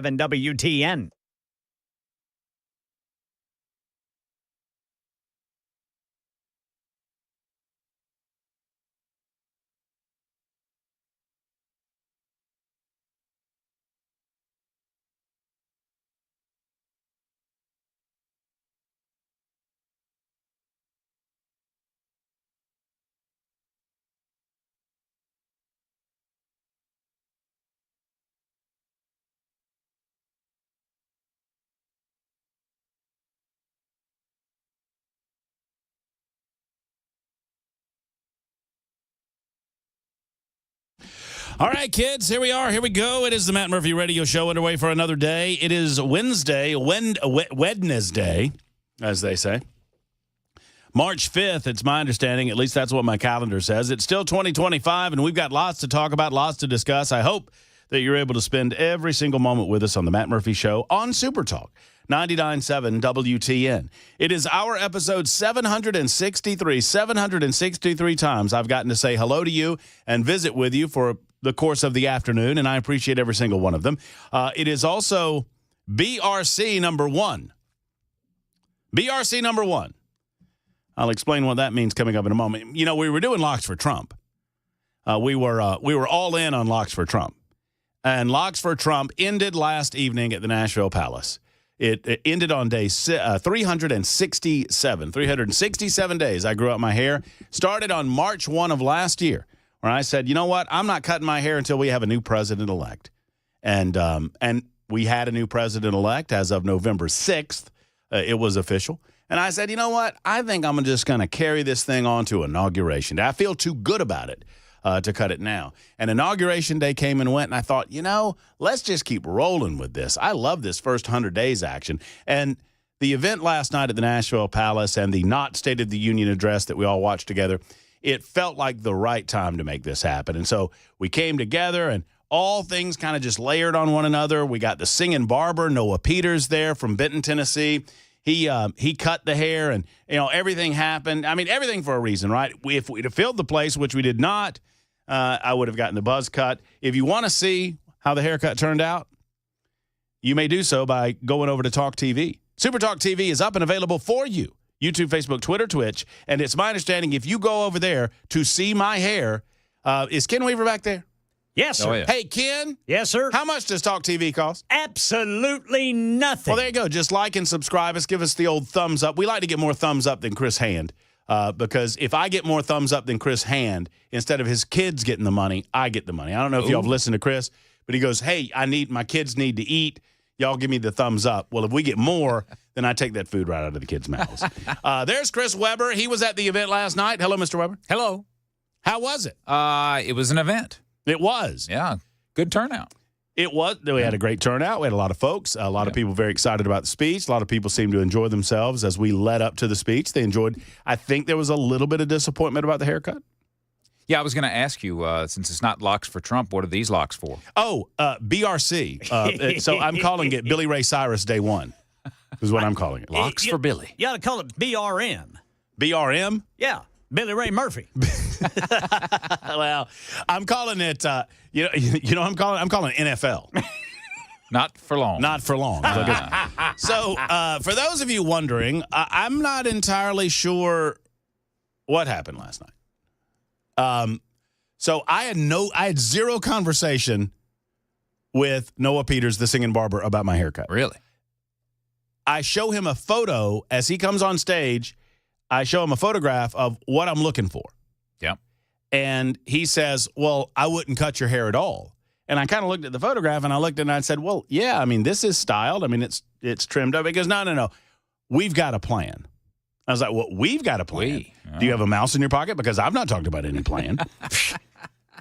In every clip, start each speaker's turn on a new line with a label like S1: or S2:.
S1: WTN.
S2: All right, kids, here we are. Here we go. It is the Matt Murphy Radio Show underway for another day. It is Wednesday, as they say. March 5th, it's my understanding. At least that's what my calendar says. It's still 2025, and we've got lots to talk about, lots to discuss. I hope that you're able to spend every single moment with us on the Matt Murphy Show on Super Talk 99.7 WTN. It is our episode 763. 763 times I've gotten to say hello to you and visit with you for the course of the afternoon, and I appreciate every single one of them. It is also BRC number 1. BRC number 1. I'll explain what that means coming up in a moment. You know, we were doing Locks for Trump. We were all in on Locks for Trump. And Locks for Trump ended last evening at the Nashville Palace. It ended on day 367. 367 days I grew out my hair. Started on March 1 of last year, where I said, you know what? I'm not cutting my hair until we have a new president-elect. And we had a new president-elect as of November 6th. It was official. And I said, you know what? I think I'm just going to carry this thing on to inauguration. I feel too good about it to cut it now. And Inauguration Day came and went, and I thought, you know, let's just keep rolling with this. I love this first 100 days action. And the event last night at the Nashville Palace and the not State of the Union address that we all watched together, it felt like the right time to make this happen. And so we came together, and all things kind of just layered on one another. We got the singing barber, Noah Peters, there from Benton, Tennessee. He cut the hair, and, you know, everything happened. I mean, everything for a reason, right? If we'd have filled the place, which we did not, I would have gotten the buzz cut. If you want to see how the haircut turned out, you may do so by going over to Talk TV. Super Talk TV is up and available for you. YouTube, Facebook, Twitter, Twitch. And it's my understanding if you go over there to see my hair, is Ken Weaver back there?
S1: Yes, sir.
S3: Oh, yeah.
S2: Hey, Ken.
S1: Yes, sir.
S2: How much does Talk TV cost?
S1: Absolutely nothing.
S2: Well, there you go. Just like and subscribe us. Give us the old thumbs up. We like to get more thumbs up than Chris Hand, because if I get more thumbs up than Chris Hand, instead of his kids getting the money, I get the money. I don't know if y'all have listened to Chris, but he goes, hey, my kids need to eat. Y'all give me the thumbs up. Well, if we get more, then I take that food right out of the kids' mouths. There's Chris Weber. He was at the event last night. Hello, Mr. Weber.
S3: Hello.
S2: How was it?
S3: It was an event.
S2: It was.
S3: Yeah. Good turnout.
S2: It was. We had a great turnout. We had a lot of folks, a lot of people very excited about the speech. A lot of people seemed to enjoy themselves as we led up to the speech. They enjoyed. I think there was a little bit of disappointment about the haircut.
S3: Yeah, I was going to ask you, since it's not Locks for Trump, what are these locks for?
S2: Oh, BRC. So I'm calling it Billy Ray Cyrus Day 1 is what I'm calling it.
S3: Locks for Billy.
S1: You ought to call it BRM.
S2: BRM?
S1: Yeah, Billy Ray Murphy.
S2: Well, I'm calling it, I'm calling it NFL.
S3: Not for long.
S2: Not for long. So for those of you wondering, I'm not entirely sure what happened last night. So I had zero conversation with Noah Peters, the singing barber, about my haircut.
S3: Really?
S2: I show him a photo as he comes on stage. I show him a photograph of what I'm looking for.
S3: Yeah.
S2: And he says, well, I wouldn't cut your hair at all. And I kind of looked at the photograph, and I looked at it, and I said, well, yeah, I mean, this is styled. I mean, it's trimmed up. He goes, no. We've got a plan. I was like, well, we've got a plan. Do you have a mouse in your pocket? Because I've not talked about any plan.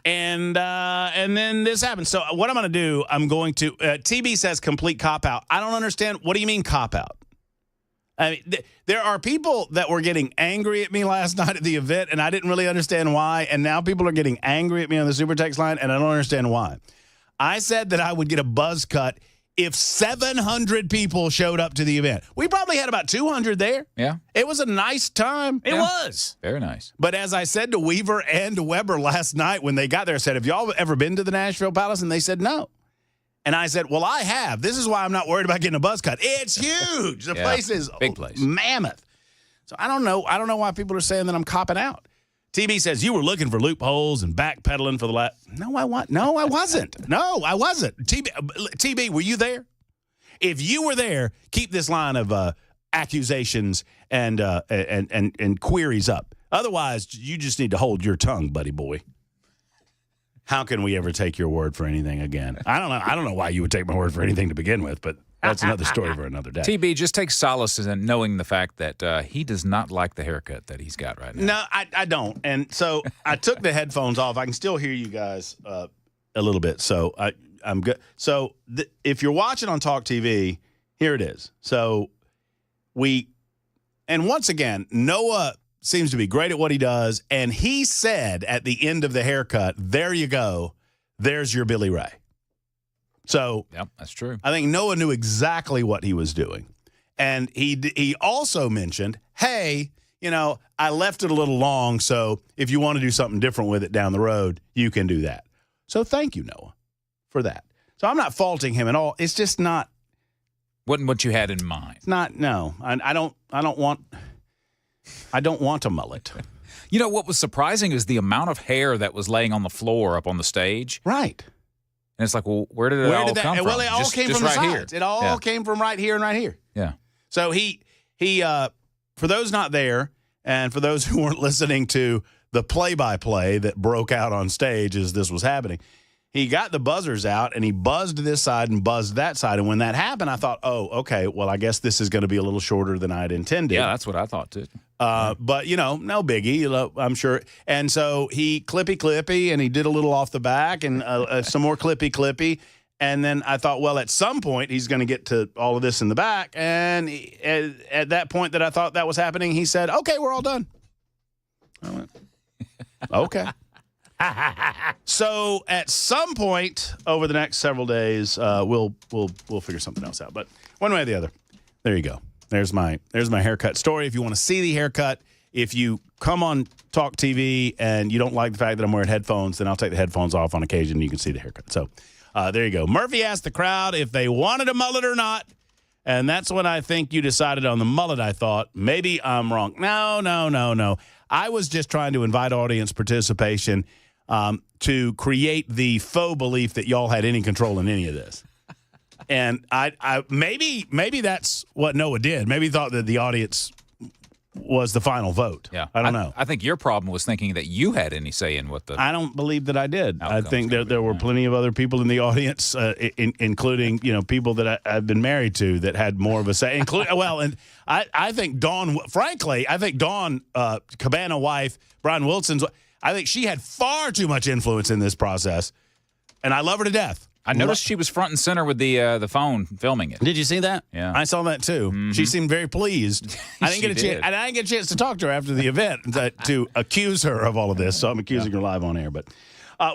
S2: And then this happened. So what I'm going to do, I'm going to TB says complete cop-out. I don't understand. What do you mean cop-out? I mean, there are people that were getting angry at me last night at the event, and I didn't really understand why. And now people are getting angry at me on the Super Text line, and I don't understand why. I said that I would get a buzz cut if 700 people showed up to the event. We probably had about 200 there.
S3: Yeah.
S2: It was a nice time.
S1: It was.
S3: Very nice.
S2: But as I said to Weaver and to Weber last night when they got there, I said, have y'all ever been to the Nashville Palace? And they said no. And I said, well, I have. This is why I'm not worried about getting a buzz cut. It's huge. The place is
S3: big place.
S2: Mammoth. So I don't know. I don't know why people are saying that I'm copping out. TB says you were looking for loopholes and backpedaling for the last. No, I wasn't. No, I wasn't. TB, were you there? If you were there, keep this line of accusations and queries up. Otherwise, you just need to hold your tongue, buddy boy. How can we ever take your word for anything again? I don't know why you would take my word for anything to begin with, but that's another story for another day.
S3: TB, just take solace in knowing the fact that he does not like the haircut that he's got right now.
S2: No, I don't. And so I took the headphones off. I can still hear you guys a little bit, so I'm good. So if you're watching on Talk TV, here it is. So and once again, Noah seems to be great at what he does, and he said at the end of the haircut, there you go, there's your Billy Ray. So
S3: yep, that's true.
S2: I think Noah knew exactly what he was doing. And he also mentioned, hey, I left it a little long, so if you want to do something different with it down the road, you can do that. So thank you, Noah, for that. So I'm not faulting him at all. It's just not.
S3: Wasn't what you had in mind.
S2: It's not, no. I don't want a mullet.
S3: What was surprising is the amount of hair that was laying on the floor up on the stage.
S2: Right.
S3: And it's like, well, where did it all come from?
S2: Well, it all came from the sides. It all came from right here and right here.
S3: Yeah.
S2: So he for those not there, and for those who weren't listening to the play-by-play that broke out on stage as this was happening, he got the buzzers out, and he buzzed this side and buzzed that side. And when that happened, I thought, oh, okay, well, I guess this is going to be a little shorter than I had intended.
S3: Yeah, that's what I thought, too.
S2: But, no biggie, I'm sure. And so he clippy, and he did a little off the back and some more clippy. And then I thought, well, at some point, he's going to get to all of this in the back. And at that point that I thought that was happening, he said, okay, we're all done. I went, okay. So at some point over the next several days, we'll figure something else out. But one way or the other, there you go. There's my haircut story. If you want to see the haircut, if you come on Talk TV and you don't like the fact that I'm wearing headphones, then I'll take the headphones off on occasion and you can see the haircut. So there you go. Murphy asked the crowd if they wanted a mullet or not. And that's when I think you decided on the mullet. I thought, maybe I'm wrong. No. I was just trying to invite audience participation to create the faux belief that y'all had any control in any of this. And I maybe that's what Noah did. Maybe he thought that the audience was the final vote.
S3: Yeah.
S2: I don't know.
S3: I think your problem was thinking that you had any say in what the
S2: I don't believe that I did. I think there were plenty of other people in the audience, including people that I've been married to that had more of a say. And I think Dawn, frankly, Cabana wife, Brian Wilson's, I think she had far too much influence in this process, and I love her to death.
S3: I noticed she was front and center with the phone filming it.
S2: Did you see that?
S3: Yeah.
S2: I saw that too. Mm-hmm. She seemed very pleased. I didn't get a chance to talk to her after the event to accuse her of all of this. So I'm accusing her live on air. But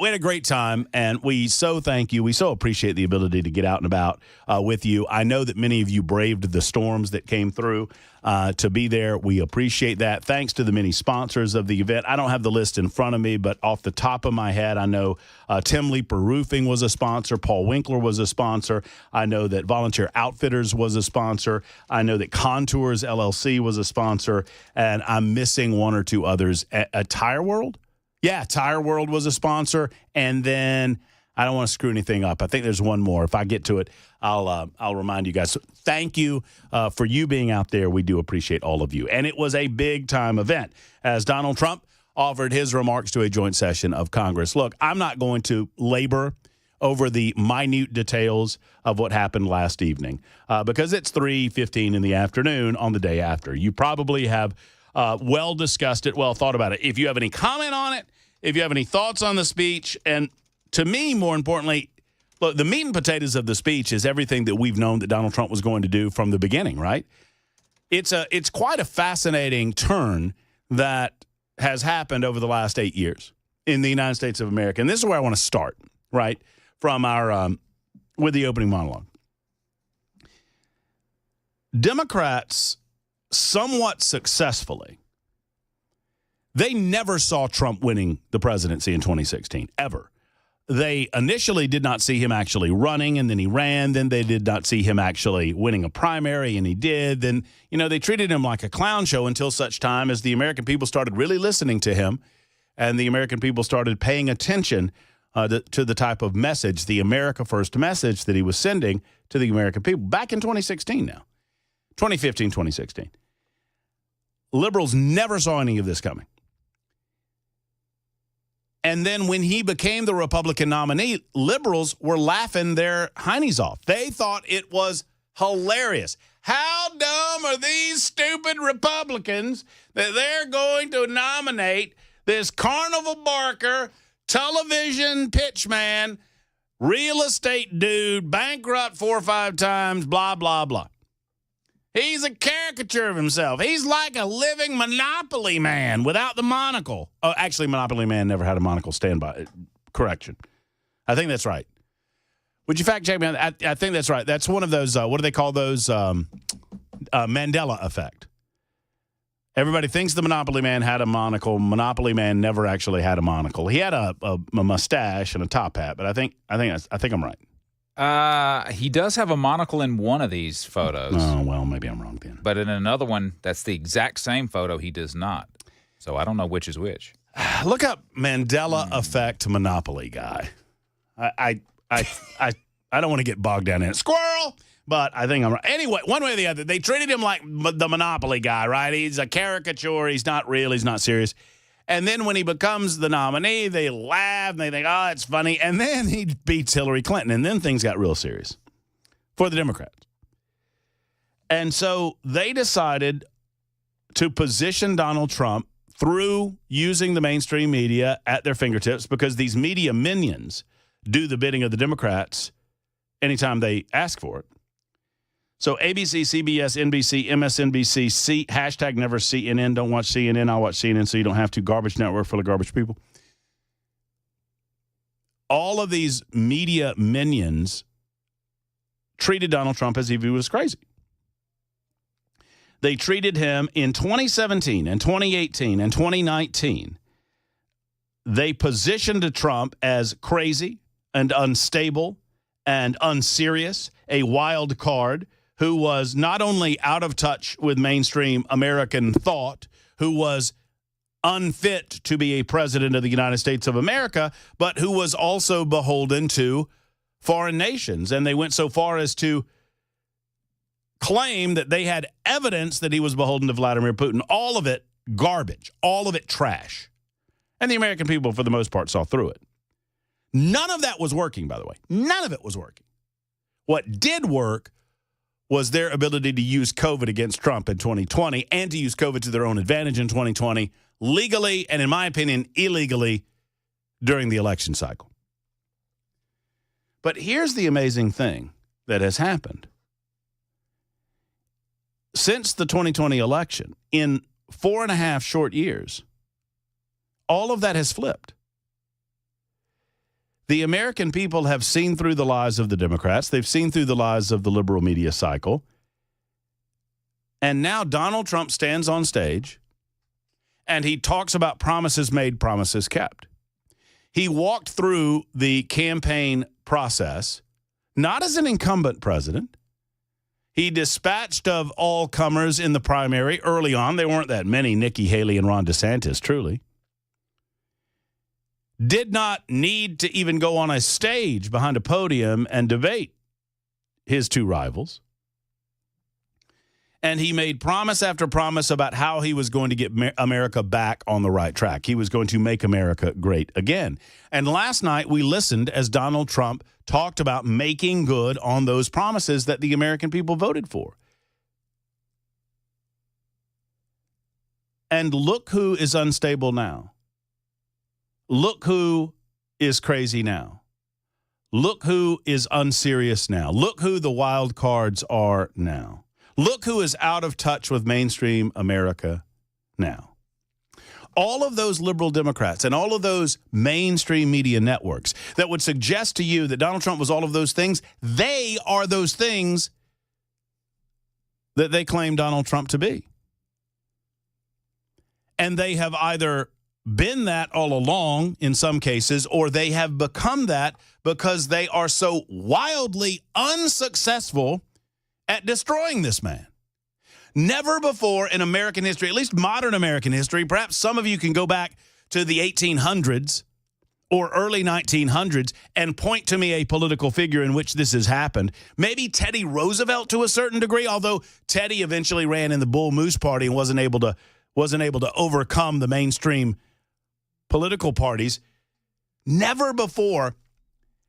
S2: we had a great time, and we so thank you. We so appreciate the ability to get out and about with you. I know that many of you braved the storms that came through to be there. We appreciate that. Thanks to the many sponsors of the event. I don't have the list in front of me, but off the top of my head, I know Tim Leeper Roofing was a sponsor. Paul Winkler was a sponsor. I know that Volunteer Outfitters was a sponsor. I know that Contours LLC was a sponsor, and I'm missing one or two others. Tire World? Yeah, Tire World was a sponsor, and then I don't want to screw anything up. I think there's one more. If I get to it, I'll remind you guys. So thank you for you being out there. We do appreciate all of you. And it was a big-time event as Donald Trump offered his remarks to a joint session of Congress. Look, I'm not going to labor over the minute details of what happened last evening because it's 3:15 in the afternoon on the day after. You probably have well discussed it, well thought about it. If you have any comment on it, if you have any thoughts on the speech, and to me, more importantly, look, the meat and potatoes of the speech is everything that we've known that Donald Trump was going to do from the beginning, right? It's quite a fascinating turn that has happened over the last 8 years in the United States of America. And this is where I want to start, right, from our with the opening monologue. Democrats, somewhat successfully, they never saw Trump winning the presidency in 2016, ever. They initially did not see him actually running, and then he ran. Then they did not see him actually winning a primary, and he did. Then, they treated him like a clown show until such time as the American people started really listening to him, and the American people started paying attention to the type of message, the America First message that he was sending to the American people back in 2016 now. 2015, 2016. Liberals never saw any of this coming. And then when he became the Republican nominee, liberals were laughing their heinies off. They thought it was hilarious. How dumb are these stupid Republicans that they're going to nominate this carnival barker, television pitchman, real estate dude, bankrupt 4 or 5 times, blah, blah, blah. He's a caricature of himself. He's like a living Monopoly man without the monocle. Oh, actually, Monopoly man never had a monocle. Stand by. Correction. I think that's right. Would you fact check me? I think that's right. That's one of those, what do they call those? Mandela effect. Everybody thinks the Monopoly man had a monocle. Monopoly man never actually had a monocle. He had a mustache and a top hat, but I think I'm right.
S3: He does have a monocle in one of these photos.
S2: Oh, well, maybe I'm wrong then.
S3: But in another one, that's the exact same photo, he does not. So I don't know which is which.
S2: Look up Mandela effect Monopoly guy. I don't want to get bogged down in it. Squirrel! But I think I'm right. Anyway, one way or the other, they treated him like the Monopoly guy, right? He's a caricature. He's not real. He's not serious. And then when he becomes the nominee, they laugh and they think, oh, it's funny. And then he beats Hillary Clinton. And then things got real serious for the Democrats. And so they decided to position Donald Trump through using the mainstream media at their fingertips, because these media minions do the bidding of the Democrats anytime they ask for it. So ABC, CBS, NBC, MSNBC, hashtag never CNN. Don't watch CNN. I'll watch CNN so you don't have to. Garbage network full of garbage people. All of these media minions treated Donald Trump as if he was crazy. They treated him in 2017 and 2018 and 2019. They positioned Trump as crazy and unstable and unserious, a wild card, who was not only out of touch with mainstream American thought, who was unfit to be a president of the United States of America, but who was also beholden to foreign nations. And they went so far as to claim that they had evidence that he was beholden to Vladimir Putin. All of it garbage, all of it trash. And the American people, for the most part, saw through it. None of that was working, by the way. None of it was working. What did work was their ability to use COVID against Trump in 2020 and to use COVID to their own advantage in 2020, legally and, in my opinion, illegally during the election cycle. But here's the amazing thing that has happened. Since the 2020 election, in 4.5 short years, all of that has flipped. The American people have seen through the lies of the Democrats. They've seen through the lies of the liberal media cycle. And now Donald Trump stands on stage and he talks about promises made, promises kept. He walked through the campaign process, not as an incumbent president. He dispatched of all comers in the primary early on. There weren't that many, Nikki Haley and Ron DeSantis, truly. Did not need to even go on a stage behind a podium and debate his two rivals. And he made promise after promise about how he was going to get America back on the right track. He was going to make America great again. And last night we listened as Donald Trump talked about making good on those promises that the American people voted for. And look who is unstable now. Look who is crazy now. Look who is unserious now. Look who the wild cards are now. Look who is out of touch with mainstream America now. All of those liberal Democrats and all of those mainstream media networks that would suggest to you that Donald Trump was all of those things, they are those things that they claim Donald Trump to be. And they have either been that all along in some cases, or they have become that because they are so wildly unsuccessful at destroying this man. Never before in American history, at least modern American history, perhaps some of you can go back to the 1800s or early 1900s and point to me a political figure in which this has happened. Maybe Teddy Roosevelt to a certain degree, although Teddy eventually ran in the Bull Moose Party and wasn't able to overcome the mainstream political parties. Never before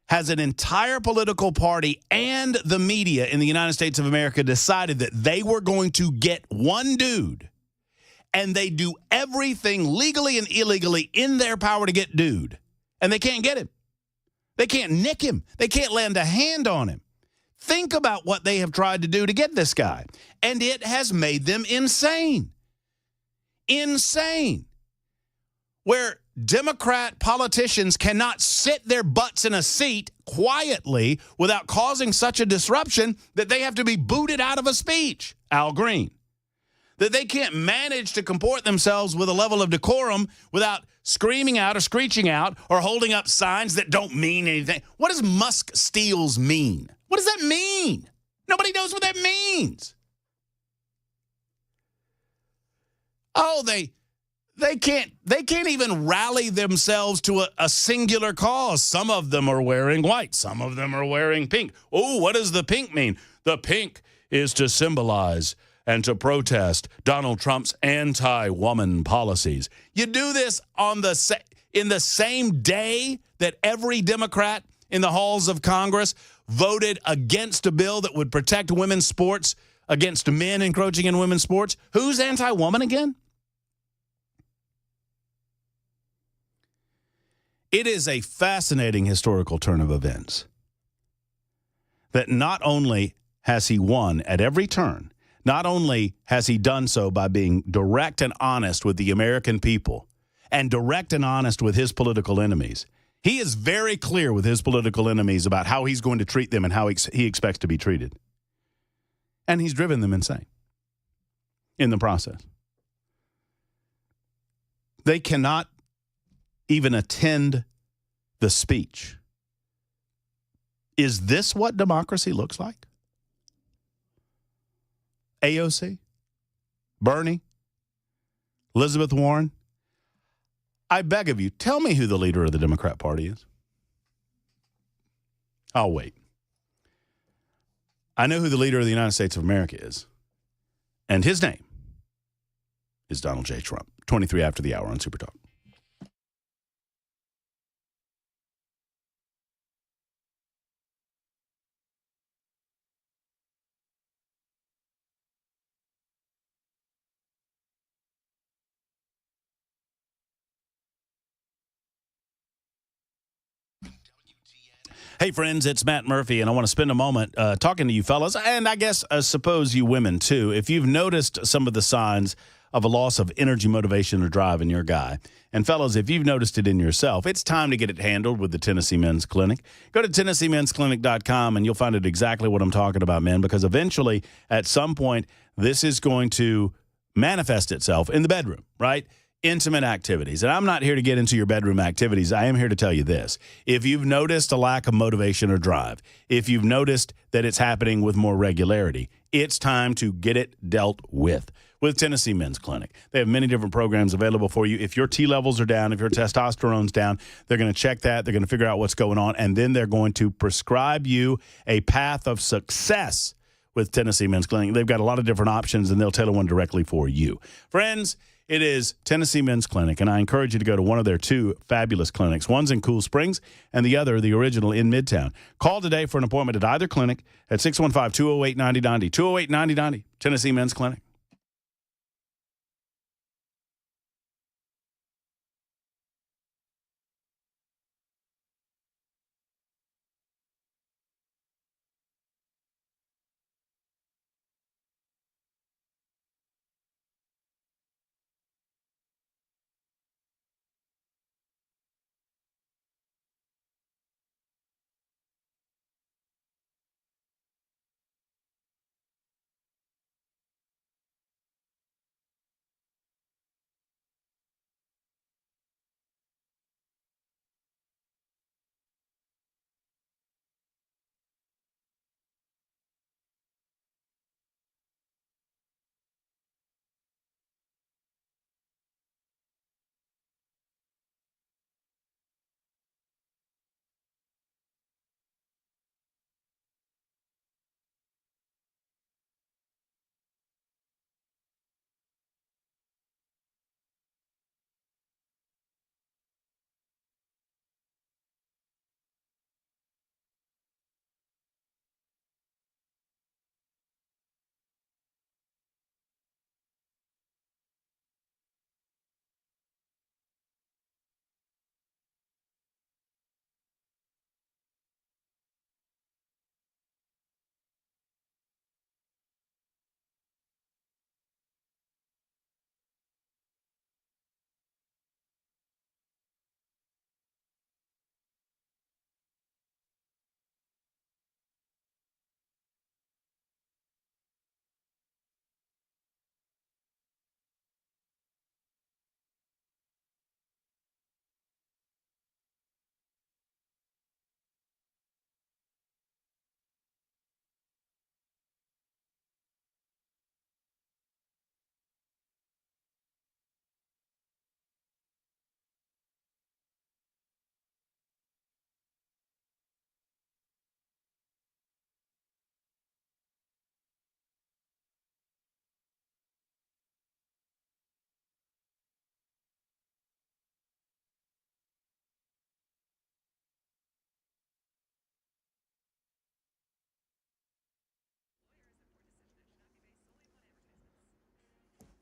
S2: has an entire political party and the media in the United States of America decided that they were going to get one dude, and they do everything legally and illegally in their power to get dude. And they can't get him. They can't nick him. They can't lend a hand on him. Think about what they have tried to do to get this guy. And it has made them insane. Insane. Where Democrat politicians cannot sit their butts in a seat quietly without causing such a disruption that they have to be booted out of a speech. Al Green. That they can't manage to comport themselves with a level of decorum without screaming out or screeching out or holding up signs that don't mean anything. What does Musk steals mean? What does that mean? Nobody knows what that means. Oh, they can't even rally themselves to a singular cause. Some of them are wearing white. Some of them are wearing pink. Oh, what does the pink mean? The pink is to symbolize and to protest Donald Trump's anti-woman policies. You do this in the same day that every Democrat in the halls of Congress voted against a bill that would protect women's sports against men encroaching in women's sports. Who's anti-woman again? It is a fascinating historical turn of events that not only has he won at every turn, not only has he done so by being direct and honest with the American people and direct and honest with his political enemies, he is very clear with his political enemies about how he's going to treat them and how he expects to be treated. And he's driven them insane in the process. They cannot even attend the speech. Is this what democracy looks like? AOC, Bernie, Elizabeth Warren. I beg of you, tell me who the leader of the Democrat Party is. I'll wait. I know who the leader of the United States of America is, and his name is Donald J. Trump. 23 after the hour on Super Talk. Hey, friends, it's Matt Murphy, and I want to spend a moment talking to you fellas, and I guess suppose you women, too. If you've noticed some of the signs of a loss of energy, motivation, or drive in your guy, and fellas, if you've noticed it in yourself, it's time to get it handled with the Tennessee Men's Clinic. Go to TennesseeMen'sClinic.com, and you'll find out exactly what I'm talking about, men, because eventually, at some point, this is going to manifest itself in the bedroom, right? Intimate activities. And I'm not here to get into your bedroom activities. I am here to tell you this. If you've noticed a lack of motivation or drive, if you've noticed that it's happening with more regularity, it's time to get it dealt with Tennessee Men's Clinic. They have many different programs available for you. If your T levels are down, if your testosterone's down, they're going to check that. They're going to figure out what's going on, and then they're going to prescribe you a path of success with Tennessee Men's Clinic. They've got a lot of different options, and they'll tailor one directly for you. Friends, it is Tennessee Men's Clinic, and I encourage you to go to one of their two fabulous clinics. One's in Cool Springs, and the other, the original, in Midtown. Call today for an appointment at either clinic at 615-208-9090. 208-9090, Tennessee Men's Clinic.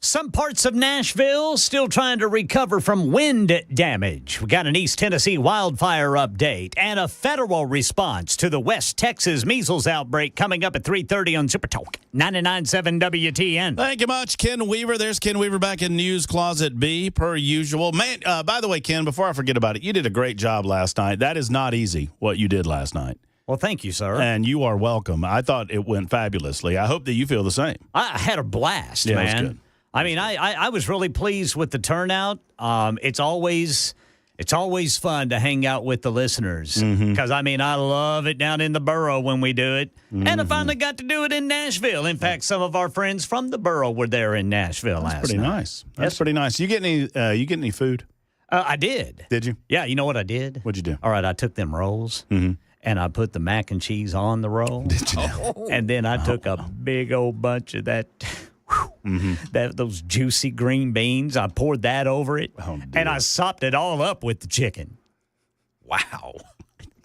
S1: Some parts of Nashville still trying to recover from wind damage. We got an East Tennessee wildfire update and a federal response to the West Texas measles outbreak coming up at 3:30 on Super Talk 99.7 WTN.
S2: Thank you much, Ken Weaver. There's Ken Weaver back in News Closet B, per usual. Man, by the way, Ken, before I forget about it, you did a great job last night. That is not easy, what you did last night.
S1: Well, thank you, sir.
S2: And you are welcome. I thought it went fabulously. I hope that you feel the same.
S1: I had a blast,
S2: Yeah,
S1: man.
S2: it was good.
S1: I mean, I was really pleased with the turnout. It's always fun to hang out with the listeners because, I mean, I love it down in the borough when we do it. And I finally got to do it in Nashville. In fact, some of our friends from the borough were there in Nashville last
S2: Pretty
S1: night.
S2: nice. That's pretty nice. You get any food?
S1: I did.
S2: Did you?
S1: Yeah, you know what I did?
S2: What'd you do?
S1: All right, I took them rolls. And I put the mac and cheese on the roll.
S2: Did you?
S1: And then I took a big old bunch of that, those juicy green beans. I poured that over it.
S2: Oh, dear.
S1: And I sopped it all up with the chicken.
S3: Wow.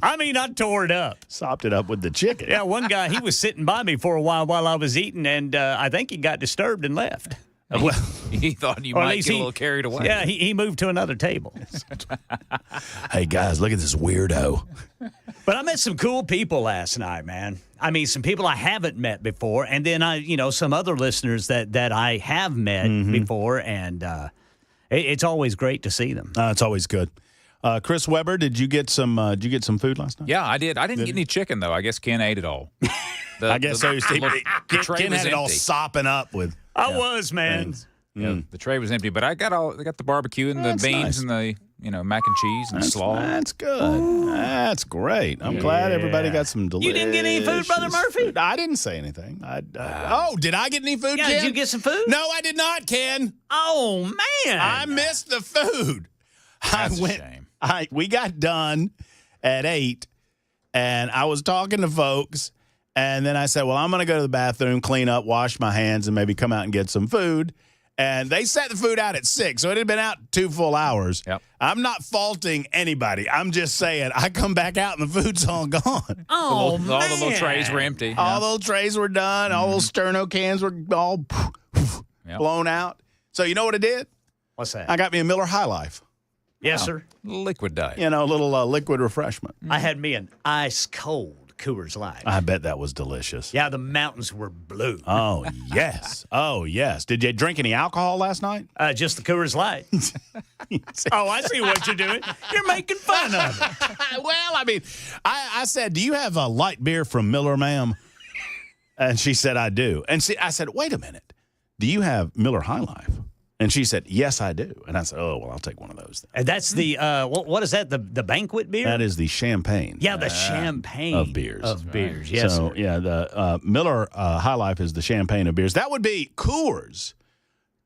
S1: I mean, I tore it up.
S2: Sopped it up with the chicken.
S1: Yeah, one guy, he was sitting by me for a while I was eating, and I think he got disturbed and left.
S2: Well,
S3: He thought you
S1: Or at
S3: might
S1: least
S3: get a little carried away.
S1: Yeah, he moved to another table.
S2: hey, guys, look at this weirdo.
S1: But I met some cool people last night, man. I mean, some people I haven't met before, and then some other listeners that I have met before, and it's always great to see them.
S2: It's always good. Chris Weber, did you get some food last night?
S3: Yeah, I did. I didn't get any chicken, though. I guess Ken ate it all.
S2: I guess so.
S3: The tray
S2: Ken
S3: was
S2: had it all
S3: empty.
S2: sopping up with.
S1: I was, man.
S2: things.
S3: Yeah, the tray was empty, but I got the barbecue and the
S2: That's
S3: beans
S2: nice.
S3: and the mac and cheese and slaw.
S2: That's good. That's great. I'm glad everybody got some delicious.
S1: You didn't get any food, Brother Murphy?
S2: food. I didn't say anything. Did I get any food,
S1: Yeah,
S2: Ken?
S1: did you get some food?
S2: No, I did not, Ken.
S1: Oh, man.
S2: I missed the food.
S3: That's a shame.
S2: We got done at 8, and I was talking to folks, and then I said, well, I'm going to go to the bathroom, clean up, wash my hands, and maybe come out and get some food. And they set the food out at 6, so it had been out 2 full hours.
S3: Yep.
S2: I'm not faulting anybody. I'm just saying I come back out and the food's all gone.
S1: Oh,
S3: All the little trays were empty.
S2: All those trays were done. All those sterno cans were all
S3: Yep.
S2: blown out. So you know what I did?
S1: What's that?
S2: I got me a Miller High Life.
S1: Yes, sir.
S3: Liquid diet.
S2: You know, a little liquid refreshment.
S1: I had me an ice-cold Coors Light.
S2: I bet that was delicious.
S1: Yeah, the mountains were blue.
S2: Oh, yes. Oh, yes. Did you drink any alcohol last night?
S1: Just the Coors Light. Oh, I see what you're doing. You're making fun of it.
S2: Well, I mean, I said, do you have a light beer from Miller, ma'am? And she said, I do. And I said, wait a minute. Do you have Miller High Life? And she said, yes, I do. And I said, oh, well, I'll take one of those then.
S1: And that's the, what is that, the banquet beer?
S2: That is the champagne.
S1: Yeah, the champagne.
S2: of beers.
S1: Yes,
S2: So,
S1: sir.
S2: yeah, the Miller High Life is the champagne of beers. That would be Coors.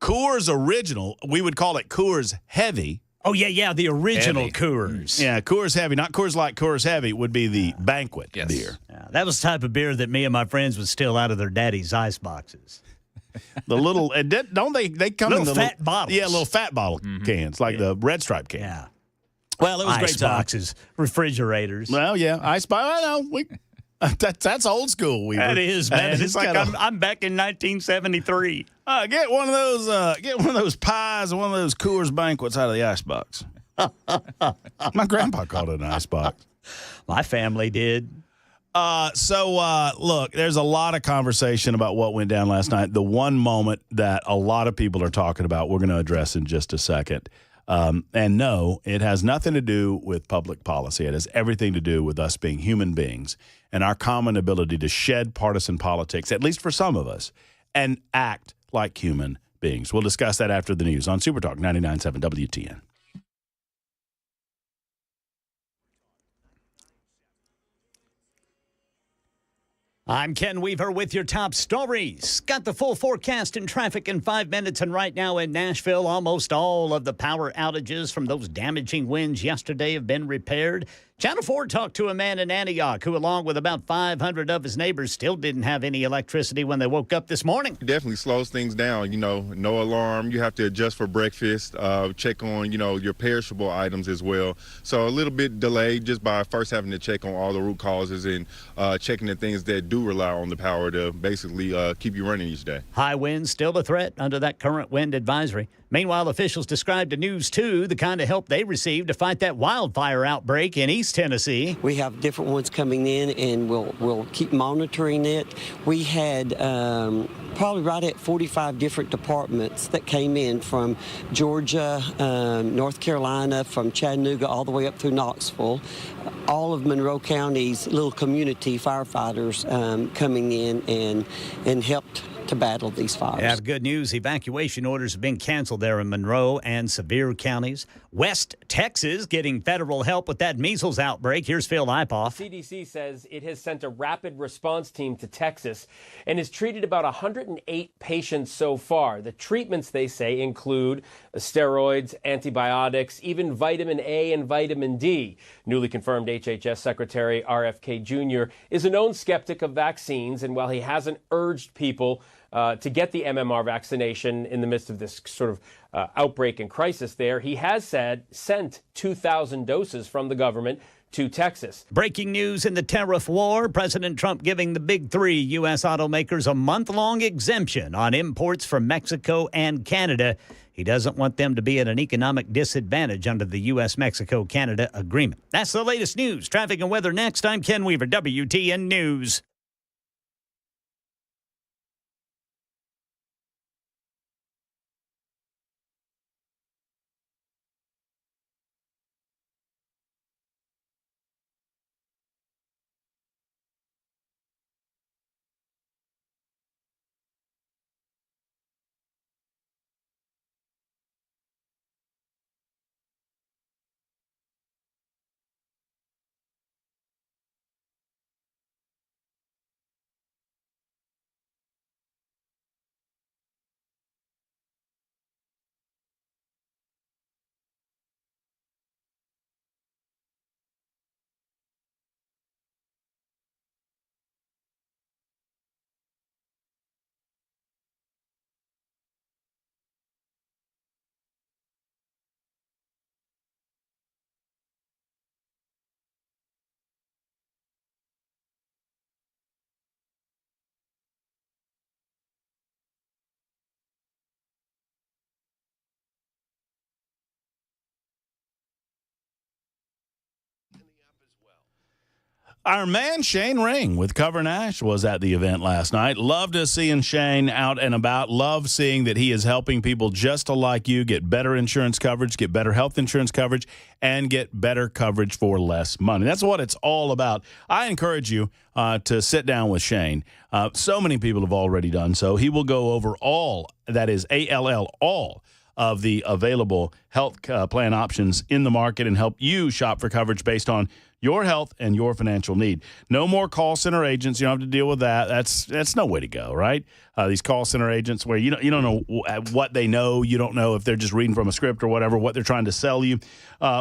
S2: Coors Original. We would call it Coors Heavy.
S1: Oh, yeah, the original
S3: Heavy.
S1: Coors.
S2: Yeah, Coors Heavy, not Coors Light. Coors Heavy would be the banquet
S3: Yes.
S2: beer.
S1: Yeah, that was the type of beer that me and my friends would steal out of their daddy's ice boxes.
S2: The little, don't they come
S1: Little
S2: in the
S1: fat bottles.
S2: Yeah, little fat bottle cans, like the Red Stripe can.
S1: Yeah.
S2: Well, it was
S1: Ice
S2: great time.
S1: boxes, refrigerators.
S2: Well, yeah, ice box. I know. That's old school. Weaver.
S1: That is, man.
S2: That
S1: It's
S2: is
S1: like
S2: kinda-
S1: I'm back in 1973.
S2: Get one of those pies and one of those Coors banquets out of the ice box. My grandpa called it an ice box.
S1: My family did.
S2: Look, there's a lot of conversation about what went down last night. The one moment that a lot of people are talking about, we're going to address in just a second. And no, it has nothing to do with public policy. It has everything to do with us being human beings and our common ability to shed partisan politics, at least for some of us, and act like human beings. We'll discuss that after the news on Super Talk 99.7 WTN.
S1: I'm Ken Weaver with your top stories. Got the full forecast and traffic in 5 minutes. And right now in Nashville, almost all of the power outages from those damaging winds yesterday have been repaired. Channel 4 talked to a man in Antioch who, along with about 500 of his neighbors, still didn't have any electricity when they woke up this morning.
S4: It definitely slows things down. No alarm. You have to adjust for breakfast, check on, your perishable items as well. So a little bit delayed just by first having to check on all the root causes and checking the things that do rely on the power to basically keep you running each day.
S1: High winds still a threat under that current wind advisory. Meanwhile, officials described to News 2 the kind of help they received to fight that wildfire outbreak in East Tennessee.
S5: We have different ones coming in, and we'll keep monitoring it. We had probably right at 45 different departments that came in from Georgia, North Carolina, from Chattanooga all the way up through Knoxville. All of Monroe County's little community firefighters coming in and helped to battle these fires.
S1: Yeah, good news. Evacuation orders have been canceled there in Monroe and Sevier counties. West Texas getting federal help with that measles outbreak. Here's Phil Ipoff.
S6: CDC says it has sent a rapid response team to Texas and has treated about 108 patients so far. The treatments, they say, include steroids, antibiotics, even vitamin A and vitamin D. Newly confirmed HHS Secretary RFK Jr. is a known skeptic of vaccines, and while he hasn't urged people to get the MMR vaccination in the midst of this sort of outbreak and crisis there, he has sent 2,000 doses from the government to Texas.
S1: Breaking news in the tariff war. President Trump giving the big three U.S. automakers a month-long exemption on imports from Mexico and Canada. He doesn't want them to be at an economic disadvantage under the U.S.-Mexico-Canada agreement. That's the latest news. Traffic and weather next. I'm Ken Weaver, WTN News.
S2: Our man Shane Ring with Cover Nash was at the event last night. Loved us seeing Shane out and about. Love seeing that he is helping people just like you get better insurance coverage, get better health insurance coverage, and get better coverage for less money. That's what it's all about. I encourage you to sit down with Shane. So many people have already done so. He will go over all, that is ALL, all of the available health plan options in the market and help you shop for coverage based on your health and your financial need. No more call center agents. You don't have to deal with that. That's no way to go, right? These call center agents where you don't know what they know. You don't know if they're just reading from a script or whatever, what they're trying to sell you.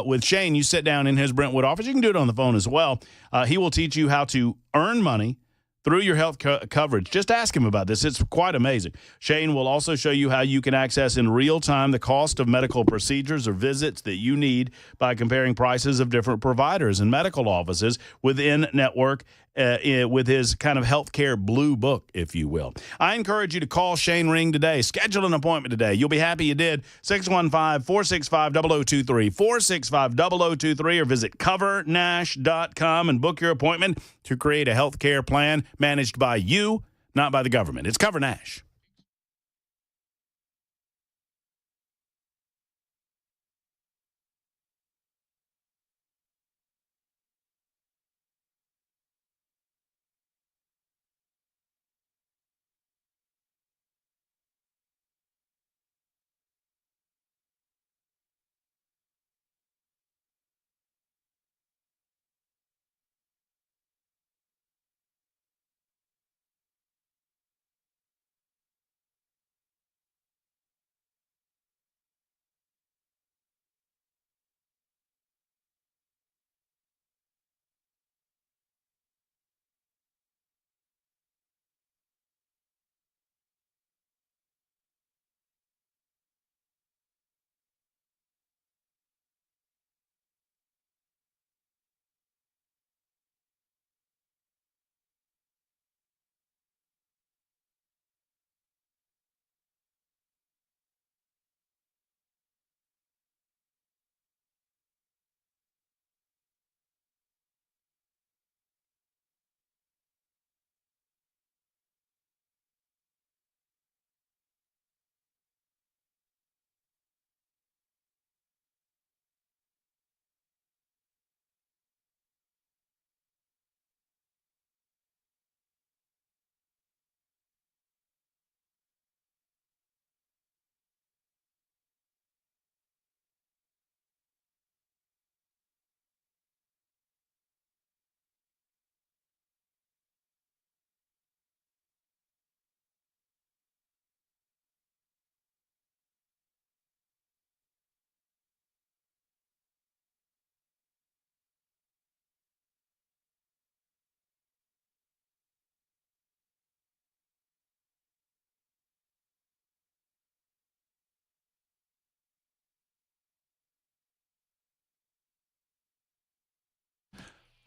S2: With Shane, you sit down in his Brentwood office. You can do it on the phone as well. He will teach you how to earn money through your health coverage. Just ask him about this. It's quite amazing. Shane will also show you how you can access in real time the cost of medical procedures or visits that you need by comparing prices of different providers and medical offices within network with his kind of healthcare blue book, if you will. I encourage you to call Shane Ring today. Schedule an appointment today. You'll be happy you did. 615-465-0023, 465-0023, or visit covernash.com and book your appointment to create a healthcare plan managed by you, not by the government. It's Cover Nash.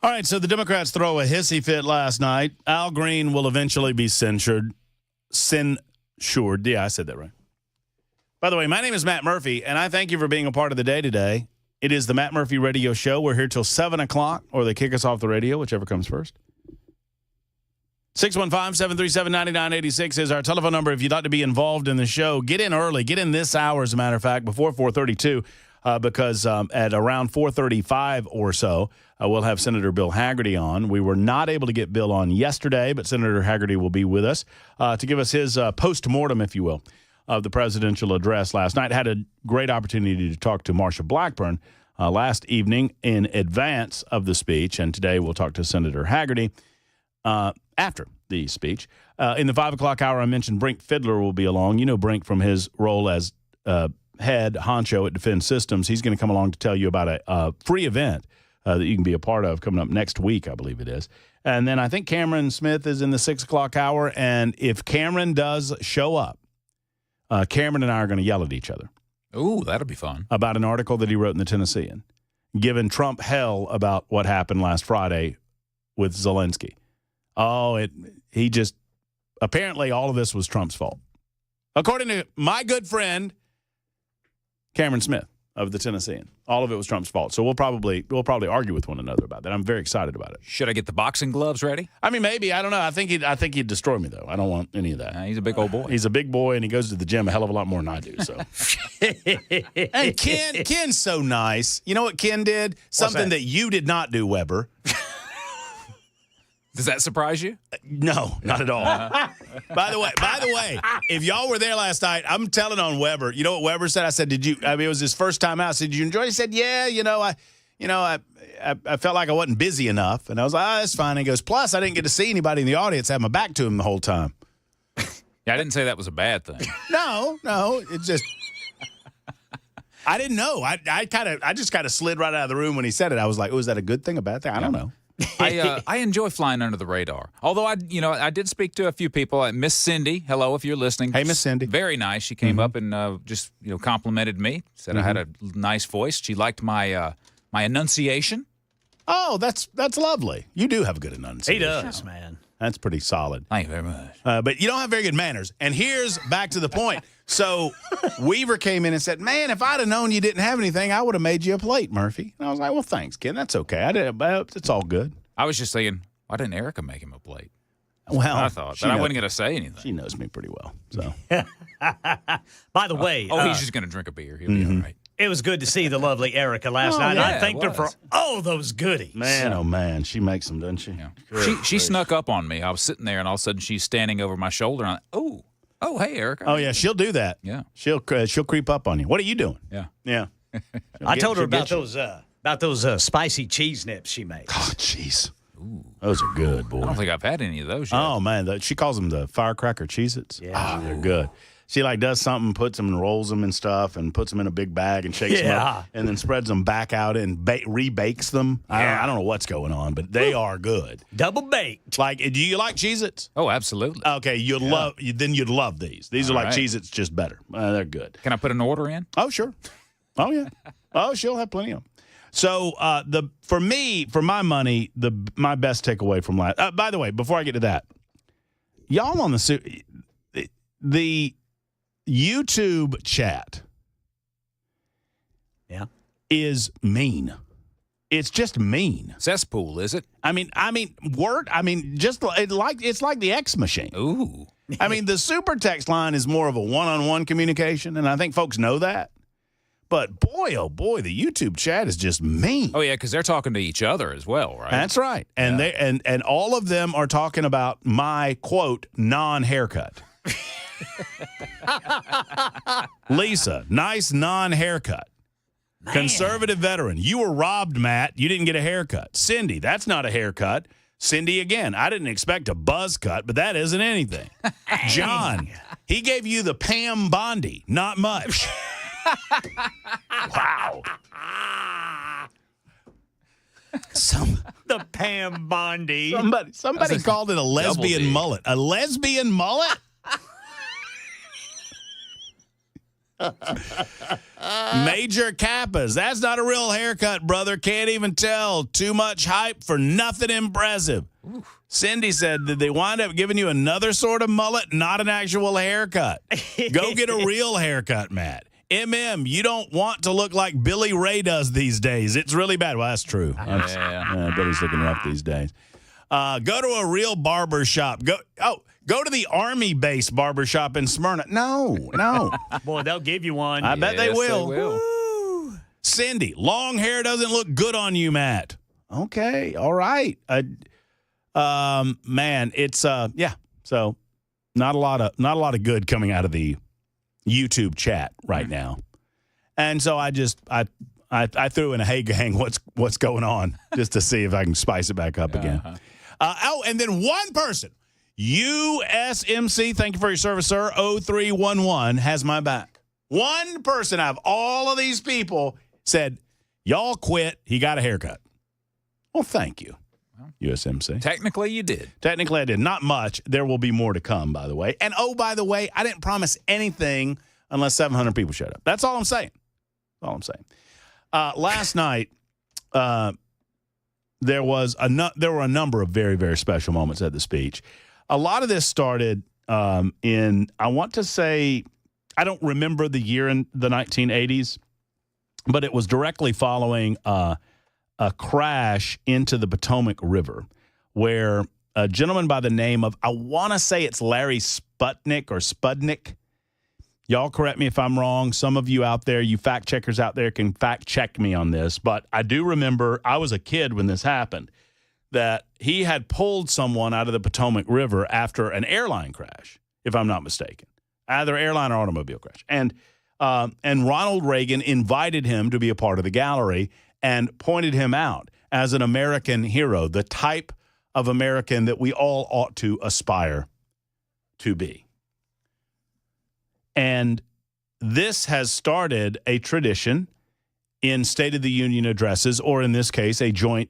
S2: All right, so the Democrats throw a hissy fit last night. Al Green will eventually be censured. Yeah, I said that right. By the way, my name is Matt Murphy, and I thank you for being a part of the day today. It is the Matt Murphy Radio Show. We're here till 7 o'clock, or they kick us off the radio, whichever comes first. 615-737-9986 is our telephone number if you'd like to be involved in the show. Get in early. Get in this hour, as a matter of fact, before 4:32, because at around 4:35 or so, we'll have Senator Bill Hagerty on. We were not able to get Bill on yesterday, but Senator Hagerty will be with us to give us his post-mortem, if you will, of the presidential address last night. Had a great opportunity to talk to Marsha Blackburn last evening in advance of the speech, and today we'll talk to Senator Hagerty after the speech. In the 5 o'clock hour, I mentioned Brink Fiddler will be along. You know Brink from his role as head honcho at Defense Systems. He's going to come along to tell you about a free event that you can be a part of coming up next week, I believe it is. And then I think Cameron Smith is in the 6 o'clock hour, and if Cameron does show up, Cameron and I are going to yell at each other.
S3: Ooh, that'll be fun.
S2: About an article that he wrote in the Tennessean, giving Trump hell about what happened last Friday with Zelensky. Oh, apparently all of this was Trump's fault. According to my good friend, Cameron Smith of the Tennessean. All of it was Trump's fault. So we'll probably argue with one another about that. I'm very excited about it.
S3: Should I get the boxing gloves ready?
S2: I mean, maybe. I don't know. I think he'd destroy me, though. I don't want any of that.
S3: He's a big old boy.
S2: He's a big boy, and he goes to the gym a hell of a lot more than I do. So, and Ken's so nice. You know what Ken did? Something that you did not do, Weber.
S3: Does that surprise you?
S2: No, not at all. By the way, if y'all were there last night, I'm telling on Weber. You know what Weber said? I said, it was his first time out. I said, did you enjoy it? He said, yeah, I felt like I wasn't busy enough. And I was like, that's fine. And he goes, plus I didn't get to see anybody in the audience. I had my back to him the whole time.
S3: Yeah, I didn't say that was a bad thing.
S2: No, it's just I didn't know. I just kind of slid right out of the room when he said it. I was like, oh, is that a good thing, a bad thing? I don't know.
S3: I enjoy flying under the radar. Although I did speak to a few people. Miss Cindy, hello if you're listening.
S2: Hey, Miss Cindy.
S3: Very nice. She came up and just complimented me. Said I had a nice voice. She liked my my enunciation.
S2: Oh, that's lovely. You do have a good enunciation.
S1: He does, man.
S2: That's pretty solid.
S3: Thank you very much.
S2: But you don't have very good manners. And here's back to the point. So Weaver came in and said, man, if I'd have known you didn't have anything, I would have made you a plate, Murphy. And I was like, well, thanks, Ken. That's okay. It's all good.
S3: I was just thinking, why didn't Erica make him a plate?
S2: Well,
S3: I thought, but I wasn't going to say anything.
S2: She knows me pretty well. So,
S1: By the way,
S3: he's just going to drink a beer. He'll be all right.
S1: it was good to see the lovely Erica last night.
S3: Yeah,
S1: I thanked her for all those goodies.
S2: Man, oh man, she makes them, doesn't she?
S3: Yeah. She snuck up on me. I was sitting there, and all of a sudden she's standing over my shoulder. And oh, hey, Erica.
S2: Oh yeah, she'll do that.
S3: Yeah,
S2: she'll creep up on you. What are you doing?
S3: Yeah.
S1: I told her about those spicy cheese nips she makes.
S2: Oh, jeez. Those are good, boy.
S3: I don't think I've had any of those yet.
S2: Oh man, she calls them the firecracker Cheez-Its.
S1: Yeah,
S2: they're good. She does something, puts them and rolls them and stuff, and puts them in a big bag and shakes them up, and then spreads them back out and rebakes them.
S1: Yeah.
S2: I don't know what's going on, but they are good.
S1: Double baked.
S2: Do you like Cheez-Its?
S3: Oh, absolutely.
S2: Okay, you'd love these. These are like Cheez-Its, just better. They're good.
S3: Can I put an order in?
S2: Oh, sure. Oh, yeah. Oh, she'll have plenty of them. So for my money, my best takeaway from last. By the way, before I get to that, y'all on the YouTube chat, is mean. It's just mean.
S3: Cesspool, is it?
S2: It's like the X machine.
S3: Ooh.
S2: The super text line is more of a one-on-one communication, and I think folks know that. But boy, oh boy, the YouTube chat is just mean.
S3: Oh yeah, because they're talking to each other as well, right?
S2: That's right, and they and all of them are talking about my quote non-haircut. Lisa, nice non-haircut. Man. Conservative veteran, you were robbed, Matt. You didn't get a haircut. Cindy, that's not a haircut. Cindy again, I didn't expect a buzz cut, but that isn't anything. John, he gave you the Pam Bondi, not much. Wow.
S1: The Pam Bondi.
S2: Somebody called it a lesbian mullet. A lesbian mullet? Major Kappas. That's not a real haircut, brother. Can't even tell. Too much hype for nothing impressive. Ooh. Cindy said, did they wind up giving you another sort of mullet, not an actual haircut? Go get a real haircut, Matt. You don't want to look like Billy Ray does these days. It's really bad. Well, that's true. Billy's looking rough these days. Go to a real barber shop. Go to the Army base barber shop in Smyrna. No.
S1: Boy, they'll give you one.
S2: I bet they will.
S3: They will.
S2: Woo. Cindy, long hair doesn't look good on you, Matt. Okay, all right. Man, it's So not a lot of good coming out of the YouTube chat right now, and so I threw in a hey gang, what's going on, just to see if I can spice it back up again. And then one person, USMC, thank you for your service, sir. 0311 has my back. One person out of all of these people said, y'all quit. He got a haircut. Well, thank you, USMC.
S3: Technically, you did.
S2: Technically, I did. Not much. There will be more to come, by the way. And, by the way, I didn't promise anything unless 700 people showed up. That's all I'm saying. Last night, there were a number of very, very special moments at the speech. A lot of this started in, I want to say, I don't remember the year in the 1980s, but it was directly following a crash into the Potomac River where a gentleman by the name of, I want to say it's Larry Spudnick. Y'all correct me if I'm wrong. Some of you out there, you fact checkers out there, can fact check me on this. But I do remember, I was a kid when this happened, that he had pulled someone out of the Potomac River after an airline crash, if I'm not mistaken. Either airline or automobile crash. And Ronald Reagan invited him to be a part of the gallery and pointed him out as an American hero, the type of American that we all ought to aspire to be. And this has started a tradition in State of the Union addresses, or in this case, a joint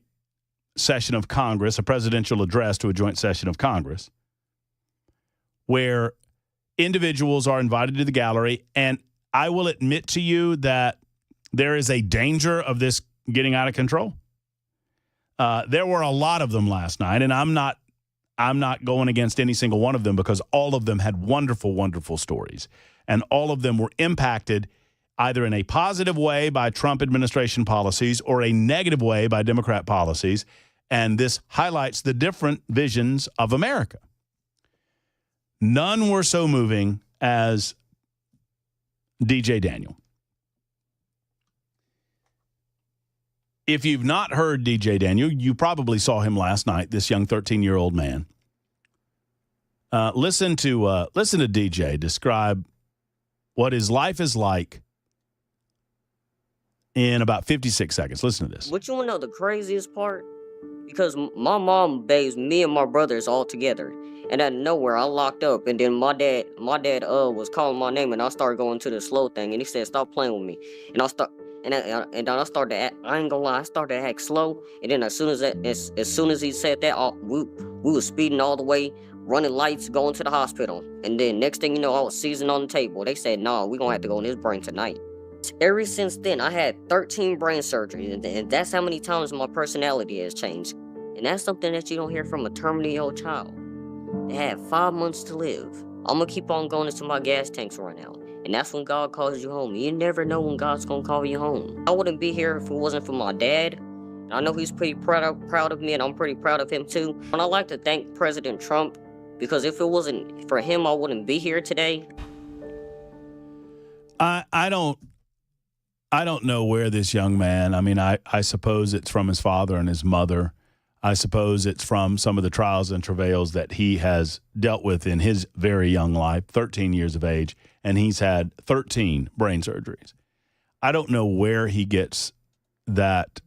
S2: session of Congress, a presidential address to a joint session of Congress, where individuals are invited to the gallery. And I will admit to you that there is a danger of this getting out of control. There were a lot of them last night, and I'm not going against any single one of them because all of them had wonderful, wonderful stories. And all of them were impacted either in a positive way by Trump administration policies or a negative way by Democrat policies. And this highlights the different visions of America. None were so moving as DJ Daniel. If you've not heard DJ Daniel, you probably saw him last night, this young 13-year-old man. Listen to DJ describe what his life is like in about 56 seconds. Listen to this.
S7: What you want to know the craziest part? Because my mom bathes me and my brothers all together. And out of nowhere, I locked up. And then my dad was calling my name. And I started going to the slow thing. And he said, stop playing with me. And I started to act, I ain't gonna lie, I started to act slow. And then as soon as he said that, we was speeding all the way, running lights, going to the hospital. And then next thing you know, I was seizing on the table. They said, nah, we gonna have to go in his brain tonight. Ever since then, I had 13 brain surgeries, and that's how many times my personality has changed. And that's something that you don't hear from a terminally ill child. They had 5 months to live. I'm gonna keep on going until my gas tanks run out. And that's when God calls you home. You never know when God's gonna call you home. I wouldn't be here if it wasn't for my dad. I know he's pretty proud of me, and I'm pretty proud of him too. And I'd like to thank President Trump, because if it wasn't for him, I wouldn't be here today.
S2: I don't know where this young man, I mean, I suppose it's from his father and his mother. I suppose it's from some of the trials and travails that he has dealt with in his very young life, 13 years of age, and he's had 13 brain surgeries. I don't know where he gets that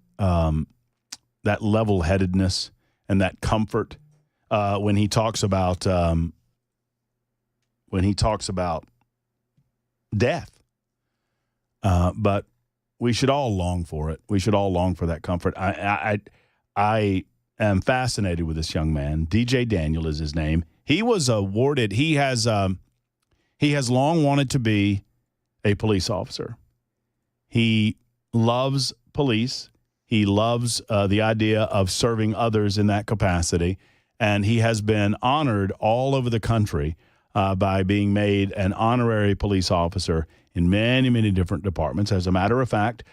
S2: level-headedness and that comfort when he talks about death. But we should all long for it. We should all long for that comfort. I am fascinated with this young man. DJ Daniel is his name. He was awarded. He has long wanted to be a police officer. He loves police. He loves the idea of serving others in that capacity. And he has been honored all over the country by being made an honorary police officer in many, many different departments. As a matter of fact,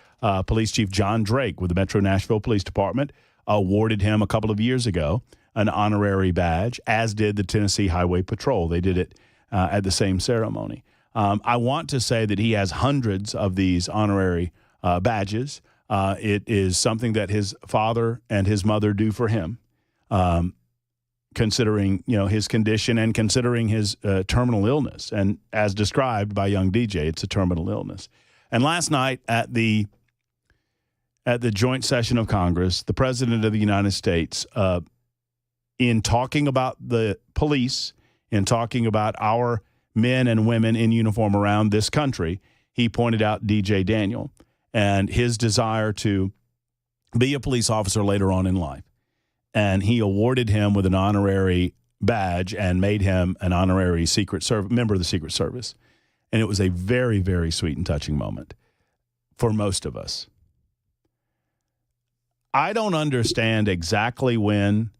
S2: Police Chief John Drake with the Metro Nashville Police Department awarded him a couple of years ago an honorary badge, as did the Tennessee Highway Patrol. They did it at the same ceremony. I want to say that he has hundreds of these honorary badges. It is something that his father and his mother do for him, considering his condition and considering his terminal illness. And as described by young DJ, it's a terminal illness. And last night at the joint session of Congress, the President of the United States, in talking about the police, in talking about our men and women in uniform around this country, he pointed out DJ Daniel and his desire to be a police officer later on in life. And he awarded him with an honorary badge and made him an honorary member of the Secret Service. And it was a very, very sweet and touching moment for most of us. I don't understand exactly when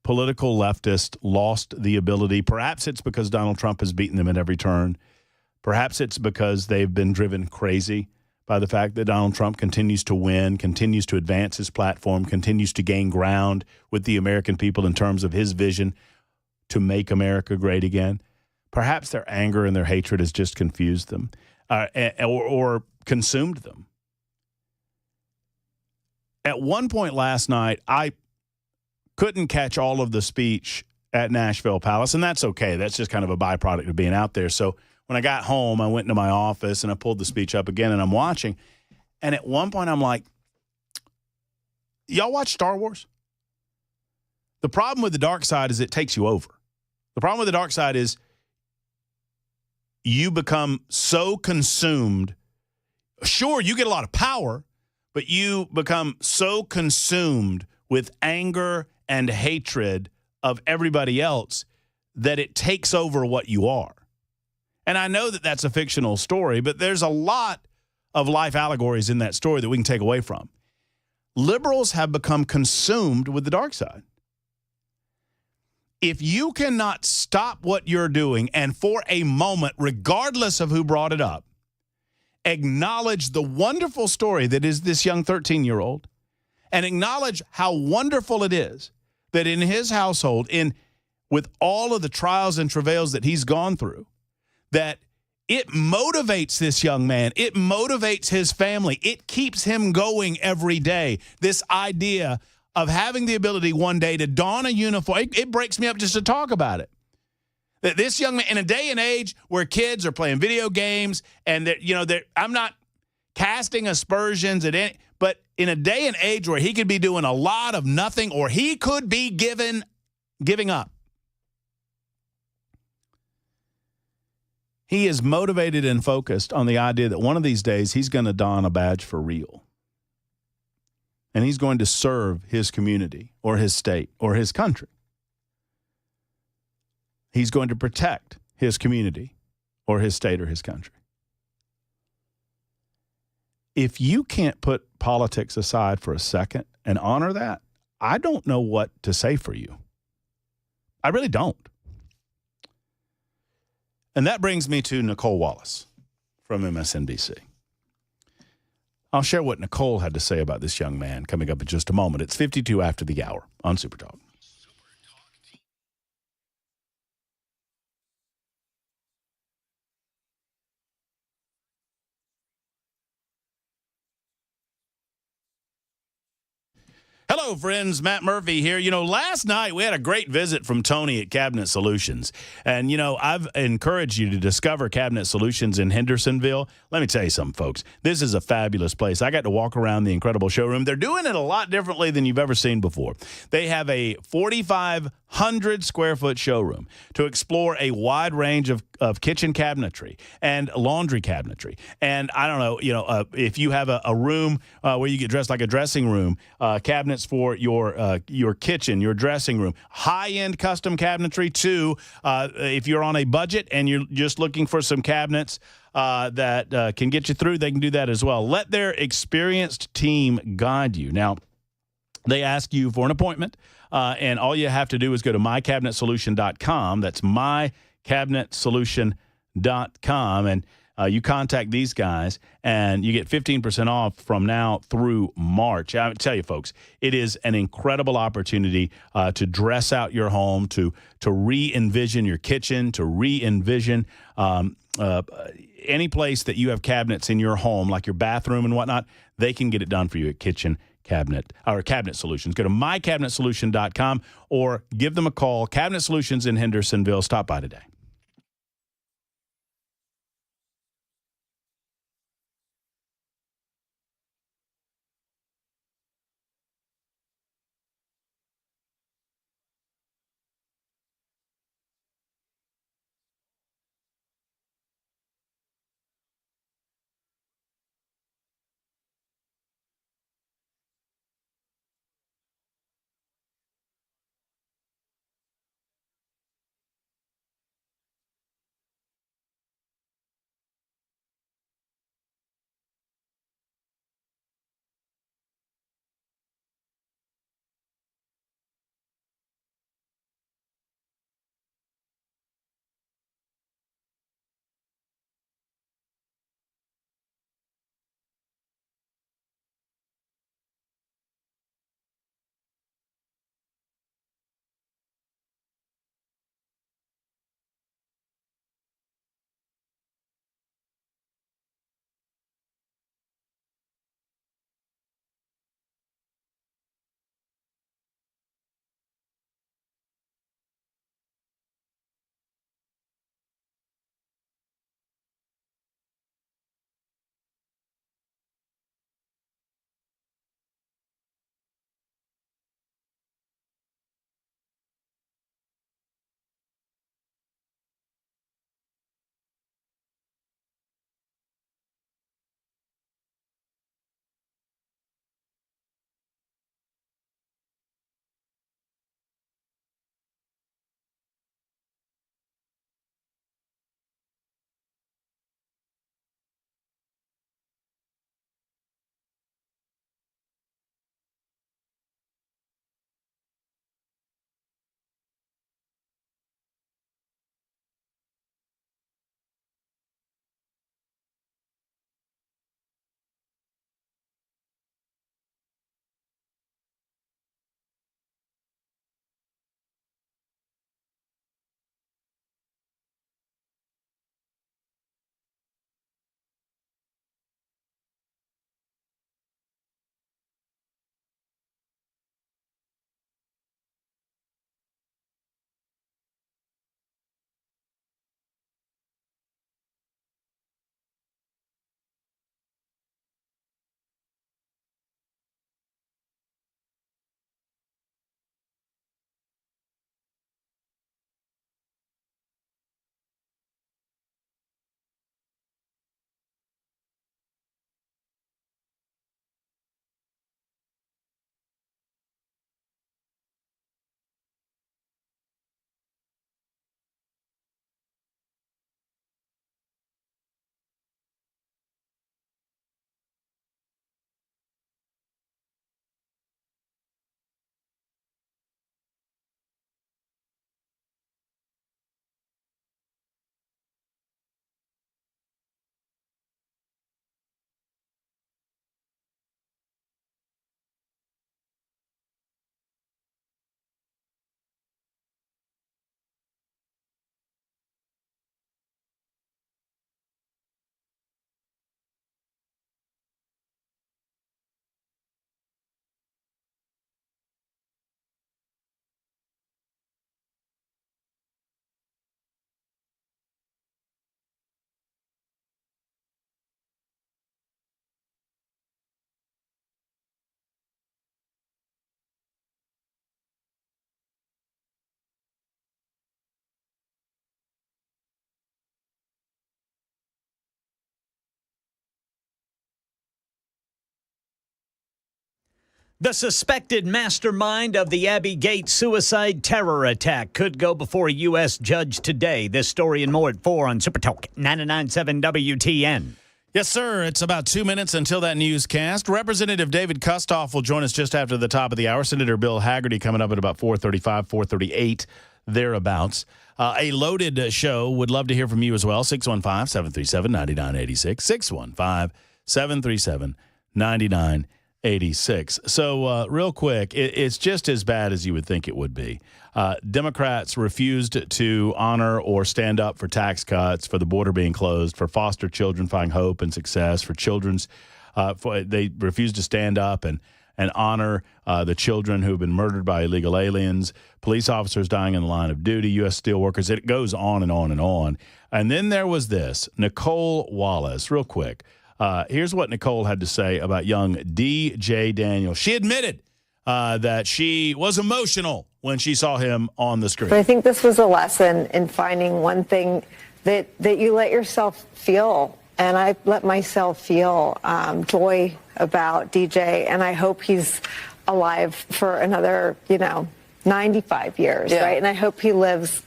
S2: political leftists lost the ability. Perhaps it's because Donald Trump has beaten them at every turn. Perhaps it's because they've been driven crazy by the fact that Donald Trump continues to win, continues to advance his platform, continues to gain ground with the American people in terms of his vision to make America great again. Perhaps their anger and their hatred has just confused them or consumed them. At one point last night, I couldn't catch all of the speech at Nashville Palace, and that's okay. That's just kind of a byproduct of being out there. So when I got home, I went into my office and I pulled the speech up again and I'm watching. And at one point I'm like, y'all watch Star Wars? The problem with the dark side is it takes you over. The problem with the dark side is you become so consumed. Sure, you get a lot of power, but you become so consumed with anger and hatred of everybody else that it takes over what you are. And I know that that's a fictional story, but there's a lot of life allegories in that story that we can take away from. Liberals have become consumed with the dark side. If you cannot stop what you're doing and for a moment, regardless of who brought it up, acknowledge the wonderful story that is this young 13-year-old and acknowledge how wonderful it is that in his household, with all of the trials and travails that he's gone through, that it motivates this young man. It motivates his family. It keeps him going every day. This idea of having the ability one day to don a uniform, it breaks me up just to talk about it. That this young man, in a day and age where kids are playing video games and I'm not casting aspersions at any, but in a day and age where he could be doing a lot of nothing or he could be giving up. He is motivated and focused on the idea that one of these days he's going to don a badge for real. And he's going to serve his community or his state or his country. He's going to protect his community or his state or his country. If you can't put politics aside for a second and honor that, I don't know what to say for you. I really don't. And that brings me to Nicole Wallace from MSNBC. I'll share what Nicole had to say about this young man coming up in just a moment. It's 52 after the hour on Super Talk. Hello, friends. Matt Murphy here. Last night we had a great visit from Tony at Cabinet Solutions. And, I've encouraged you to discover Cabinet Solutions in Hendersonville. Let me tell you something, folks. This is a fabulous place. I got to walk around the incredible showroom. They're doing it a lot differently than you've ever seen before. They have a 4,500 100-square-foot showroom to explore a wide range of kitchen cabinetry and laundry cabinetry. And I don't know, if you have a room where you get dressed like a dressing room, cabinets for your kitchen, your dressing room, high-end custom cabinetry too. If you're on a budget and you're just looking for some cabinets that can get you through, they can do that as well. Let their experienced team guide you. Now, they ask you for an appointment, and all you have to do is go to mycabinetsolution.com. That's mycabinetsolution.com, and you contact these guys, and you get 15% off from now through March. I tell you, folks, it is an incredible opportunity to dress out your home, to re-envision your kitchen, to re-envision any place that you have cabinets in your home, like your bathroom and whatnot. They can get it done for you at Cabinet Solutions. Go to mycabinetsolution.com or give them a call. Cabinet Solutions in Hendersonville. Stop by today.
S1: The suspected mastermind of the Abbey Gate suicide terror attack could go before a U.S. judge today. This story and more at 4 on Super Talk 99.7 WTN.
S2: Yes, sir. It's about 2 minutes until that newscast. Representative David Kustoff will join us just after the top of the hour. Senator Bill Hagerty coming up at about 4:35, 4:38, thereabouts. A loaded show. Would love to hear from you as well. 615-737-9986. 615-737-9986. 86. So real quick, it's just as bad as you would think it would be. Democrats refused to honor or stand up for tax cuts, for the border being closed, for foster children finding hope and success, for children's. They refused to stand up and honor the children who have been murdered by illegal aliens, police officers dying in the line of duty, U.S. steelworkers. It goes on and on and on. And then there was this, Nicole Wallace, real quick. Here's what Nicole had to say about young D.J. Daniels. She admitted that she was emotional when she saw him on the screen.
S8: But I think this was a lesson in finding one thing that you let yourself feel. And I let myself feel joy about DJ. And I hope he's alive for another, 95 years, right? And I hope he lives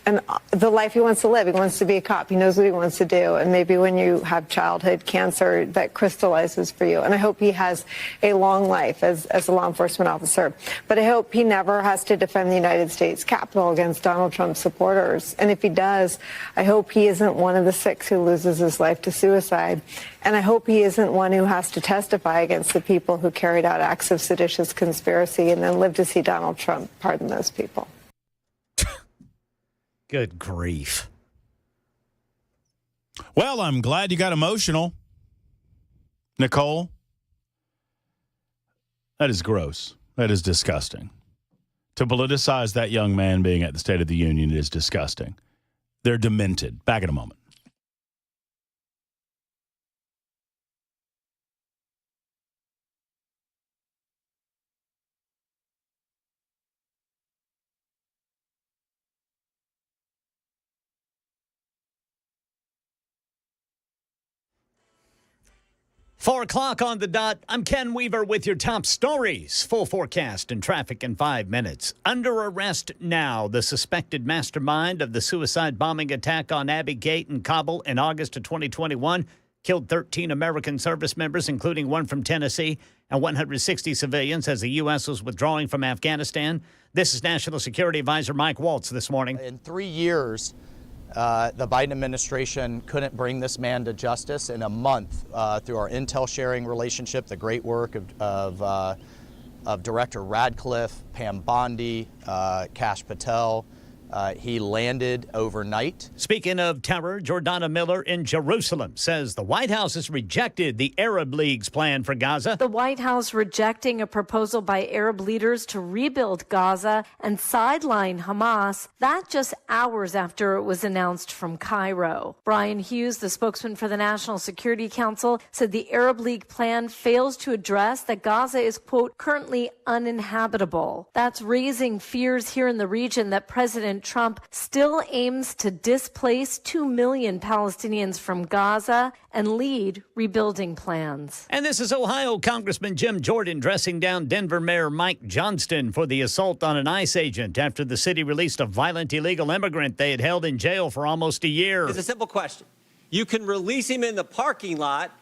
S8: and the life he wants to live. He wants to be a cop. He knows what he wants to do. And maybe when you have childhood cancer, that crystallizes for you. And I hope he has a long life as a law enforcement officer. But I hope he never has to defend the United States Capitol against Donald Trump supporters. And if he does, I hope he isn't one of the 6 who loses his life to suicide. And I hope he isn't one who has to testify against the people who carried out acts of seditious conspiracy and then live to see Donald Trump pardon those people.
S1: Good grief.
S2: Well, I'm glad you got emotional, Nicole. That is gross. That is disgusting. To politicize that young man being at the State of the Union is disgusting. They're demented. Back in a moment.
S1: Four o'clock on the dot. I'm Ken Weaver with your top stories. Full forecast and traffic in 5 minutes. Under arrest now, the suspected mastermind of the suicide bombing attack on Abbey Gate in Kabul in August of 2021 killed 13 American service members, including one from Tennessee, and 160 civilians as the U.S. was withdrawing from Afghanistan. This is National Security Advisor Mike Waltz this morning.
S9: In 3 years, the Biden administration couldn't bring this man to justice. In a month, through our intel sharing relationship, the great work of Director Radcliffe, Pam Bondi, Kash Patel, he landed overnight.
S1: Speaking of terror, Jordana Miller in Jerusalem says the White House has rejected the Arab League's plan for Gaza.
S10: The White House rejecting a proposal by Arab leaders to rebuild Gaza and sideline Hamas. That just hours after it was announced from Cairo. Brian Hughes, the spokesman for the National Security Council, said the Arab League plan fails to address that Gaza is, quote, currently uninhabitable. That's raising fears here in the region that President Trump still aims to displace 2 million Palestinians from Gaza and lead rebuilding plans.
S1: And this is Ohio Congressman Jim Jordan dressing down Denver Mayor Mike Johnston for the assault on an ICE agent after the city released a violent illegal immigrant they had held in jail for almost a year.
S11: It's a simple question. You can release him in the parking lot,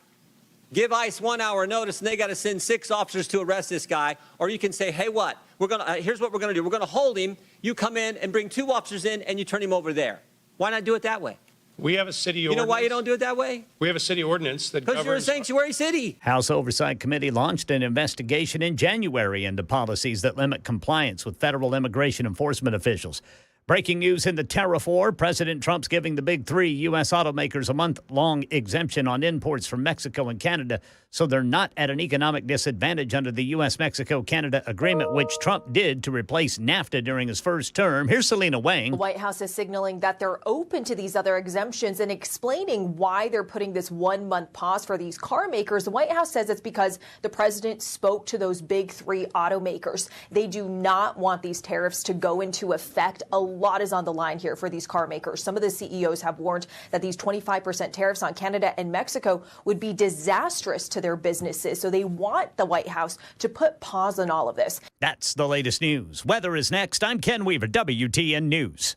S11: give ICE 1 hour notice, and they got to send 6 officers to arrest this guy. Or you can say, hey, what? Here's what we're going to do. We're going to hold him. You come in and bring 2 officers in, and you turn him over there. Why not do it that way?
S12: We have a city ordinance.
S11: You know why you don't do it that way?
S12: We have a city ordinance that governs.
S11: Because you're a sanctuary city.
S1: House Oversight Committee launched an investigation in January into policies that limit compliance with federal immigration enforcement officials. Breaking news in the tariff war, President Trump's giving the big 3 U.S. automakers a month-long exemption on imports from Mexico and Canada, so they're not at an economic disadvantage under the U.S.-Mexico-Canada agreement, which Trump did to replace NAFTA during his first term. Here's Selena Wang.
S13: The White House is signaling that they're open to these other exemptions and explaining why they're putting this 1-month pause for these car makers. The White House says it's because the president spoke to those big 3 automakers. They do not want these tariffs to go into effect. A lot is on the line here for these car makers. Some of the CEOs have warned that these 25% tariffs on Canada and Mexico would be disastrous to their businesses. So they want the White House to put pause on all of this.
S1: That's the latest news. Weather is next. I'm Ken Weaver, WTN News.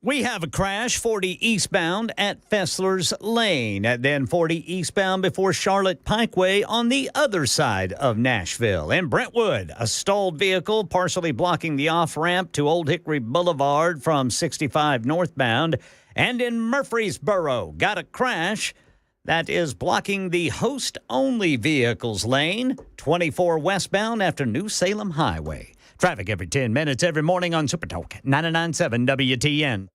S1: We have a crash 40 eastbound at Fessler's Lane, and then 40 eastbound before Charlotte Pikeway on the other side of Nashville. In Brentwood, a stalled vehicle partially blocking the off-ramp to Old Hickory Boulevard from 65 northbound. And in Murfreesboro, got a crash that is blocking the host-only vehicles lane, 24 westbound after New Salem Highway. Traffic every 10 minutes every morning on Super Talk 99.7 WTN.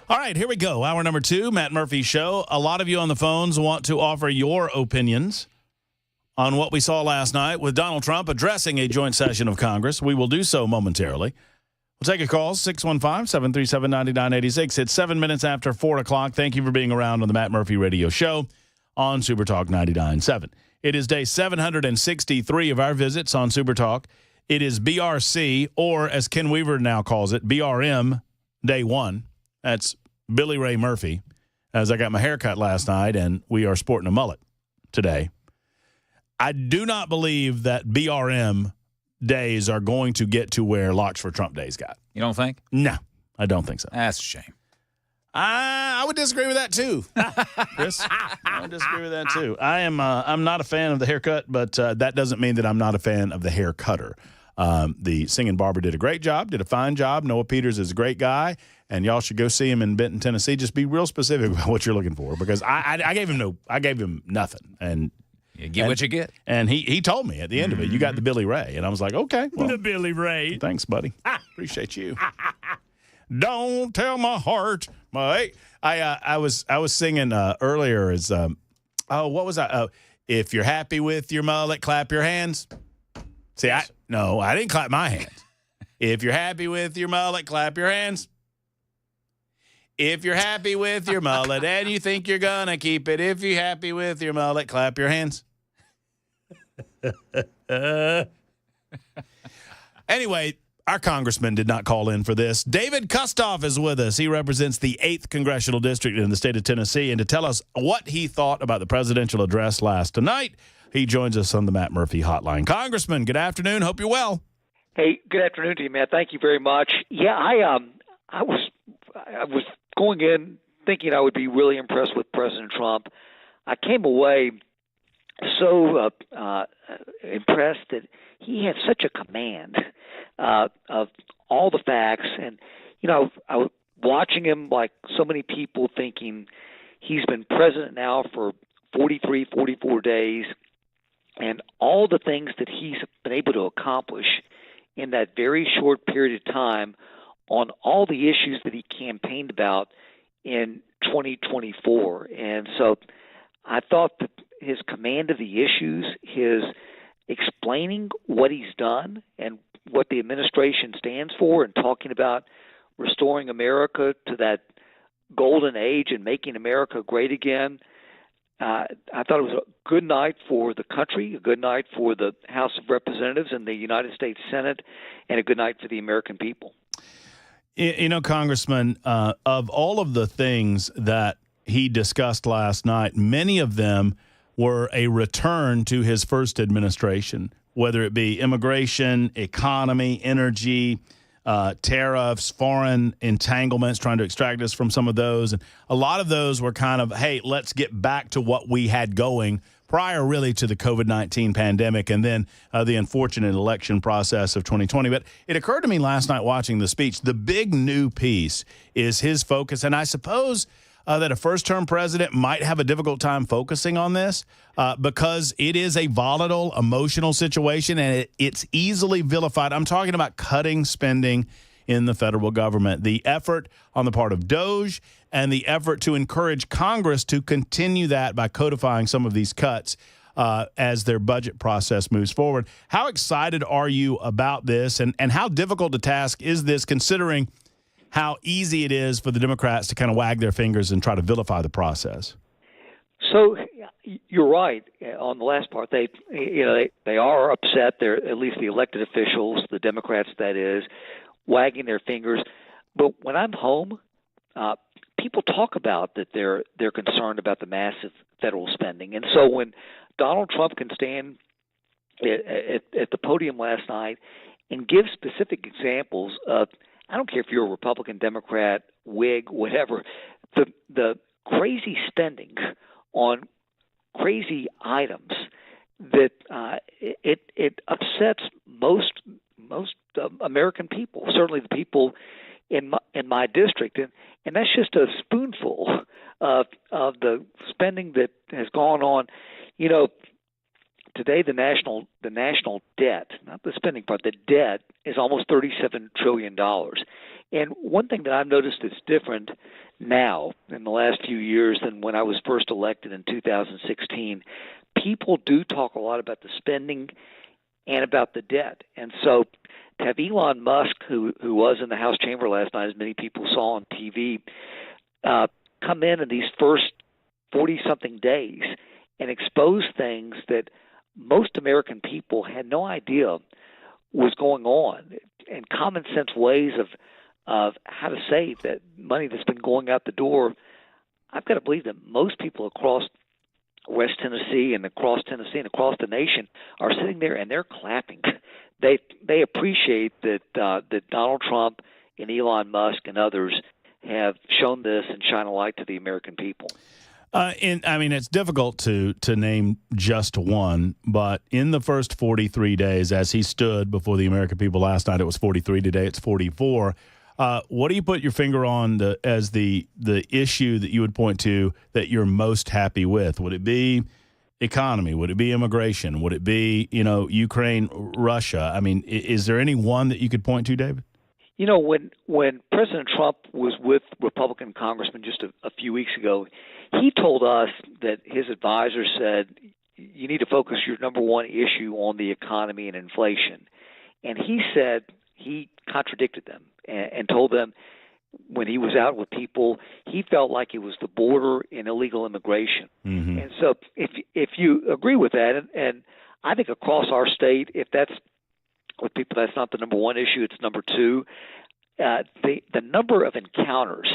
S2: All right, here we go. Hour number 2, Matt Murphy Show. A lot of you on the phones want to offer your opinions on what we saw last night with Donald Trump addressing a joint session of Congress. We will do so momentarily. We'll take a call, 615-737-9986. It's 7 minutes after 4 o'clock. Thank you for being around on the Matt Murphy Radio Show on Super Talk 99.7. It is day 763 of our visits on Super Talk. It is BRC, or as Ken Weaver now calls it, BRM, day 1. That's Billy Ray Murphy, as I got my hair cut last night, and we are sporting a mullet today. I do not believe that BRM days are going to get to where Locks for Trump days got.
S3: You don't think?
S2: No, I don't think so.
S3: That's a shame.
S2: I would disagree with that, too, Chris. I would disagree with that, too. I'm not a fan of the haircut, but that doesn't mean that I'm not a fan of the hair cutter. The singing barber did a great job, did a fine job. Noah Peters is a great guy, and y'all should go see him in Benton, Tennessee. Just be real specific about what you're looking for, because I gave him nothing, and
S3: You get what you get.
S2: And he told me at the end of it, you got the Billy Ray. And I was like, okay. Well,
S1: The Billy Ray.
S2: thanks, buddy. Appreciate you. Don't tell my heart. I was singing earlier as what was I? If you're happy with your mullet, clap your hands. See, I didn't clap my hands. If you're happy with your mullet, clap your hands. If you're happy with your mullet and you think you're gonna keep it, if you're happy with your mullet, clap your hands. Anyway, our congressman did not call in for this. David Kustoff is with us. He represents the 8th Congressional District in the state of Tennessee. And to tell us what he thought about the presidential address last night, he joins us on the Matt Murphy Hotline. Congressman, good afternoon. Hope you're well.
S14: Hey, good afternoon to you, Matt. Thank you very much. Yeah, I was going in thinking I would be really impressed with President Trump. I came away so impressed that he had such a command of all the facts. And, I was watching him like so many people thinking he's been president now for 43, 44 days. And all the things that he's been able to accomplish in that very short period of time on all the issues that he campaigned about in 2024. And so I thought that his command of the issues, his explaining what he's done and what the administration stands for and talking about restoring America to that golden age and making America great again, I thought it was a good night for the country, a good night for the House of Representatives and the United States Senate, and a good night for the American people.
S2: Congressman, of all of the things that he discussed last night, many of them were a return to his first administration, whether it be immigration, economy, energy, tariffs, foreign entanglements, trying to extract us from some of those. And a lot of those were kind of, hey, let's get back to what we had going prior really to the COVID-19 pandemic and then the unfortunate election process of 2020. But it occurred to me last night watching the speech, the big new piece is his focus. And I suppose that a first-term president might have a difficult time focusing on this because it is a volatile, emotional situation, and it's easily vilified. I'm talking about cutting spending in the federal government, the effort on the part of DOGE and the effort to encourage Congress to continue that by codifying some of these cuts as their budget process moves forward. How excited are you about this, and how difficult a task is this considering how easy it is for the Democrats to kind of wag their fingers and try to vilify the process?
S14: So you're right on the last part. They are upset. They're at least the elected officials, the Democrats that is, wagging their fingers. But when I'm home, people talk about that they're concerned about the massive federal spending. And so when Donald Trump can stand at the podium last night and give specific examples of, I don't care if you're a Republican, Democrat, Whig, whatever, the crazy spending on crazy items that it upsets most American people, certainly the people in my district, and that's just a spoonful of the spending that has gone on. Today the national debt, not the spending part, the debt is almost $37 trillion. And one thing that I've noticed that's different now in the last few years than when I was first elected in 2016, people do talk a lot about the spending and about the debt. And so to have Elon Musk, who was in the House chamber last night, as many people saw on TV, come in these first 40-something days and expose things that most American people had no idea was going on, and common sense ways of how to save that money that's been going out the door. I've got to believe that most people across West Tennessee and across Tennessee and across the nation are sitting there and they're clapping. They appreciate that Donald Trump and Elon Musk and others have shown this and shine a light to the American people.
S2: It's difficult to name just one, but in the first 43 days, as he stood before the American people last night, it was 43. Today, it's 44. What do you put your finger on as the issue that you would point to that you're most happy with? Would it be economy? Would it be immigration? Would it be, Ukraine, Russia? I mean, is there any one that you could point to, David?
S14: When President Trump was with Republican congressmen just a few weeks ago, he told us that his advisor said you need to focus your number one issue on the economy and inflation. And he said he contradicted them and told them when he was out with people, he felt like it was the border and illegal immigration. Mm-hmm. And so if you agree with that, and I think across our state, if that's with people, that's not the number one issue, it's number two. The number of encounters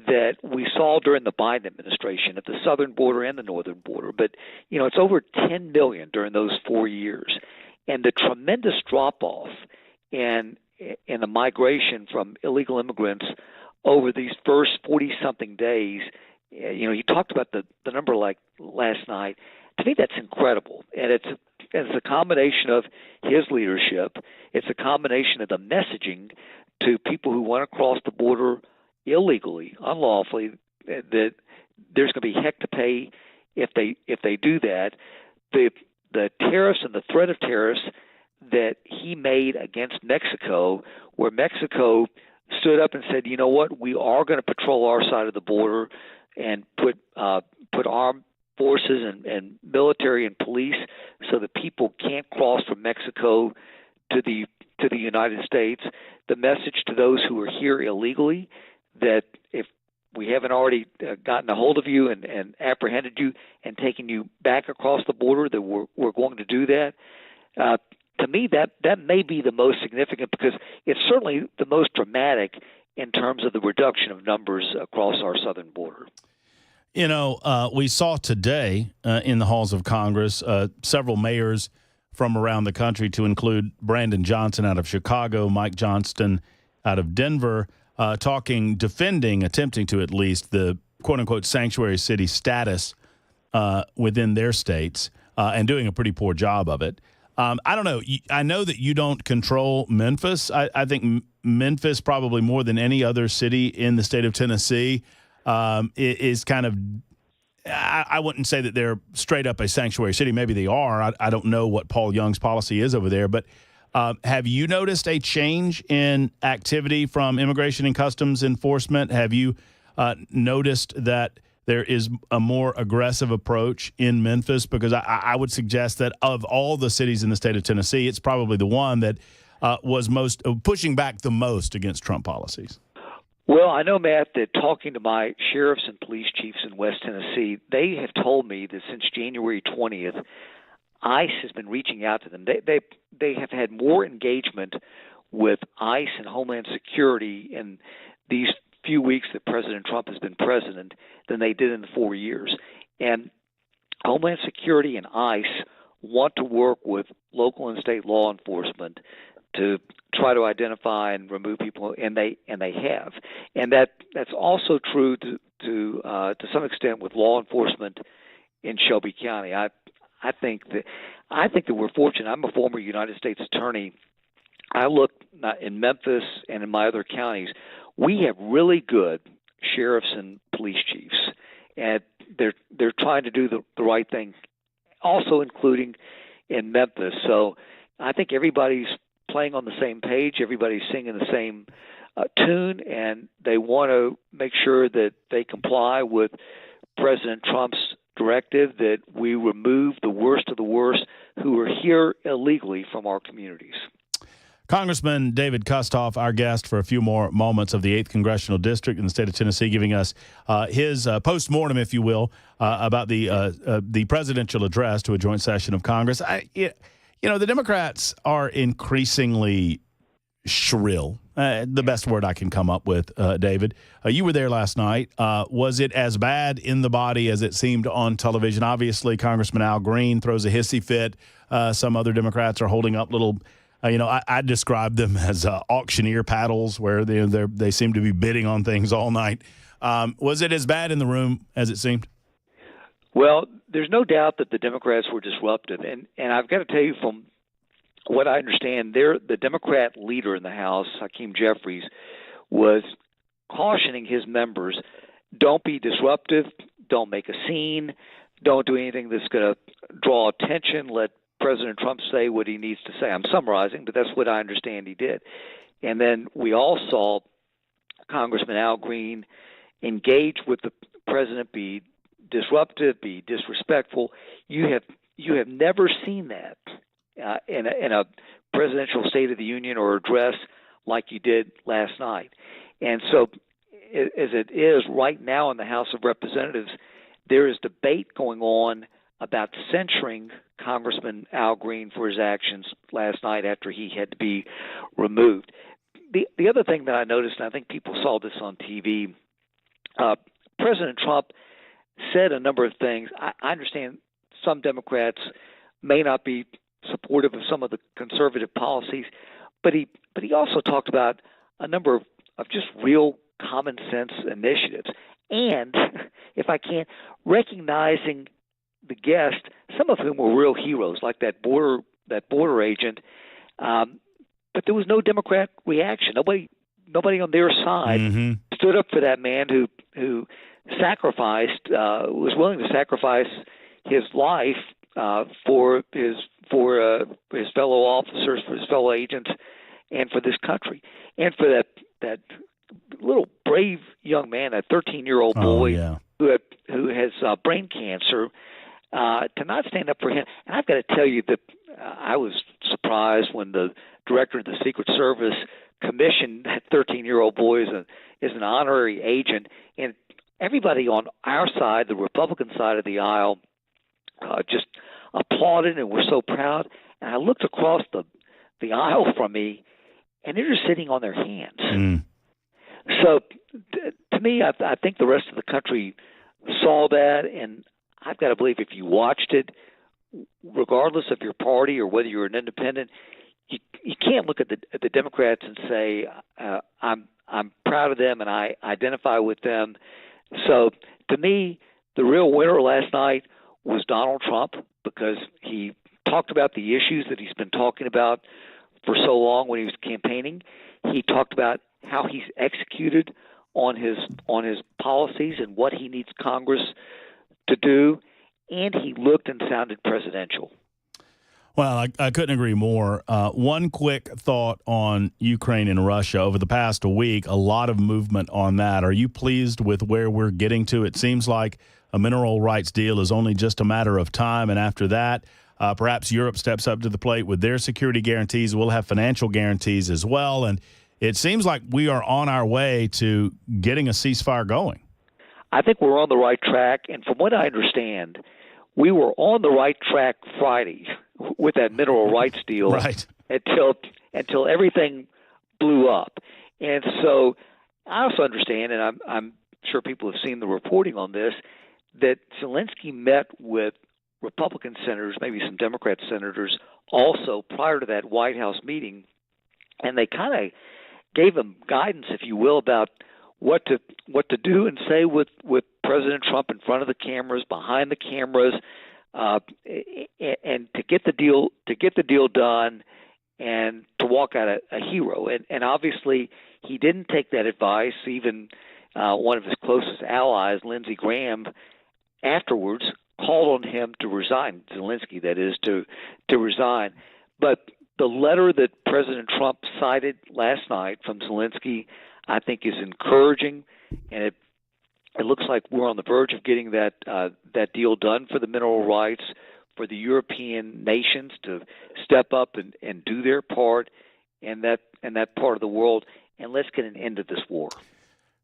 S14: that we saw during the Biden administration at the southern border and the northern border, but it's over 10 million during those 4 years, and the tremendous drop-off in the migration from illegal immigrants over these first 40-something days. You talked about the number like last night. To me, that's incredible, and it's a combination of his leadership. It's a combination of the messaging to people who want to cross the border illegally, unlawfully, that there's going to be heck to pay if they do that. The tariffs and the threat of tariffs that he made against Mexico, where Mexico stood up and said, you know what, we are going to patrol our side of the border and put armed forces and military and police so that people can't cross from Mexico to the United States. The message to those who are here illegally that if we haven't already gotten a hold of you and apprehended you and taken you back across the border, that we're going to do that. To me, that may be the most significant because it's certainly the most dramatic in terms of the reduction of numbers across our southern border.
S2: We saw today in the halls of Congress several mayors from around the country, to include Brandon Johnson out of Chicago, Mike Johnston out of Denver, attempting to at least the quote-unquote sanctuary city status within their states and doing a pretty poor job of it. I don't know. I know that you don't control Memphis. I think Memphis, probably more than any other city in the state of Tennessee, is kind of, I wouldn't say that they're straight up a sanctuary city. Maybe they are. I don't know what Paul Young's policy is over there. But have you noticed a change in activity from Immigration and Customs Enforcement? Have you noticed that there is a more aggressive approach in Memphis? Because I would suggest that of all the cities in the state of Tennessee, it's probably the one that was most pushing back the most against Trump policies.
S14: Well, I know, Matt, that talking to my sheriffs and police chiefs in West Tennessee, they have told me that since January 20th, ICE has been reaching out to them. They have had more engagement with ICE and Homeland Security in these few weeks that President Trump has been president than they did in the 4 years. And Homeland Security and ICE want to work with local and state law enforcement to try to identify and remove people, and they have, and that's also true to some extent with law enforcement in Shelby County. I think that we're fortunate. I'm a former United States attorney. I look in Memphis and in my other counties. We have really good sheriffs and police chiefs, and they're trying to do the right thing, also including in Memphis. So I think everybody's playing on the same page, everybody's singing the same tune, and they want to make sure that they comply with President Trump's directive that we remove the worst of the worst who are here illegally from our communities.
S2: Congressman David Kustoff, our guest for a few more moments of the 8th Congressional District in the state of Tennessee, giving us his postmortem, if you will, about the presidential address to a joint session of Congress. The Democrats are increasingly shrill. The best word I can come up with, David. You were there last night. Was it as bad in the body as it seemed on television? Obviously, Congressman Al Green throws a hissy fit. Some other Democrats are holding up little, I described them as auctioneer paddles where they seem to be bidding on things all night. Was it as bad in the room as it seemed?
S14: Well, there's no doubt that the Democrats were disruptive. And I've got to tell you from what I understand, the Democrat leader in the House, Hakeem Jeffries, was cautioning his members, don't be disruptive, don't make a scene, don't do anything that's going to draw attention. Let President Trump say what he needs to say. I'm summarizing, but that's what I understand he did. And then we all saw Congressman Al Green engage with the president, be disruptive, be disrespectful. You have never seen that in a presidential State of the Union or address like you did last night. And so, as it is right now in the House of Representatives, there is debate going on about censuring Congressman Al Green for his actions last night after he had to be removed. The other thing that I noticed, and I think people saw this on TV, President Trump said a number of things. I understand some Democrats may not be supportive of some of the conservative policies, but he also talked about a number of just real common sense initiatives. And, if I can, recognizing the guests, some of whom were real heroes, like that border agent, but there was no Democrat reaction. Nobody on their side stood up for that man who was willing to sacrifice his life for his fellow officers, for his fellow agents, and for this country, and for that little brave young man, that 13-year-old boy who has brain cancer, to not stand up for him. And I've got to tell you that I was surprised when the director of the Secret Service commissioned that 13-year-old boy as an honorary agent, and everybody on our side, the Republican side of the aisle, just applauded and were so proud. And I looked across the aisle from me, and they're just sitting on their hands. So, to me, I think the rest of the country saw that, and I've got to believe if you watched it, regardless of your party or whether you're an independent, you can't look at the Democrats and say I'm proud of them and I identify with them. So, to me, the real winner last night was Donald Trump, because he talked about the issues that he's been talking about for so long when he was campaigning. He talked about how he's executed on his policies and what he needs Congress to do, and he looked and sounded presidential.
S2: Well, I couldn't agree more. One quick thought on Ukraine and Russia. Over the past week, a lot of movement on that. Are you pleased with where we're getting to? It seems like a mineral rights deal is only just a matter of time, and after that, perhaps Europe steps up to the plate with their security guarantees. We'll have financial guarantees as well, and it seems like we are on our way to getting a ceasefire going.
S14: I think we're on the right track, and from what I understand, we were on the right track Friday with that mineral rights deal until everything blew up. And so I also understand, and I'm sure people have seen the reporting on this, that Zelensky met with Republican senators, maybe some Democrat senators also prior to that White House meeting, and they kind of gave him guidance, if you will, about what to do and say with President Trump in front of the cameras, behind the cameras, and to get the deal done and to walk out a hero. And obviously he didn't take that advice. Even one of his closest allies, Lindsey Graham, afterwards called on him to resign, Zelensky, that is, to resign. But the letter that President Trump cited last night from Zelensky, I think, is encouraging, and it looks like we're on the verge of getting that deal done for the mineral rights, for the European nations to step up and do their part in that part of the world, and let's get an end to this war.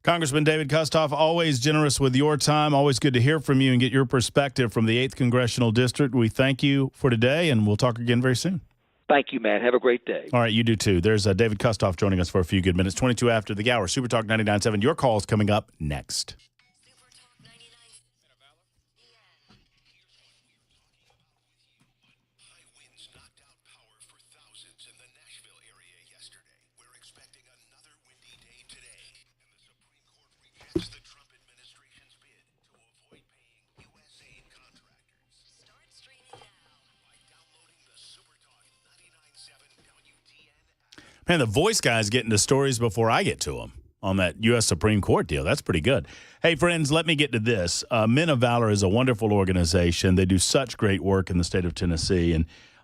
S2: Congressman David Kustoff, always generous with your time. Always good to hear from you and get your perspective from the 8th Congressional District. We thank you for today, and we'll talk again very soon.
S14: Thank you, Matt. Have a great day.
S2: All right, you do too. There's David Kustoff joining us for a few good minutes. 22 after the hour. Super Talk 99.7. Your call is coming up next.
S15: High winds knocked out power for thousands in the Nashville area yesterday. We're expecting another windy day today. And the Supreme Court rejects the Trump administration's bid to avoid paying USA contractors. Start streaming now by downloading the Super Talk 99.7 WTN app.
S2: Man, the voice guy's getting to stories before I get to them. on that U.S. Supreme Court deal. That's pretty good. Hey, friends, let me get to this. Men of Valor is a wonderful organization. They do such great work in the state of Tennessee,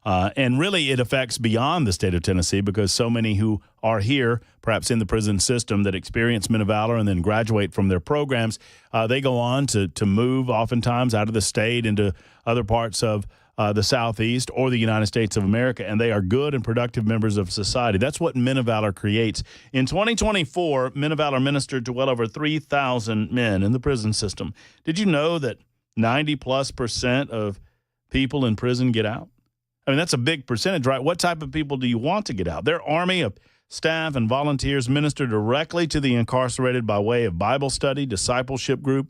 S2: and really it affects beyond the state of Tennessee because so many who are here, perhaps in the prison system, that experience Men of Valor and then graduate from their programs, they go on to move oftentimes out of the state into other parts of the Southeast or the United States of America, and they are good and productive members of society. That's what Men of Valor creates. In 2024, Men of Valor ministered to well over 3,000 men in the prison system. Did you know that 90+% of people in prison get out? I mean, that's a big percentage, right? What type of people do you want to get out? Their army of staff and volunteers minister directly to the incarcerated by way of Bible study, discipleship group,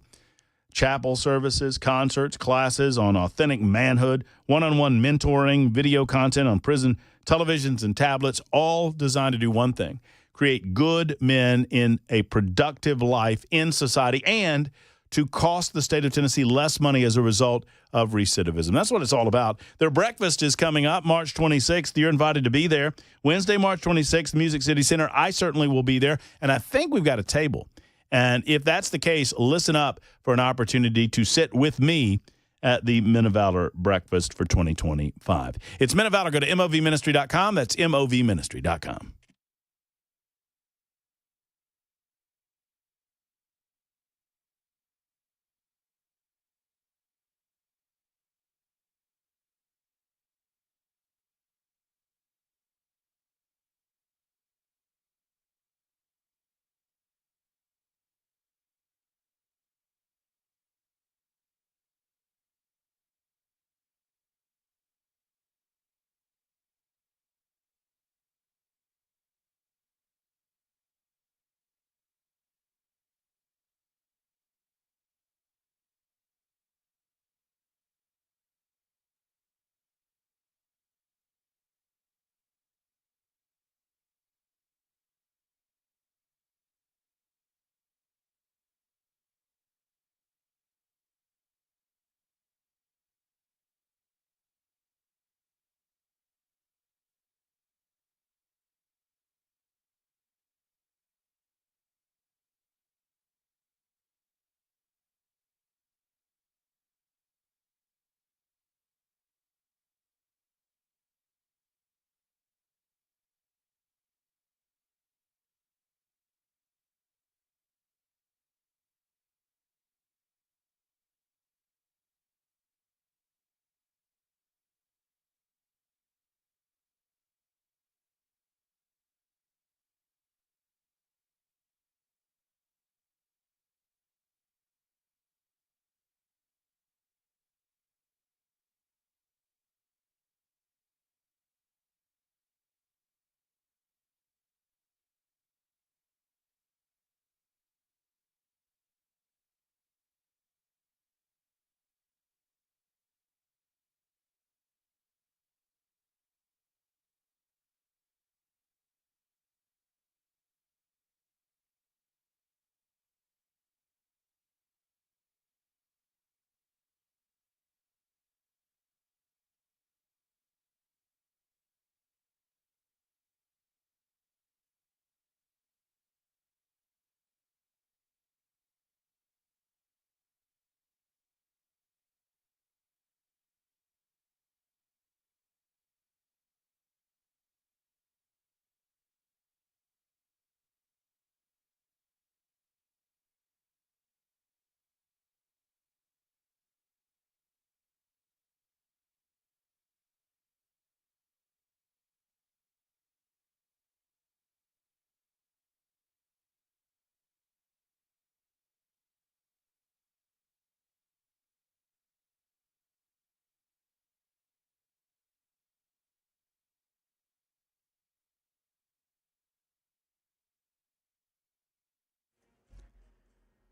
S2: chapel services, concerts, classes on authentic manhood, one-on-one mentoring, video content on prison televisions and tablets, all designed to do one thing: create good men in a productive life in society and to cost the state of Tennessee less money as a result of recidivism. That's what it's all about. Their breakfast is coming up March 26th. You're invited to be there. Wednesday, March 26th, Music City Center. I certainly will be there, and I think we've got a table. And if that's the case, listen up for an opportunity to sit with me at the Men of Valor breakfast for 2025. It's Men of Valor. Go to movministry.com. That's movministry.com.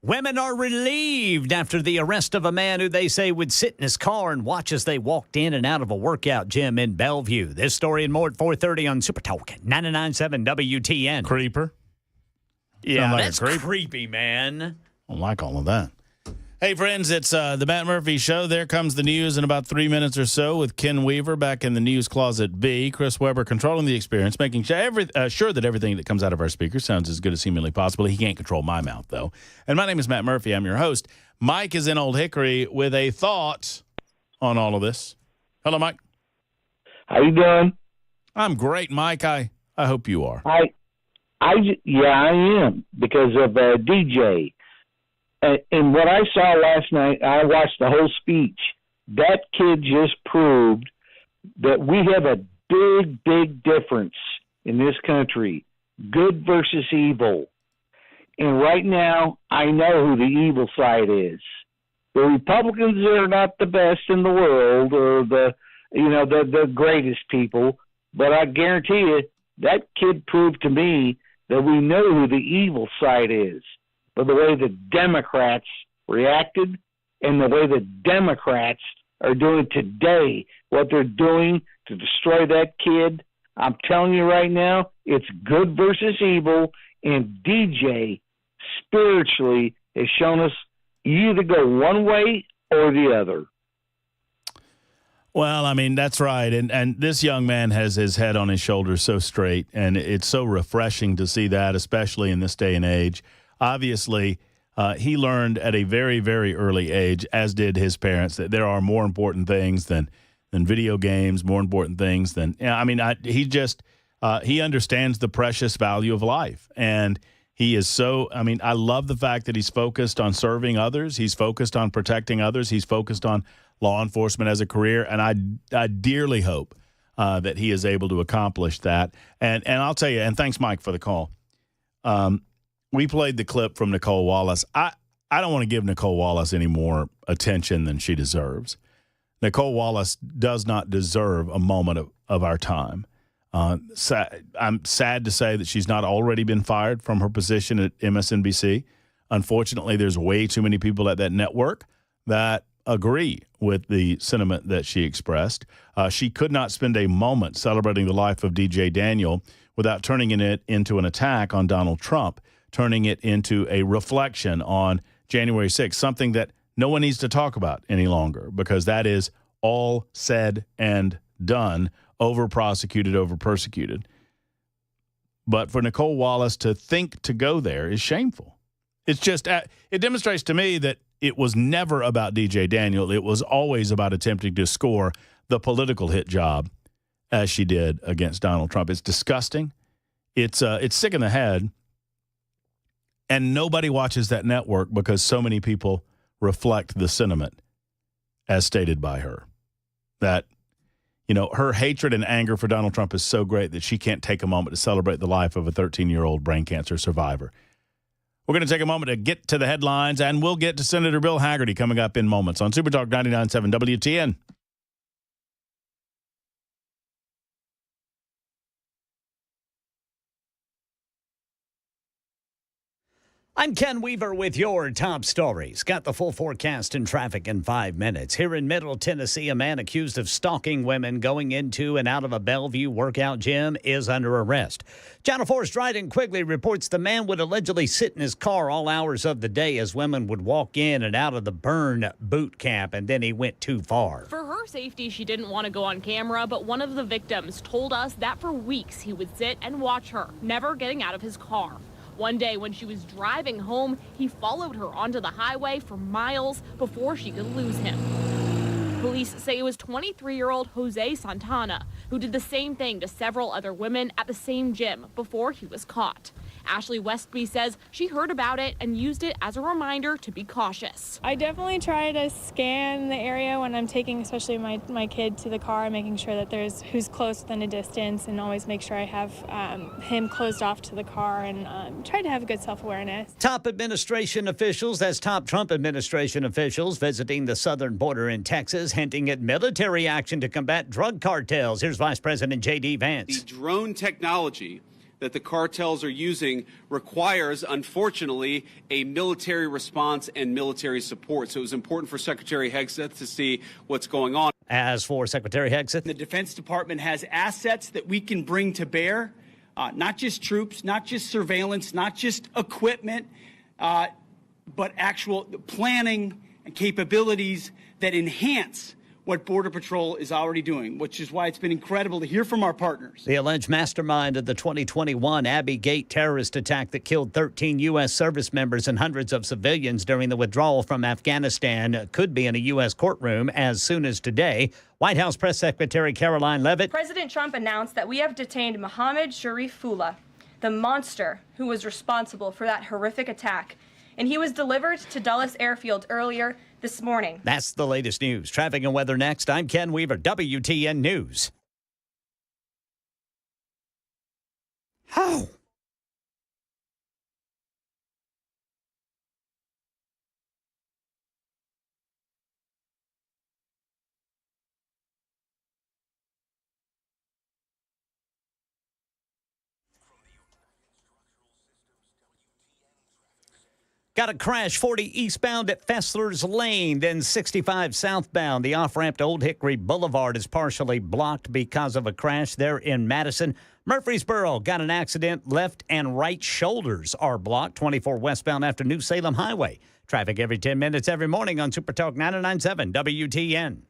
S1: Women are relieved after the arrest of a man who they say would sit in his car and watch as they walked in and out of a workout gym in Bellevue. This story and more at 4:30 on Super Talk 99.7 WTN.
S2: Creeper.
S1: Yeah,
S2: Sound like
S1: that's
S2: a creep.
S1: creepy, man.
S2: I don't like all of that. Hey, friends, it's the Matt Murphy Show. There comes the news in about 3 minutes or so with Ken Weaver back in the news closet B. Chris Webber controlling the experience, making sure that everything that comes out of our speakers sounds as good as humanly possible. He can't control my mouth, though. And my name is Matt Murphy. I'm your host. Mike is in Old Hickory with a thought on all of this. Hello, Mike.
S16: How you doing?
S2: I'm great, Mike. I hope you are.
S16: I am, because of DJ. And what I saw last night, I watched the whole speech. That kid just proved that we have a big, big difference in this country. Good versus evil. And right now, I know who the evil side is. The Republicans are not the best in the world or the greatest people, but I guarantee you that kid proved to me that we know who the evil side is. But the way the Democrats reacted and the way the Democrats are doing today, what they're doing to destroy that kid, I'm telling you right now, it's good versus evil, and DJ spiritually has shown us you either go one way or the other.
S2: Well, I mean, that's right. And this young man has his head on his shoulders so straight, and it's so refreshing to see that, especially in this day and age. Obviously, he learned at a very, very early age, as did his parents, that there are more important things than video games, more important things than he understands the precious value of life. And he is so, I love the fact that he's focused on serving others. He's focused on protecting others. He's focused on law enforcement as a career. And I dearly hope that he is able to accomplish that. And I'll tell you, and thanks, Mike, for the call. We played the clip from Nicole Wallace. I don't want to give Nicole Wallace any more attention than she deserves. Nicole Wallace does not deserve a moment of our time. I'm sad to say that she's not already been fired from her position at MSNBC. Unfortunately, there's way too many people at that network that agree with the sentiment that she expressed. She could not spend a moment celebrating the life of DJ Daniel without turning it into an attack on Donald Trump, turning it into a reflection on January 6th, something that no one needs to talk about any longer because that is all said and done, over-prosecuted, over-persecuted. But for Nicole Wallace to think to go there is shameful. It's just, it demonstrates to me that it was never about DJ Daniel. It was always about attempting to score the political hit job as she did against Donald Trump. It's disgusting. It's sick in the head. And nobody watches that network because so many people reflect the sentiment as stated by her. That, her hatred and anger for Donald Trump is so great that she can't take a moment to celebrate the life of a 13-year-old brain cancer survivor. We're going to take a moment to get to the headlines, and we'll get to Senator Bill Hagerty coming up in moments on Super Talk 99.7 WTN.
S1: I'm Ken Weaver with your top stories. Got the full forecast and traffic in 5 minutes. Here in Middle Tennessee, a man accused of stalking women going into and out of a Bellevue workout gym is under arrest. Channel 4's Dryden Quigley reports the man would allegedly sit in his car all hours of the day as women would walk in and out of the burn boot camp, and then he went too far.
S17: For her safety, she didn't want to go on camera, but one of the victims told us that for weeks he would sit and watch her, never getting out of his car. One day when she was driving home, he followed her onto the highway for miles before she could lose him. Police say it was 23-year-old Jose Santana who did the same thing to several other women at the same gym before he was caught. Ashley Westby says she heard about it and used it as a reminder to be cautious.
S18: I definitely try to scan the area when I'm taking especially my kid to the car, making sure that there's who's close within a distance, and always make sure I have him closed off to the car, and try to have a good self-awareness.
S1: Top administration officials, that's top Trump administration officials, visiting the southern border in Texas, hinting at military action to combat drug cartels. Here's Vice President J.D. Vance.
S19: The drone technology that the cartels are using requires, unfortunately, a military response and military support. So it was important for Secretary Hegseth to see what's going on.
S1: As for Secretary Hegseth,
S20: the Defense Department has assets that we can bring to bear, not just troops, not just surveillance, not just equipment, but actual planning and capabilities that enhance what Border Patrol is already doing, which is why it's been incredible to hear from our partners.
S1: The alleged mastermind of the 2021 Abbey Gate terrorist attack that killed 13 U.S. service members and hundreds of civilians during the withdrawal from Afghanistan could be in a U.S. courtroom as soon as today. White House Press Secretary Caroline Leavitt.
S21: President Trump announced that we have detained Mohammed Sharifullah, the monster who was responsible for that horrific attack, and he was delivered to Dulles Airfield earlier this morning.
S1: That's the latest news. Traffic and weather next. I'm Ken Weaver, WTN News. How? Got a crash 40 eastbound at Fessler's Lane, then 65 southbound. The off-ramp to Old Hickory Boulevard is partially blocked because of a crash there in Madison. Murfreesboro got an accident. Left and right shoulders are blocked. 24 westbound after New Salem Highway. Traffic every 10 minutes every morning on Super Talk 99.7 WTN.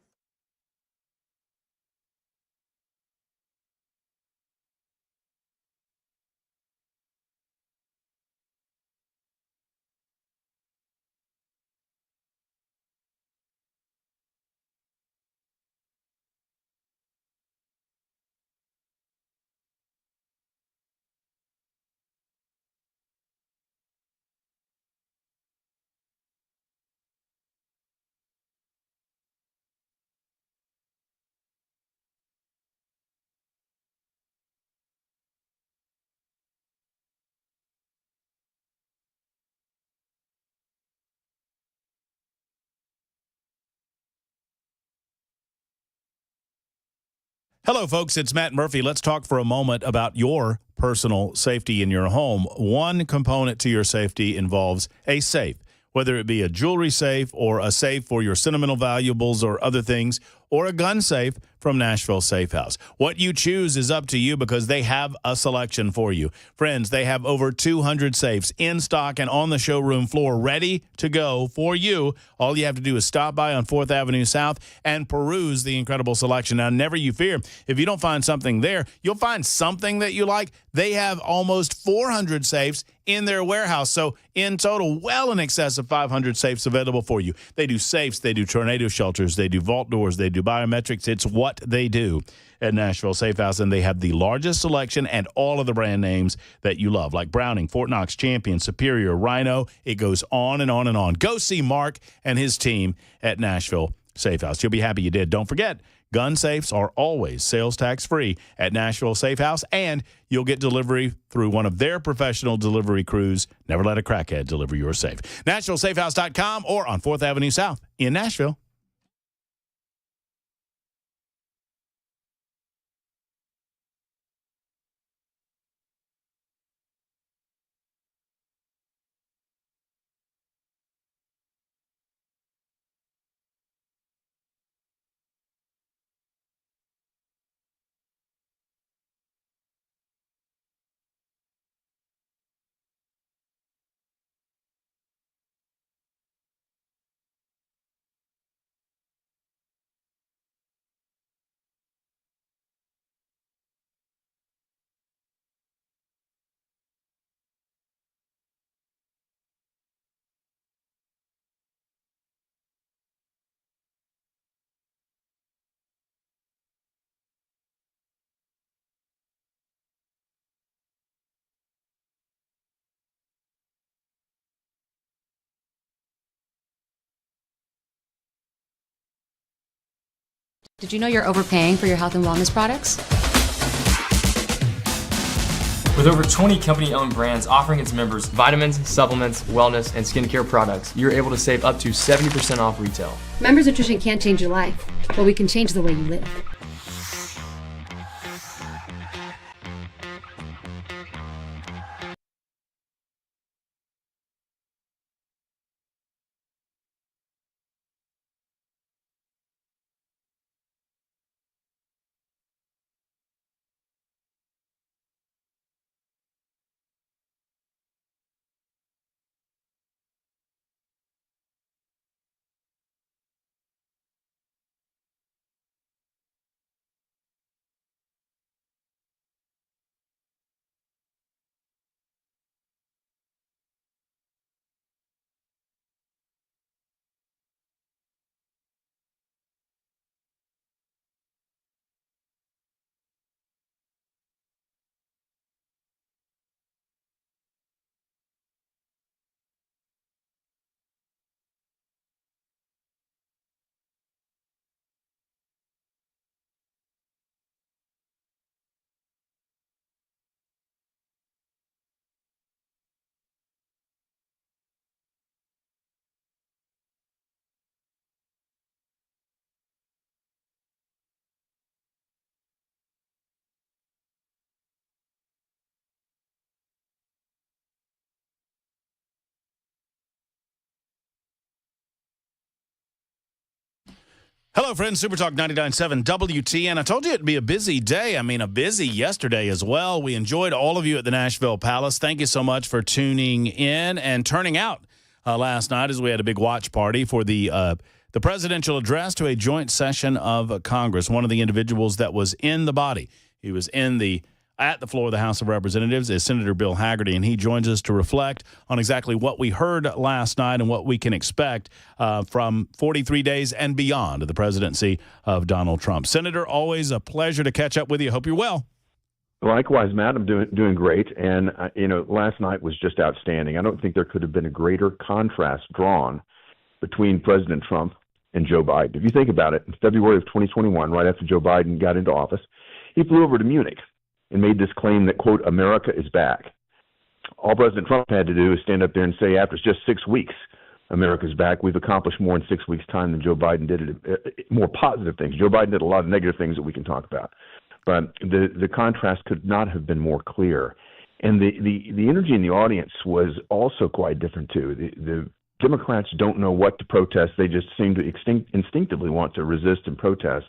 S2: Hello, folks. It's Matt Murphy. Let's talk for a moment about your personal safety in your home. One component to your safety involves a safe, whether it be a jewelry safe or a safe for your sentimental valuables or other things, or a gun safe from Nashville Safe House. What you choose is up to you because they have a selection for you. Friends, they have over 200 safes in stock and on the showroom floor ready to go for you. All you have to do is stop by on 4th Avenue South and peruse the incredible selection. Now, never you fear, if you don't find something there, you'll find something that you like. They have almost 400 safes in their warehouse. So in total, well in excess of 500 safes available for you. They do safes, they do tornado shelters, they do vault doors, they do biometrics. It's what they do at Nashville Safe House, and they have the largest selection and all of the brand names that you love, like Browning, Fort Knox, Champion, Superior, Rhino. It goes on and on and on. Go see Mark and his team at Nashville Safe House. You'll be happy you did. Don't forget, gun safes are always sales tax free at Nashville Safe House, and you'll get delivery through one of their professional delivery crews. Never let a crackhead deliver your safe. NashvilleSafehouse.com or on 4th Avenue South in Nashville.
S22: Did you know you're overpaying for your health and wellness products?
S23: With over 20 company-owned brands offering its members vitamins, supplements, wellness, and skincare products, you're able to save up to 70% off retail.
S22: Members Nutrition can't change your life, but we can change the way you live.
S2: Hello, friends. Super Talk 99.7 WTN. I told you it'd be a busy day. I mean, a busy yesterday as well. We enjoyed all of you at the Nashville Palace. Thank you so much for tuning in and turning out last night as we had a big watch party for the presidential address to a joint session of Congress. One of the individuals that was in the body, he was at the floor of the House of Representatives, is Senator Bill Hagerty, and he joins us to reflect on exactly what we heard last night and what we can expect from 43 days and beyond of the presidency of Donald Trump. Senator, always a pleasure to catch up with you. Hope you're well.
S4: Likewise, Matt. I'm doing great, and last night was just outstanding. I don't think there could have been a greater contrast drawn between President Trump and Joe Biden. If you think about it, in February of 2021, right after Joe Biden got into office, he flew over to Munich and made this claim that, quote, America is back. All President Trump had to do is stand up there and say, after just 6 weeks, America's back. We've accomplished more in 6 weeks' time than Joe Biden did. More positive things. Joe Biden did a lot of negative things that we can talk about. But the contrast could not have been more clear. And the energy in the audience was also quite different, too. The Democrats don't know what to protest. They just seem to instinctively want to resist and protest.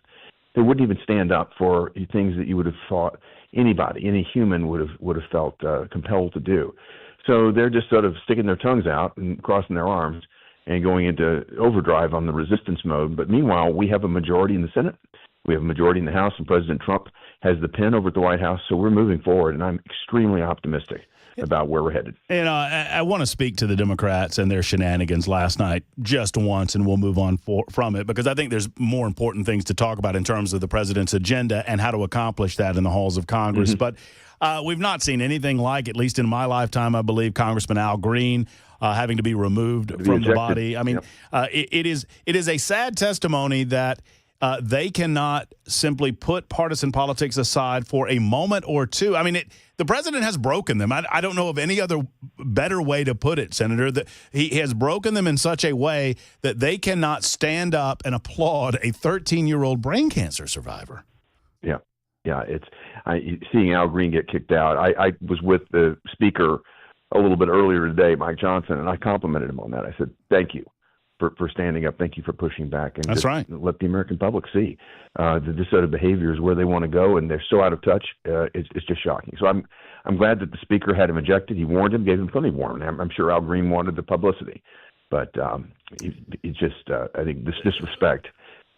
S4: They wouldn't even stand up for things that you would have thought any human would have felt compelled to do. So they're just sort of sticking their tongues out and crossing their arms and going into overdrive on the resistance mode. But meanwhile, we have a majority in the Senate. We have a majority in the House, and President Trump has the pen over at the White House. So we're moving forward, and I'm extremely optimistic about where we're headed.
S2: I want to speak to the Democrats and their shenanigans last night just once, and we'll move on from it, because I think there's more important things to talk about in terms of the president's agenda and how to accomplish that in the halls of Congress. But we've not seen anything like, at least in my lifetime, I believe, Congressman Al Green having to be removed from the body. I mean, it is a sad testimony that they cannot simply put partisan politics aside for a moment or two. I mean, the president has broken them. I don't know of any other better way to put it, Senator, that he has broken them in such a way that they cannot stand up and applaud a 13-year-old brain cancer survivor.
S4: Yeah. Seeing Al Green get kicked out. I was with the speaker a little bit earlier today, Mike Johnson, and I complimented him on that. I said, thank you for standing up. Thank you for pushing back. And
S2: that's right.
S4: Let the American public see that this sort of behavior is where they want to go, and they're so out of touch. It's just shocking. So I'm glad that the speaker had him ejected. He warned him, gave him plenty of warning. I'm sure Al Green wanted the publicity, but it just I think this disrespect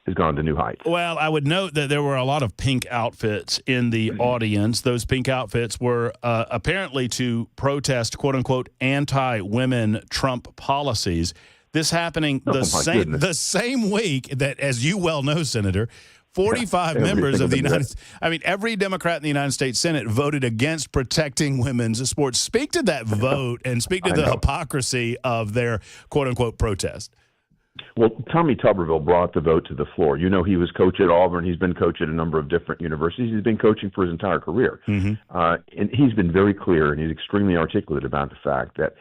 S4: has gone to new heights.
S2: Well, I would note that there were a lot of pink outfits in the audience. Those pink outfits were apparently to protest, quote unquote, anti-women Trump policies. This happening the same week that, as you well know, Senator, 45 members of the United States, every Democrat in the United States Senate voted against protecting women's sports. Speak to that vote and speak to the hypocrisy of their quote-unquote protest.
S4: Well, Tommy Tuberville brought the vote to the floor. You know, he was coach at Auburn. He's been coach at a number of different universities. He's been coaching for his entire career. And he's been very clear, and he's extremely articulate about the fact that,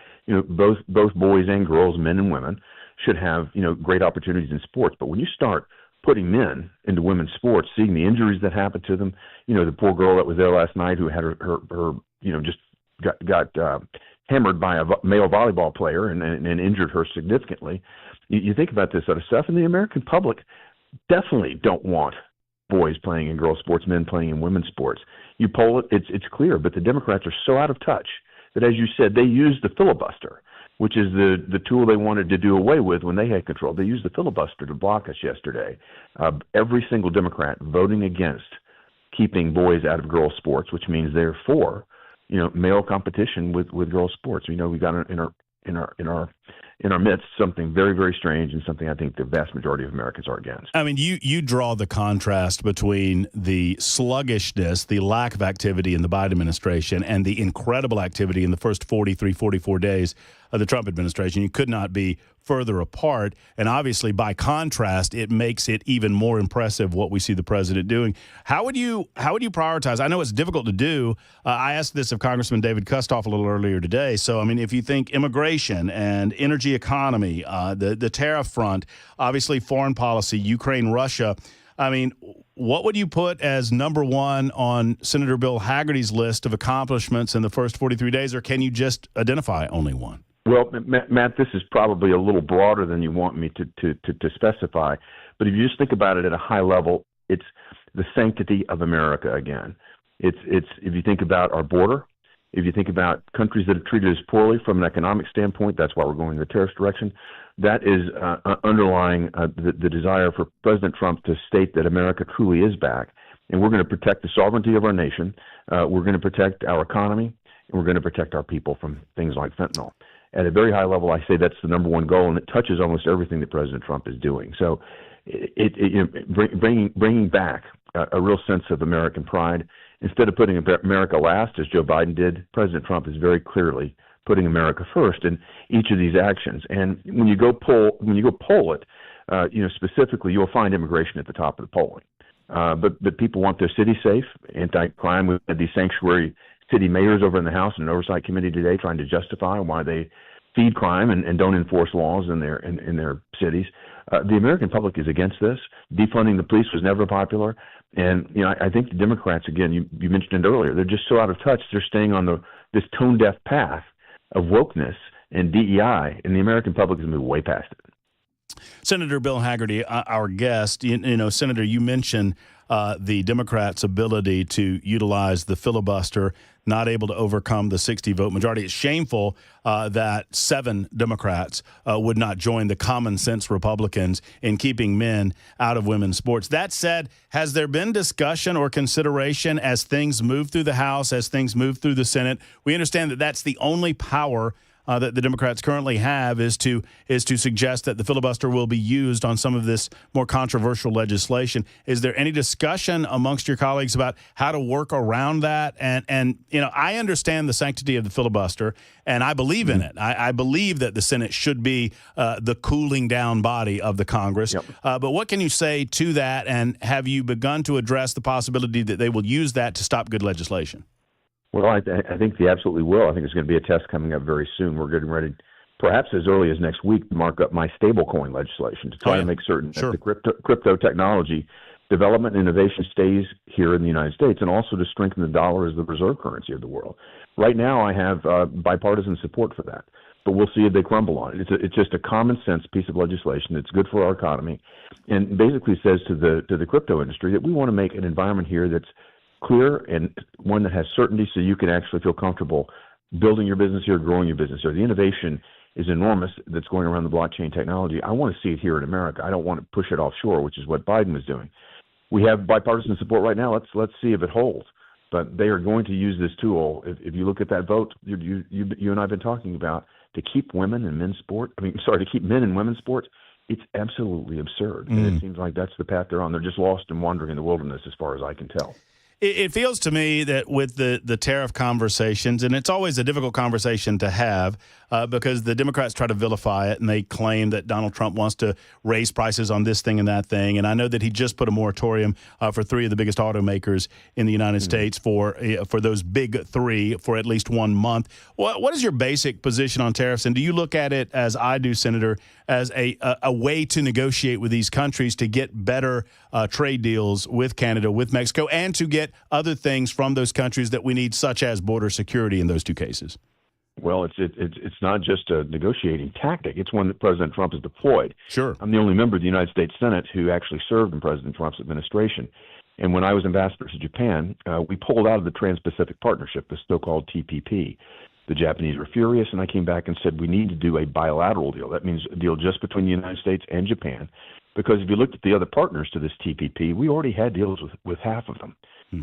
S4: both boys and girls, men and women, should have, great opportunities in sports. But when you start putting men into women's sports, seeing the injuries that happen to them, the poor girl that was there last night who had her just got hammered by a male volleyball player and injured her significantly. You think about this sort of stuff, and the American public definitely don't want boys playing in girls' sports, men playing in women's sports. You poll it, it's clear, but the Democrats are so out of touch that, as you said, they used the filibuster, which is the tool they wanted to do away with when they had control. They used the filibuster to block us yesterday. Every single Democrat voting against keeping boys out of girls' sports, which means they're for, male competition with girls' sports. We got in our midst something very, very strange, and something I think the vast majority of Americans are against.
S2: You draw the contrast between the sluggishness, the lack of activity in the Biden administration, and the incredible activity in the first 43, 44 days of the Trump administration. You could not be further apart, and obviously by contrast, it makes it even more impressive what we see the president doing. How would you prioritize? I know it's difficult to do. I asked this of Congressman David Kustoff a little earlier today. So, if you think immigration and energy economy, the tariff front, obviously foreign policy, Ukraine, Russia, what would you put as number one on Senator Bill Hagerty's list of accomplishments in the first 43 days, or can you just identify only one?
S4: Well, Matt, this is probably a little broader than you want me to specify, but if you just think about it at a high level, it's the sanctity of America again. It's if you think about our border, if you think about countries that have treated us poorly from an economic standpoint, that's why we're going in the terrorist direction. That is underlying the desire for President Trump to state that America truly is back, and we're going to protect the sovereignty of our nation. We're going to protect our economy, and we're going to protect our people from things like fentanyl. At a very high level, I say that's the number one goal, and it touches almost everything that President Trump is doing. So, bringing back a real sense of American pride instead of putting America last, as Joe Biden did. President Trump is very clearly putting America first in each of these actions. And when you go poll it, specifically, you'll find immigration at the top of the polling. But people want their city safe, anti-crime. We've had these sanctuary city mayors over in the House and an oversight committee today trying to justify why they feed crime and don't enforce laws in their cities. The American public is against this. Defunding the police was never popular. And, I think the Democrats, again, you mentioned it earlier, they're just so out of touch. They're staying on this tone-deaf path of wokeness and DEI, and the American public has moved way past it.
S2: Senator Bill Hagerty, our guest, Senator, you mentioned the Democrats' ability to utilize the filibuster, not able to overcome the 60-vote majority. It's shameful that 7 Democrats would not join the common sense Republicans in keeping men out of women's sports. That said, has there been discussion or consideration as things move through the House, as things move through the Senate? We understand that that's the only power that the Democrats currently have is to suggest that the filibuster will be used on some of this more controversial legislation. Is there any discussion amongst your colleagues about how to work around that? And I understand the sanctity of the filibuster, and I believe in it. I believe that the Senate should be the cooling down body of the Congress. Yep. But what can you say to that, and have you begun to address the possibility that they will use that to stop good legislation?
S4: Well, I think they absolutely will. I think there's going to be a test coming up very soon. We're getting ready, perhaps as early as next week, to mark up my stablecoin legislation to try to make certain that the crypto technology development and innovation stays here in the United States, and also to strengthen the dollar as the reserve currency of the world. Right now, I have bipartisan support for that, but we'll see if they crumble on it. It's just a common sense piece of legislation that's good for our economy, and basically says to the crypto industry that we want to make an environment here that's clear and one that has certainty, so you can actually feel comfortable building your business here, growing your business here. The innovation is enormous that's going around the blockchain technology. I want to see it here in America. I don't want to push it offshore, which is what Biden was doing. We have bipartisan support right now. Let's see if it holds. But they are going to use this tool. If you look at that vote you and I have been talking about, to keep women in men's sport. To keep men in women's sports. It's absolutely absurd. And it seems like that's the path they're on. They're just lost and wandering in the wilderness, as far as I can tell.
S2: It feels to me that with the tariff conversations, and it's always a difficult conversation to have because the Democrats try to vilify it, and they claim that Donald Trump wants to raise prices on this thing and that thing. And I know that he just put a moratorium for 3 of the biggest automakers in the United States for those big 3 for at least 1 month. What is your basic position on tariffs? And do you look at it, as I do, Senator, as a way to negotiate with these countries to get better trade deals with Canada, with Mexico, and to get other things from those countries that we need, such as border security in those 2 cases?
S4: Well, it's not just a negotiating tactic. It's one that President Trump has deployed.
S2: Sure.
S4: I'm the only member of the United States Senate who actually served in President Trump's administration. And when I was ambassador to Japan, we pulled out of the Trans-Pacific Partnership, the so-called TPP. The Japanese were furious, and I came back and said we need to do a bilateral deal. That means a deal just between the United States and Japan, because if you looked at the other partners to this TPP, we already had deals with half of them.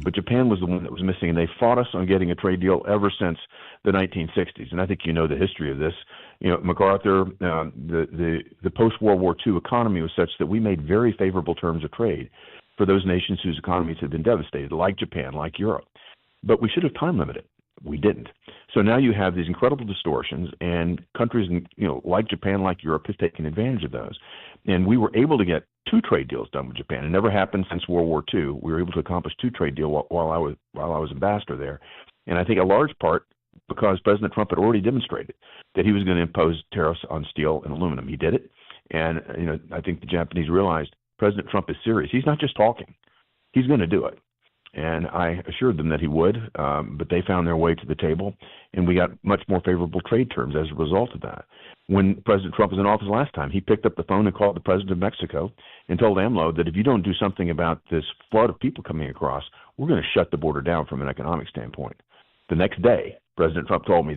S4: But Japan was the one that was missing, and they fought us on getting a trade deal ever since the 1960s. And I think you know the history of this. MacArthur, the post-World War II economy was such that we made very favorable terms of trade for those nations whose economies had been devastated, like Japan, like Europe. But we should have time limited. We didn't. So now you have these incredible distortions, and countries like Japan, like Europe, have taken advantage of those. And we were able to get 2 trade deals done with Japan. It never happened since World War II. We were able to accomplish 2 trade deals while I was ambassador there. And I think a large part because President Trump had already demonstrated that he was going to impose tariffs on steel and aluminum. He did it. And I think the Japanese realized President Trump is serious. He's not just talking. He's going to do it. And I assured them that he would, but they found their way to the table, and we got much more favorable trade terms as a result of that. When President Trump was in office last time, he picked up the phone and called the president of Mexico and told AMLO that if you don't do something about this flood of people coming across, we're going to shut the border down from an economic standpoint. The next day, President Trump told me,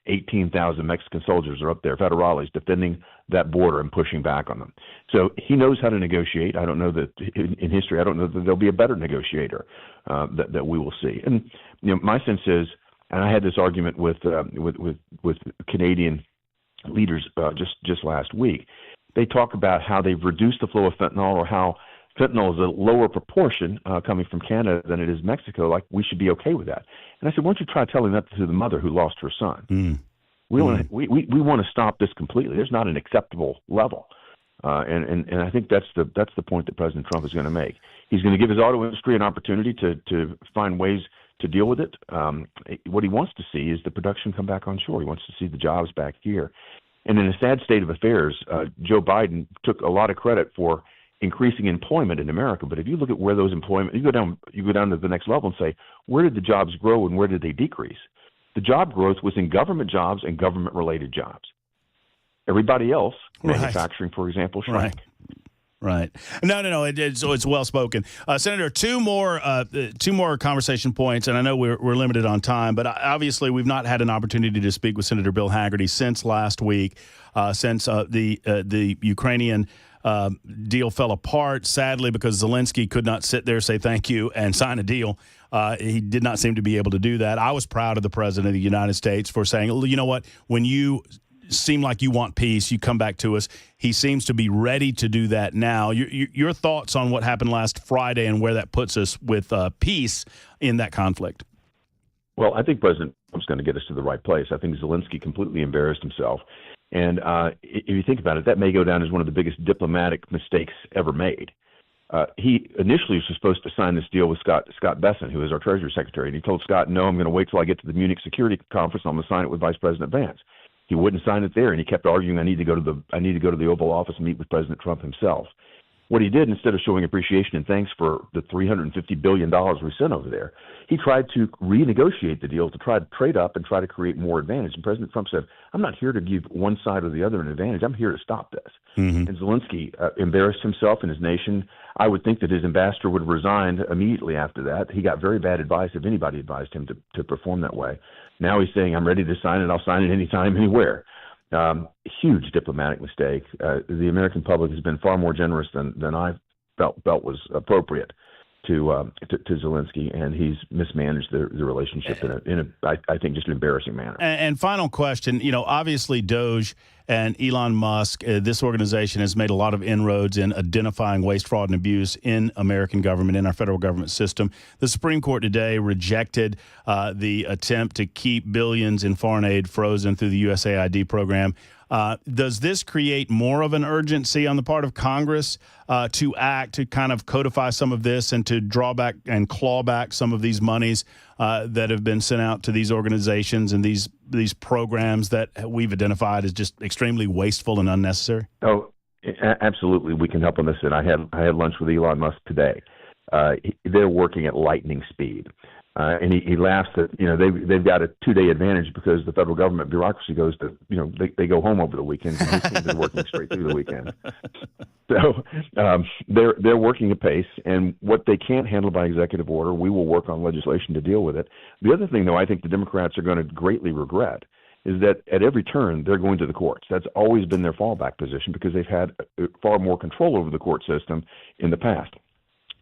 S4: 18,000 Mexican soldiers are up there, federales, defending that border and pushing back on them. So he knows how to negotiate. I don't know that in history, I don't know that there'll be a better negotiator that we will see. And my sense is, and I had this argument with Canadian leaders just last week. They talk about how they've reduced the flow of fentanyl, or how fentanyl is a lower proportion coming from Canada than it is Mexico. Like, we should be okay with that. And I said, why don't you try telling that to the mother who lost her son? We want to stop this completely. There's not an acceptable level, and I think that's the point that President Trump is going to make. He's going to give his auto industry an opportunity to find ways to deal with it. What he wants to see is the production come back on shore. He wants to see the jobs back here. And in a sad state of affairs, Joe Biden took a lot of credit for increasing employment in America. But if you look at where those employment, you go down to the next level and say, where did the jobs grow and where did they decrease? The job growth was in government jobs and government-related jobs. Everybody else, manufacturing, for example, shrank.
S2: Right. No. It's well spoken, Senator. Two more conversation points, and I know we're limited on time, but obviously we've not had an opportunity to speak with Senator Bill Hagerty since last week, since the Ukrainian deal fell apart, sadly, because Zelensky could not sit there, say thank you, and sign a deal. He did not seem to be able to do that. I was proud of the President of the United States for saying, you know what, when you seem like you want peace, you come back to us. He seems to be ready to do that now. Your thoughts on what happened last Friday and where that puts us with peace in that conflict?
S4: Well, I think President Trump's going to get us to the right place. I think Zelensky completely embarrassed himself. And if you think about it, that may go down as one of the biggest diplomatic mistakes ever made. He initially was supposed to sign this deal with Scott Bessent, who is our Treasury Secretary, and he told Scott, no, I'm going to wait till I get to the Munich Security Conference. I'm going to sign it with Vice President Vance. He wouldn't sign it there, and he kept arguing, I need to go to the Oval Office and meet with President Trump himself. What he did, instead of showing appreciation and thanks for the $350 billion we sent over there, he tried to renegotiate the deal to try to trade up and try to create more advantage. And President Trump said, I'm not here to give one side or the other an advantage. I'm here to stop this. And Zelensky embarrassed himself and his nation. I would think that his ambassador would have resigned immediately after that. He got very bad advice if anybody advised him to perform that way. Now he's saying, I'm ready to sign it. I'll sign it anytime, anywhere. Huge diplomatic mistake. The American public has been far more generous than I felt was appropriate to Zelensky, and he's mismanaged the relationship in a I think just an embarrassing manner.
S2: And final question, obviously Doge and Elon Musk, this organization has made a lot of inroads in identifying waste, fraud, and abuse in American government, in our federal government system. The Supreme Court today rejected the attempt to keep billions in foreign aid frozen through the USAID program. Does this create more of an urgency on the part of Congress to act, to kind of codify some of this and to draw back and claw back some of these monies that have been sent out to these organizations and these programs that we've identified as just extremely wasteful and unnecessary?
S4: Oh, absolutely. We can help on this. And I had lunch with Elon Musk today. They're working at lightning speed. And he laughs that, they've got a 2-day advantage because the federal government bureaucracy goes to, they go home over the weekend, and his team is working straight through the weekend. So they're working at pace, and what they can't handle by executive order, we will work on legislation to deal with it. The other thing, though, I think the Democrats are going to greatly regret is that at every turn they're going to the courts. That's always been their fallback position because they've had far more control over the court system in the past.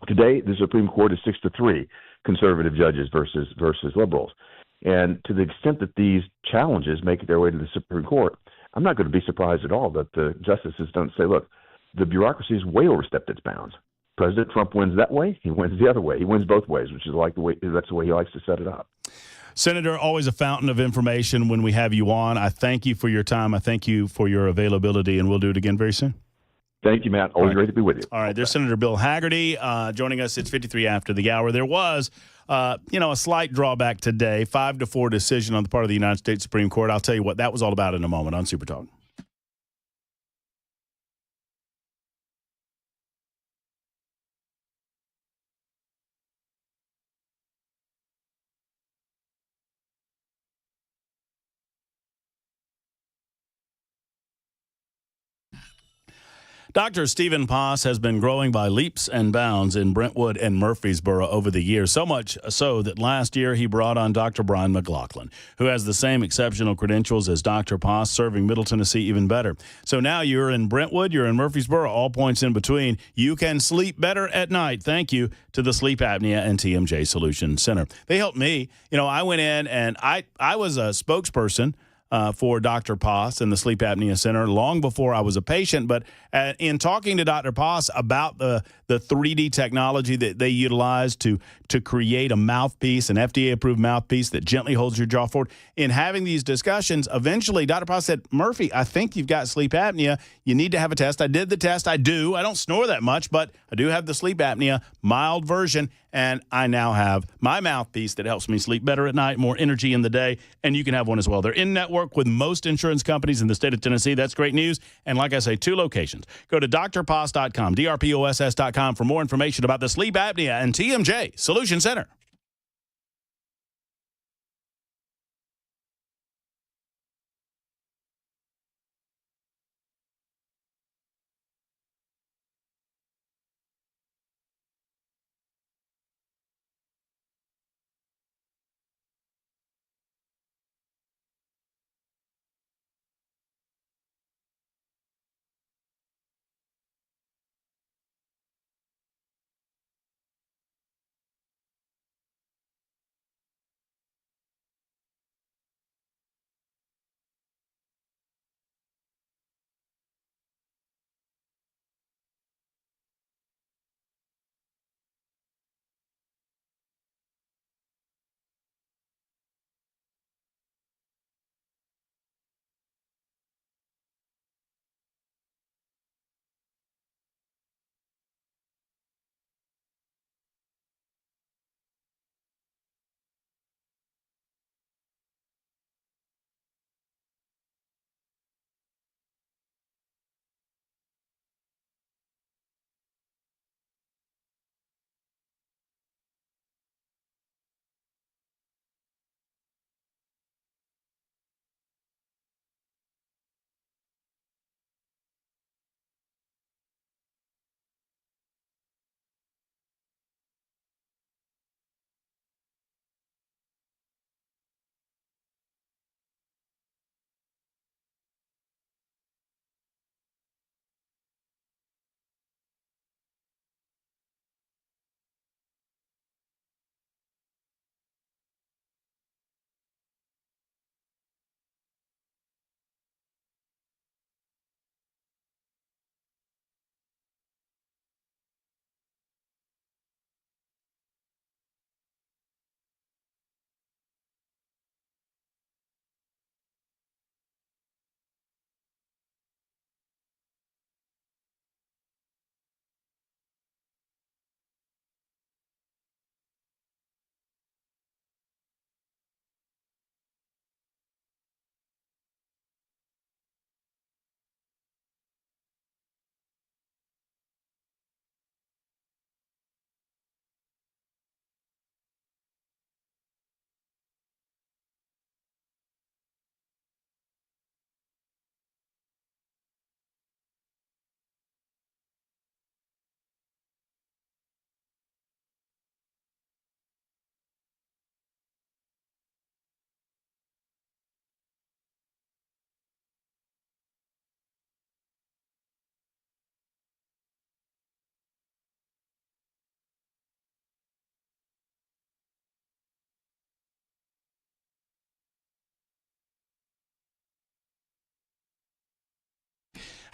S4: Today, the Supreme Court is 6-3. Conservative judges versus liberals. And to the extent that these challenges make their way to the Supreme Court, I'm not going to be surprised at all that the justices don't say, look, the bureaucracy has way overstepped its bounds. President Trump wins that way. He wins the other way. He wins both ways, which is that's the way he likes to set it up.
S2: Senator, always a fountain of information when we have you on. I thank you for your time. I thank you for your availability, and we'll do it again very soon.
S4: Thank you, Matt. Always great to be with you.
S2: All right. There's Senator Bill Hagerty joining us. It's 53 after the hour. There was, a slight drawback today, 5-4 decision on the part of the United States Supreme Court. I'll tell you what that was all about in a moment on Super Talk. Dr. Stephen Poss has been growing by leaps and bounds in Brentwood and Murfreesboro over the years, so much so that last year he brought on Dr. Brian McLaughlin, who has the same exceptional credentials as Dr. Poss, serving Middle Tennessee even better. So now you're in Brentwood, you're in Murfreesboro, all points in between. You can sleep better at night. Thank you to the Sleep Apnea and TMJ Solution Center. They helped me. You know, I went in and I was a spokesperson for Dr. Poss and the Sleep Apnea Center long before I was a patient. But in talking to Dr. Poss about the 3D technology that they utilize to create a mouthpiece, an FDA-approved mouthpiece that gently holds your jaw forward, in having these discussions, eventually Dr. Poss said, Murphy, I think you've got sleep apnea. You need to have a test. I did the test. I do. I don't snore that much, but I do have the sleep apnea, mild version, and I now have my mouthpiece that helps me sleep better at night, more energy in the day, and you can have one as well. They're in network with most insurance companies in the state of Tennessee. That's great news. And like I say, 2 locations. Go to drposs.com, drposs.com for more information about the Sleep Apnea and TMJ Solution Center.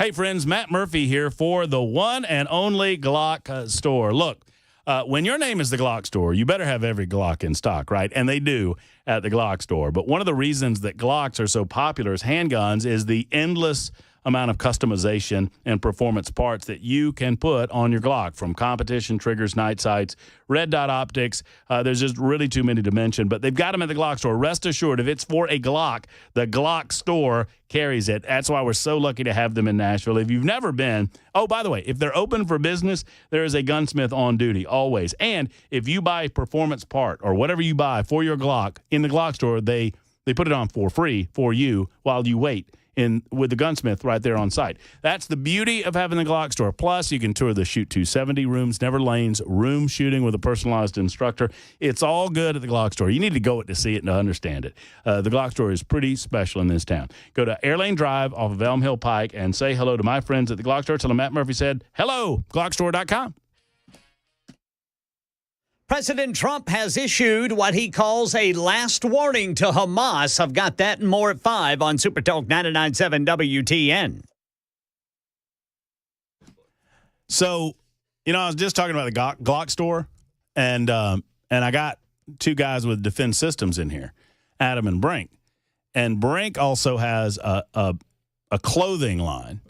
S2: Hey, friends, Matt Murphy here for the one and only Glock store. Look, when your name is the Glock store, you better have every Glock in stock, right? And they do at the Glock store. But one of the reasons that Glocks are so popular as handguns is the endless amount of customization and performance parts that you can put on your Glock, from competition triggers, night sights, red dot optics. There's just really too many to mention, but they've got them at the Glock store. Rest assured, if it's for a Glock, the Glock store carries it. That's why we're so lucky to have them in Nashville. If you've never been, oh, by the way, if they're open for business, there is a gunsmith on duty always. And if you buy a performance part or whatever you buy for your Glock in the Glock store, they put it on for free for you while you wait with the gunsmith right there on site. That's the beauty of having the Glock store. Plus, you can tour the Shoot 270 rooms, never lanes, room shooting with a personalized instructor. It's all good at the Glock store. You need to go to see it and to understand it. The Glock store is pretty special in this town. Go to Airlane Drive off of Elm Hill Pike and say hello to my friends at the Glock store. Tell them Matt Murphy said, hello, glockstore.com.
S1: President Trump has issued what he calls a last warning to Hamas. I've got that and more at 5 on Super Talk 99.7 WTN.
S2: So, I was just talking about the Glock store, and I got two guys with Defense Systems in here, Adam and Brink. And Brink also has a clothing line.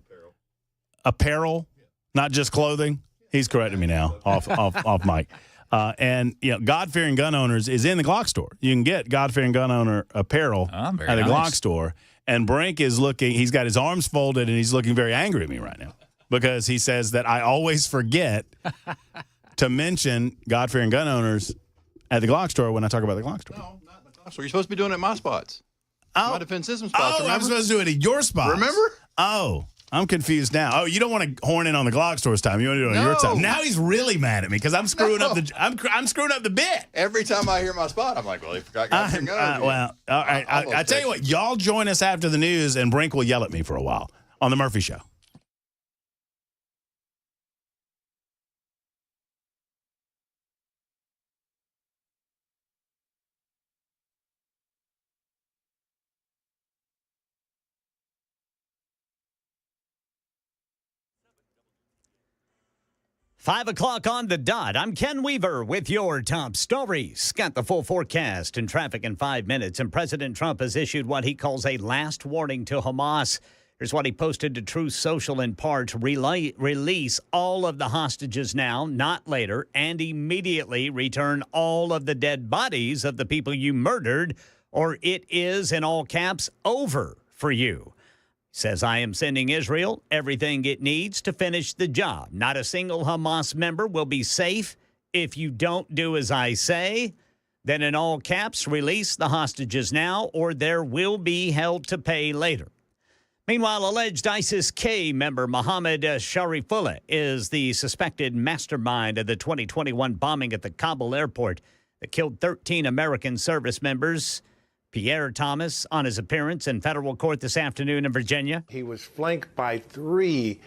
S2: Apparel, not just clothing. He's correcting me now off mic. And God-fearing gun owners is in the Glock store. You can get God-fearing gun owner apparel at the Glock store. And Brink is looking. He's got his arms folded, and he's looking very angry at me right now because he says that I always forget to mention God-fearing gun owners at the Glock store when I talk about the Glock store.
S5: No, not the Glock store. You're supposed to be doing it at my spots. My Defense System spots.
S2: I'm supposed to do it at your spots.
S5: Remember?
S2: Oh. I'm confused now. Oh, you don't want to horn in on the Glock store's time. You want to do it on your time. Now he's really mad at me because I'm screwing up the I'm screwing up the bit.
S5: Every time I hear my spot, I'm like, well, he forgot.
S2: Well, all right. I tell you what, y'all join us after the news, and Brink will yell at me for a while on the Murphy Show.
S1: Five o'clock on the dot. I'm Ken Weaver with your top stories. Got the full forecast and traffic in 5 minutes. And President Trump has issued what he calls a last warning to Hamas. Here's what he posted to Truth Social in part. Release all of the hostages now, not later, and immediately return all of the dead bodies of the people you murdered, or it is, in all caps, over for you. Says, I am sending Israel everything it needs to finish the job. Not a single Hamas member will be safe if you don't do as I say. Then in all caps, release the hostages now or there will be hell to pay later. Meanwhile, alleged ISIS-K member Mohammed Sharifullah is the suspected mastermind of the 2021 bombing at the Kabul airport that killed 13 American service members. Pierre Thomas on his appearance in federal court this afternoon in Virginia.
S6: He was flanked by three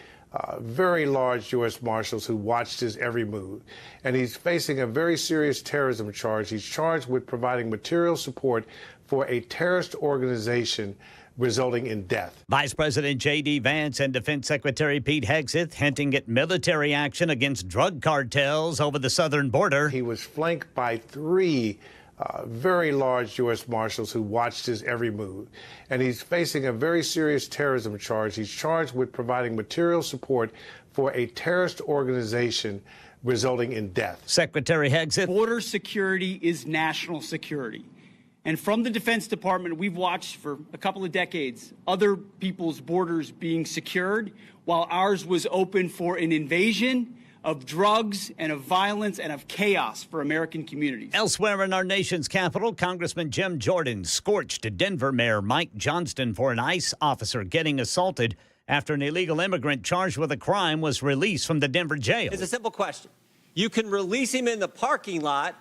S6: very large U.S. Marshals who watched his every move. And he's facing a very serious terrorism charge. He's charged with providing material support for a terrorist organization resulting in death.
S1: Vice President J.D. Vance and Defense Secretary Pete Hegseth hinting at military action against drug cartels over the southern border.
S6: He was flanked by three very large U.S. Marshals who watched his every move. And he's facing a very serious terrorism charge. He's charged with providing material support for a terrorist organization resulting in death.
S1: Secretary Hegseth.
S20: Border security is national security. And from the Defense Department, we've watched for a couple of decades other people's borders being secured while ours was open for an invasion of drugs and of violence and of chaos for American communities.
S1: Elsewhere in our nation's capital, Congressman Jim Jordan scorched Denver Mayor Mike Johnston for an ICE officer getting assaulted after an illegal immigrant charged with a crime was released from the Denver jail.
S11: It's a simple question. You can release him in the parking lot,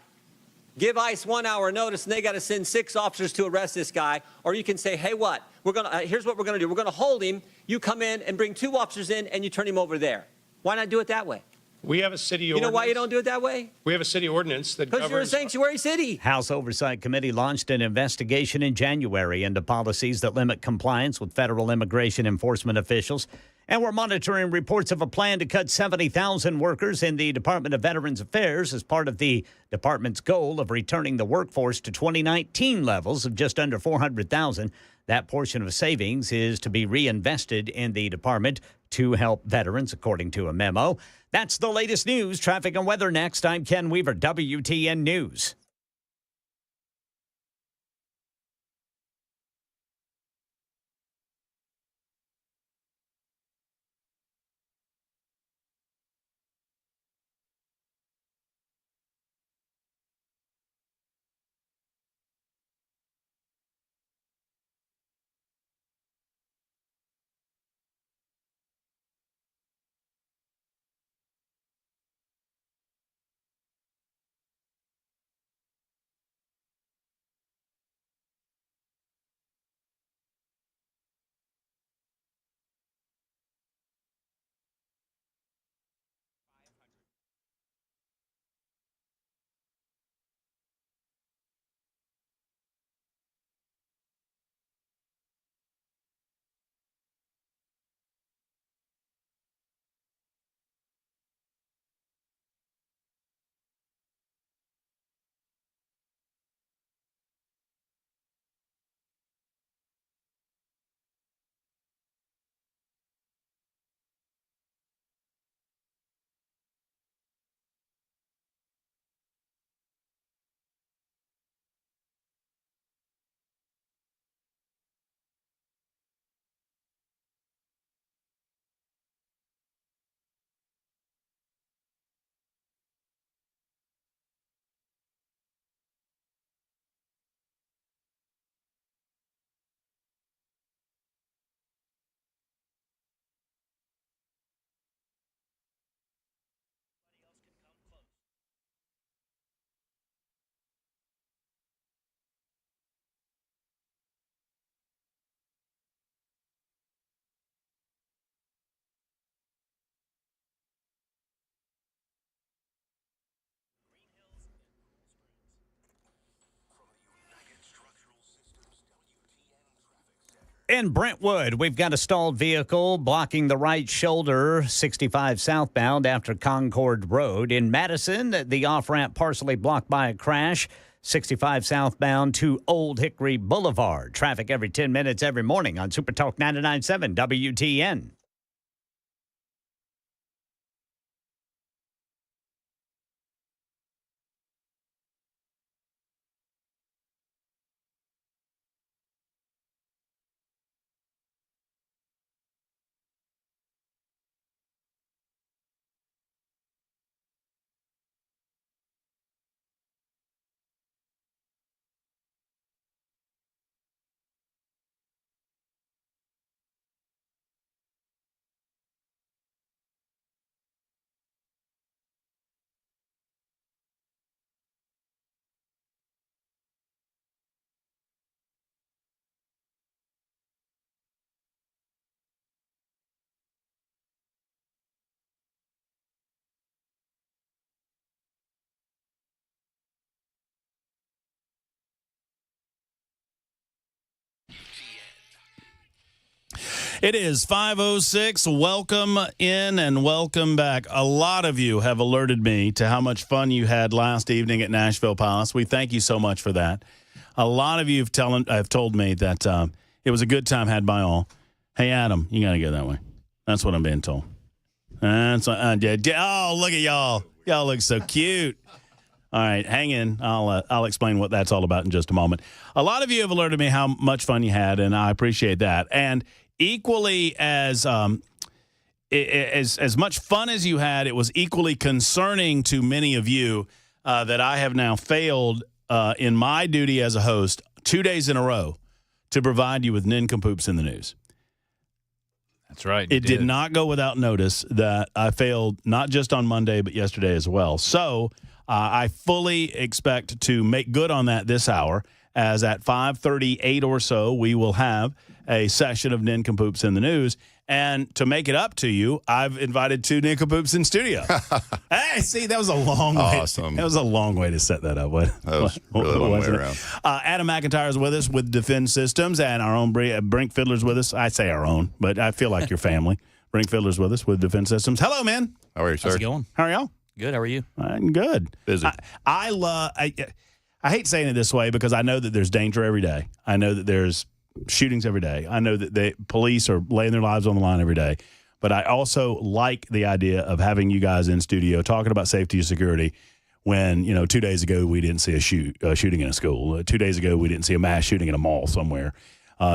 S11: give ICE 1 hour notice, and they got to send 6 officers to arrest this guy. Or you can say, hey, what? Here's what we're going to do. We're going to hold him. You come in and bring 2 officers in, and you turn him over there. Why not do it that way?
S12: We have a city
S11: You
S12: ordinance.
S11: know why you don't do it that way?
S12: We have a city ordinance that
S11: Because
S12: governs.
S11: you're a sanctuary city.
S1: House Oversight Committee launched an investigation in January into policies that limit compliance with federal immigration enforcement officials. And we're monitoring reports of a plan to cut 70,000 workers in the Department of Veterans Affairs as part of the department's goal of returning the workforce to 2019 levels of just under 400,000. That portion of savings is to be reinvested in the department to help veterans, according to a memo. That's the latest news. Traffic and weather next. I'm Ken Weaver, WTN News. In Brentwood, we've got a stalled vehicle blocking the right shoulder, 65 southbound after Concord Road. In Madison, the off-ramp partially blocked by a crash, 65 southbound to Old Hickory Boulevard. Traffic every 10 minutes every morning on Super Talk 99.7 WTN.
S2: It is 5:06. Welcome in and welcome back. A lot of you have alerted me to how much fun you had last evening at Nashville Palace. We thank you so much for that. A lot of you have told me that it was a good time had by all. Hey, Adam, you got to go that way. That's what I'm being told. Oh, look at y'all. Y'all look so cute. All right, hang in. I'll explain what that's all about in just a moment. A lot of you have alerted me how much fun you had, and I appreciate that. And equally as much fun as you had, it was equally concerning to many of you that I have now failed in my duty as a host 2 days in a row to provide you with nincompoops in the news.
S3: That's right.
S2: It did not go without notice that I failed not just on Monday, but yesterday as well. So I fully expect to make good on that this hour, as at 5:38 or so, we will have a session of nincompoops in the news. And to make it up to you, I've invited 2 nincompoops in studio. Hey, see, that was a long way.
S5: Awesome.
S2: That was a long way to set that up.
S5: That was really a long way around.
S2: Adam McIntyre is with us with Defend Systems, and our own Brink Fiddler's with us. I say our own, but I feel like your family. Brink Fiddler's with us with Defend Systems. Hello, man.
S5: How are you, sir?
S7: How's it going?
S2: How are y'all?
S7: Good. How are you?
S2: I'm good.
S5: Busy.
S2: I hate saying it this way because I know that there's danger every day. I know that there's shootings every day. I know that the police are laying their lives on the line every day. But I also like the idea of having you guys in studio talking about safety and security when, 2 days ago we didn't see a shooting in a school. 2 days ago we didn't see a mass shooting in a mall somewhere.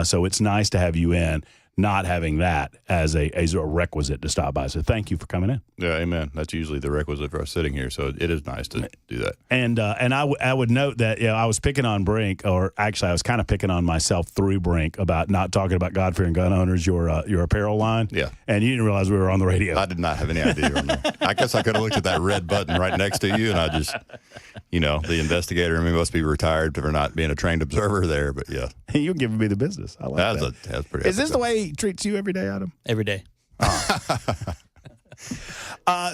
S2: So it's nice to have you in, not having that as a requisite to stop by. So thank you for coming in.
S5: Yeah, amen. That's usually the requisite for us sitting here, so it is nice to do that.
S2: And I would note that I was picking on Brink, or actually I was kind of picking on myself through Brink about not talking about God-fearing gun owners, your apparel line.
S5: Yeah.
S2: And you didn't realize we were on the radio.
S5: I did not have any idea. I guess I could have looked at that red button right next to you, and I just, the investigator in me must be retired for not being a trained observer there, but yeah.
S2: You're giving me the business. I like that.
S5: That's pretty.
S2: Is this the way he treats you every day, Adam?
S7: Every day.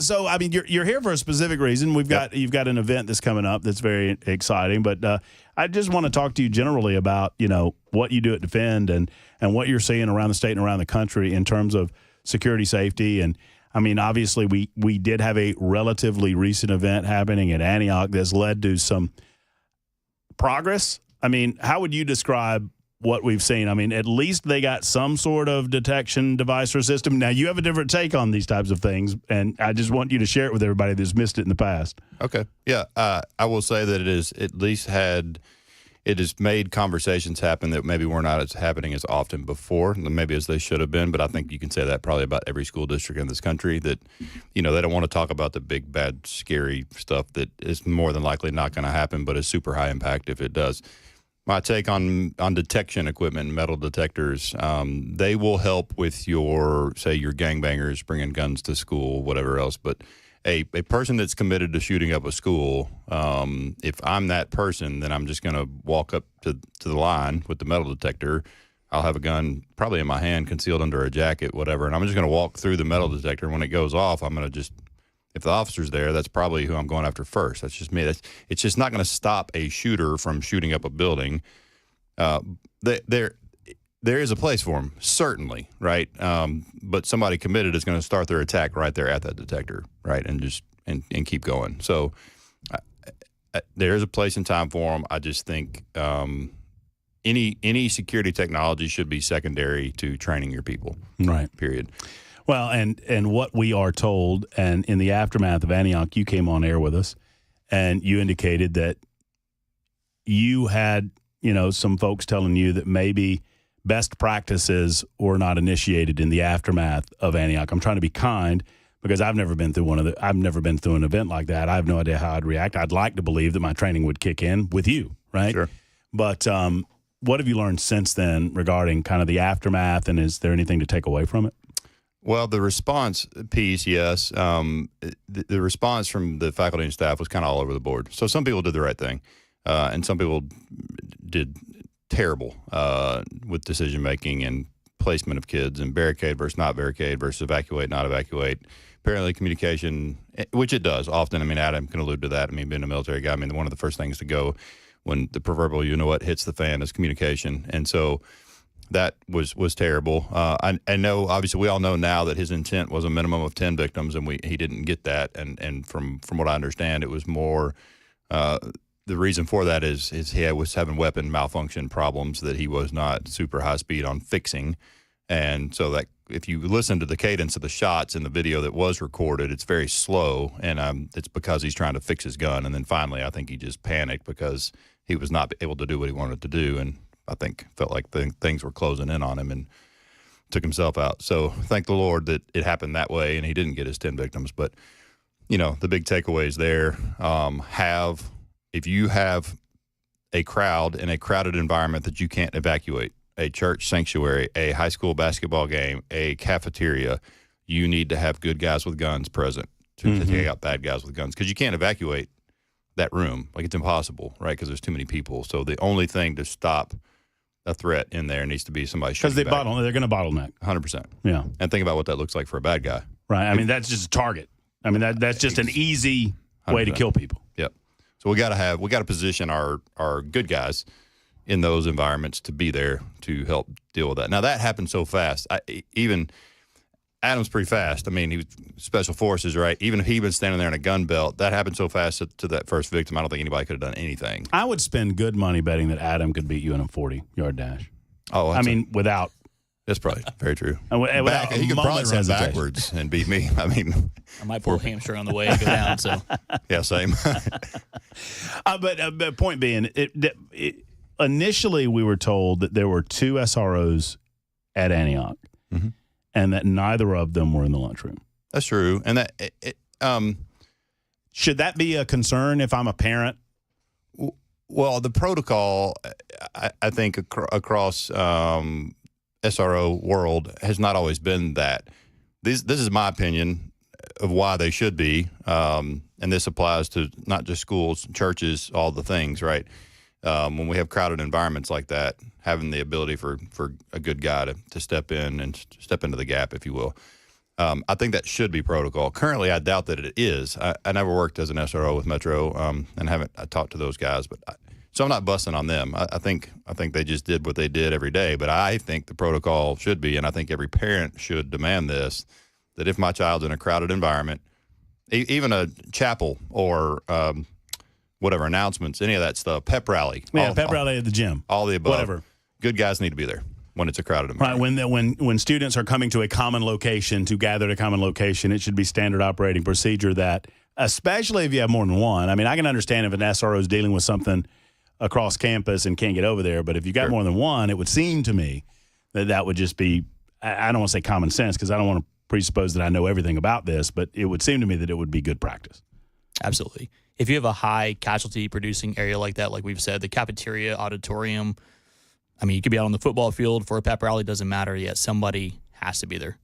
S2: So I mean, you're here for a specific reason. You've got an event that's coming up that's very exciting. But I just want to talk to you generally about what you do at Defend and what you're seeing around the state and around the country in terms of security, safety, and I mean, obviously we did have a relatively recent event happening in Antioch that's led to some progress. I mean, how would you describe what we've seen? I mean, at least they got some sort of detection device or system. Now, you have a different take on these types of things, and I just want you to share it with everybody that's missed it in the past.
S5: Okay. Yeah. I will say that it has made conversations happen that maybe were not as happening as often before, maybe as they should have been. But I think you can say that probably about every school district in this country, that, they don't want to talk about the big, bad, scary stuff that is more than likely not going to happen, but is super high impact if it does. My take on detection equipment and metal detectors, they will help with your gangbangers bringing guns to school, whatever else. But a person that's committed to shooting up a school, if I'm that person, then I'm just going to walk up to the line with the metal detector. I'll have a gun probably in my hand, concealed under a jacket, whatever, and I'm just going to walk through the metal detector. When it goes off, I'm going to if the officer's there, that's probably who I'm going after first. That's just me. It's just not going to stop a shooter from shooting up a building. there is a place for them, certainly, right? But somebody committed is going to start their attack right there at that detector, right, and just and keep going. So there is a place and time for them. I just think any security technology should be secondary to training your people,
S2: right?
S5: Period.
S2: Well, and what we are told, and in the aftermath of Antioch, you came on air with us, and you indicated that you had, some folks telling you that maybe best practices were not initiated in the aftermath of Antioch. I'm trying to be kind because I've never been through an event like that. I have no idea how I'd react. I'd like to believe that my training would kick in with you, right?
S5: Sure.
S2: But what have you learned since then regarding kind of the aftermath, and is there anything to take away from it?
S5: Well, the response piece, yes. The response from the faculty and staff was kind of all over the board. So some people did the right thing, and some people did terrible with decision-making and placement of kids and barricade versus not barricade versus evacuate, not evacuate. Apparently communication, which it does often. I mean, Adam can allude to that. I mean, being a military guy, one of the first things to go when the proverbial you-know-what hits the fan is communication. And so that was terrible. I know, obviously, we all know now that his intent was a minimum of 10 victims, and he didn't get that. And from what I understand, it was more the reason for that is he was having weapon malfunction problems that he was not super high speed on fixing. And so that if you listen to the cadence of the shots in the video that was recorded, it's very slow, and it's because he's trying to fix his gun. And then finally, I think he just panicked because he was not able to do what he wanted to do, and I think felt like things were closing in on him and took himself out. So thank the Lord that it happened that way and he didn't get his 10 victims. But, the big takeaways there if you have a crowd in a crowded environment that you can't evacuate, a church sanctuary, a high school basketball game, a cafeteria, you need to have good guys with guns present to take out bad guys with guns, because you can't evacuate that room. Like, it's impossible, right? Because there's too many people. So the only thing to stop a threat in there needs to be somebody shooting
S2: because they're going to bottleneck.
S5: 100%.
S2: Yeah.
S5: And think about what that looks like for a bad guy.
S2: Right. I mean, that's just a target. I mean, that's just an easy way to kill people.
S5: Yep. So we got to position our good guys in those environments to be there to help deal with that. Now, that happened so fast. Even Adam's pretty fast. I mean, he was special forces, right? Even if he'd been standing there in a gun belt, that happened so fast to that first victim, I don't think anybody could have done anything.
S2: I would spend good money betting that Adam could beat you in a 40-yard dash.
S5: Oh,
S2: without.
S5: That's probably very true.
S2: He
S5: could probably run backwards and beat me. I mean,
S7: I might pull a hamstring on the way and go down. So
S5: yeah, same.
S2: But point being, initially we were told that there were 2 SROs at Antioch, and that neither of them were in the lunchroom.
S5: That's true, and that
S2: should that be a concern if I'm a parent?
S5: Well, the protocol, I think, across SRO world has not always been that. This is my opinion of why they should be, and this applies to not just schools, churches, all the things, right? When we have crowded environments like that, having the ability for a good guy to step in and step into the gap, if you will. I think that should be protocol. Currently, I doubt that it is. I never worked as an SRO with Metro, and I talked to those guys, but so I'm not busting on them. I think they just did what they did every day. But I think the protocol should be, and I think every parent should demand this, that if my child's in a crowded environment, even a chapel or whatever, announcements, any of that stuff, pep rally.
S2: Yeah, pep rally at the gym.
S5: All the above.
S2: Whatever.
S5: Good guys need to be there when it's a crowded environment.
S2: Right, when students are coming to a common location, to gather at a common location, it should be standard operating procedure that, especially if you have more than one. I mean, I can understand if an SRO is dealing with something across campus and can't get over there, but if you got more than one, it would seem to me that would just be, I don't want to say common sense because I don't want to presuppose that I know everything about this, but it would seem to me that it would be good practice.
S7: Absolutely. If you have a high casualty producing area like that, like we've said, the cafeteria, auditorium, I mean, you could be out on the football field for a pep rally, doesn't matter yet. Somebody has to be there.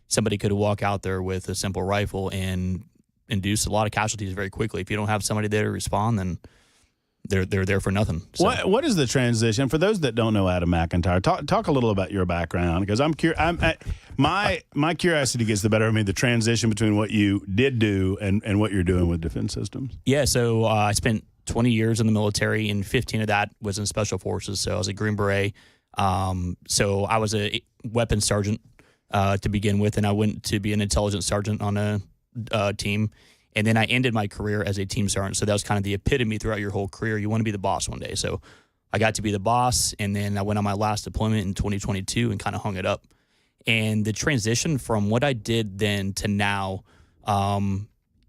S7: Somebody could walk out there with a simple rifle and induce a lot of casualties very quickly. If you don't have somebody there to respond, then they're there for nothing. So.
S2: What is the transition for those that don't know Adam McIntyre? Talk a little about your background, because I'm curious. My curiosity gets the better of me. The transition between what you did do and what you're doing with Defense Systems.
S7: Yeah, so I spent 20 years in the military, and 15 of that was in Special Forces. So I was a Green Beret. So I was a weapons sergeant to begin with, and I went to be an intelligence sergeant on a team. And then I ended my career as a team sergeant. So that was kind of the epitome throughout your whole career. You want to be the boss one day. So I got to be the boss, and then I went on my last deployment in 2022 and kind of hung it up. And the transition from what I did then to now,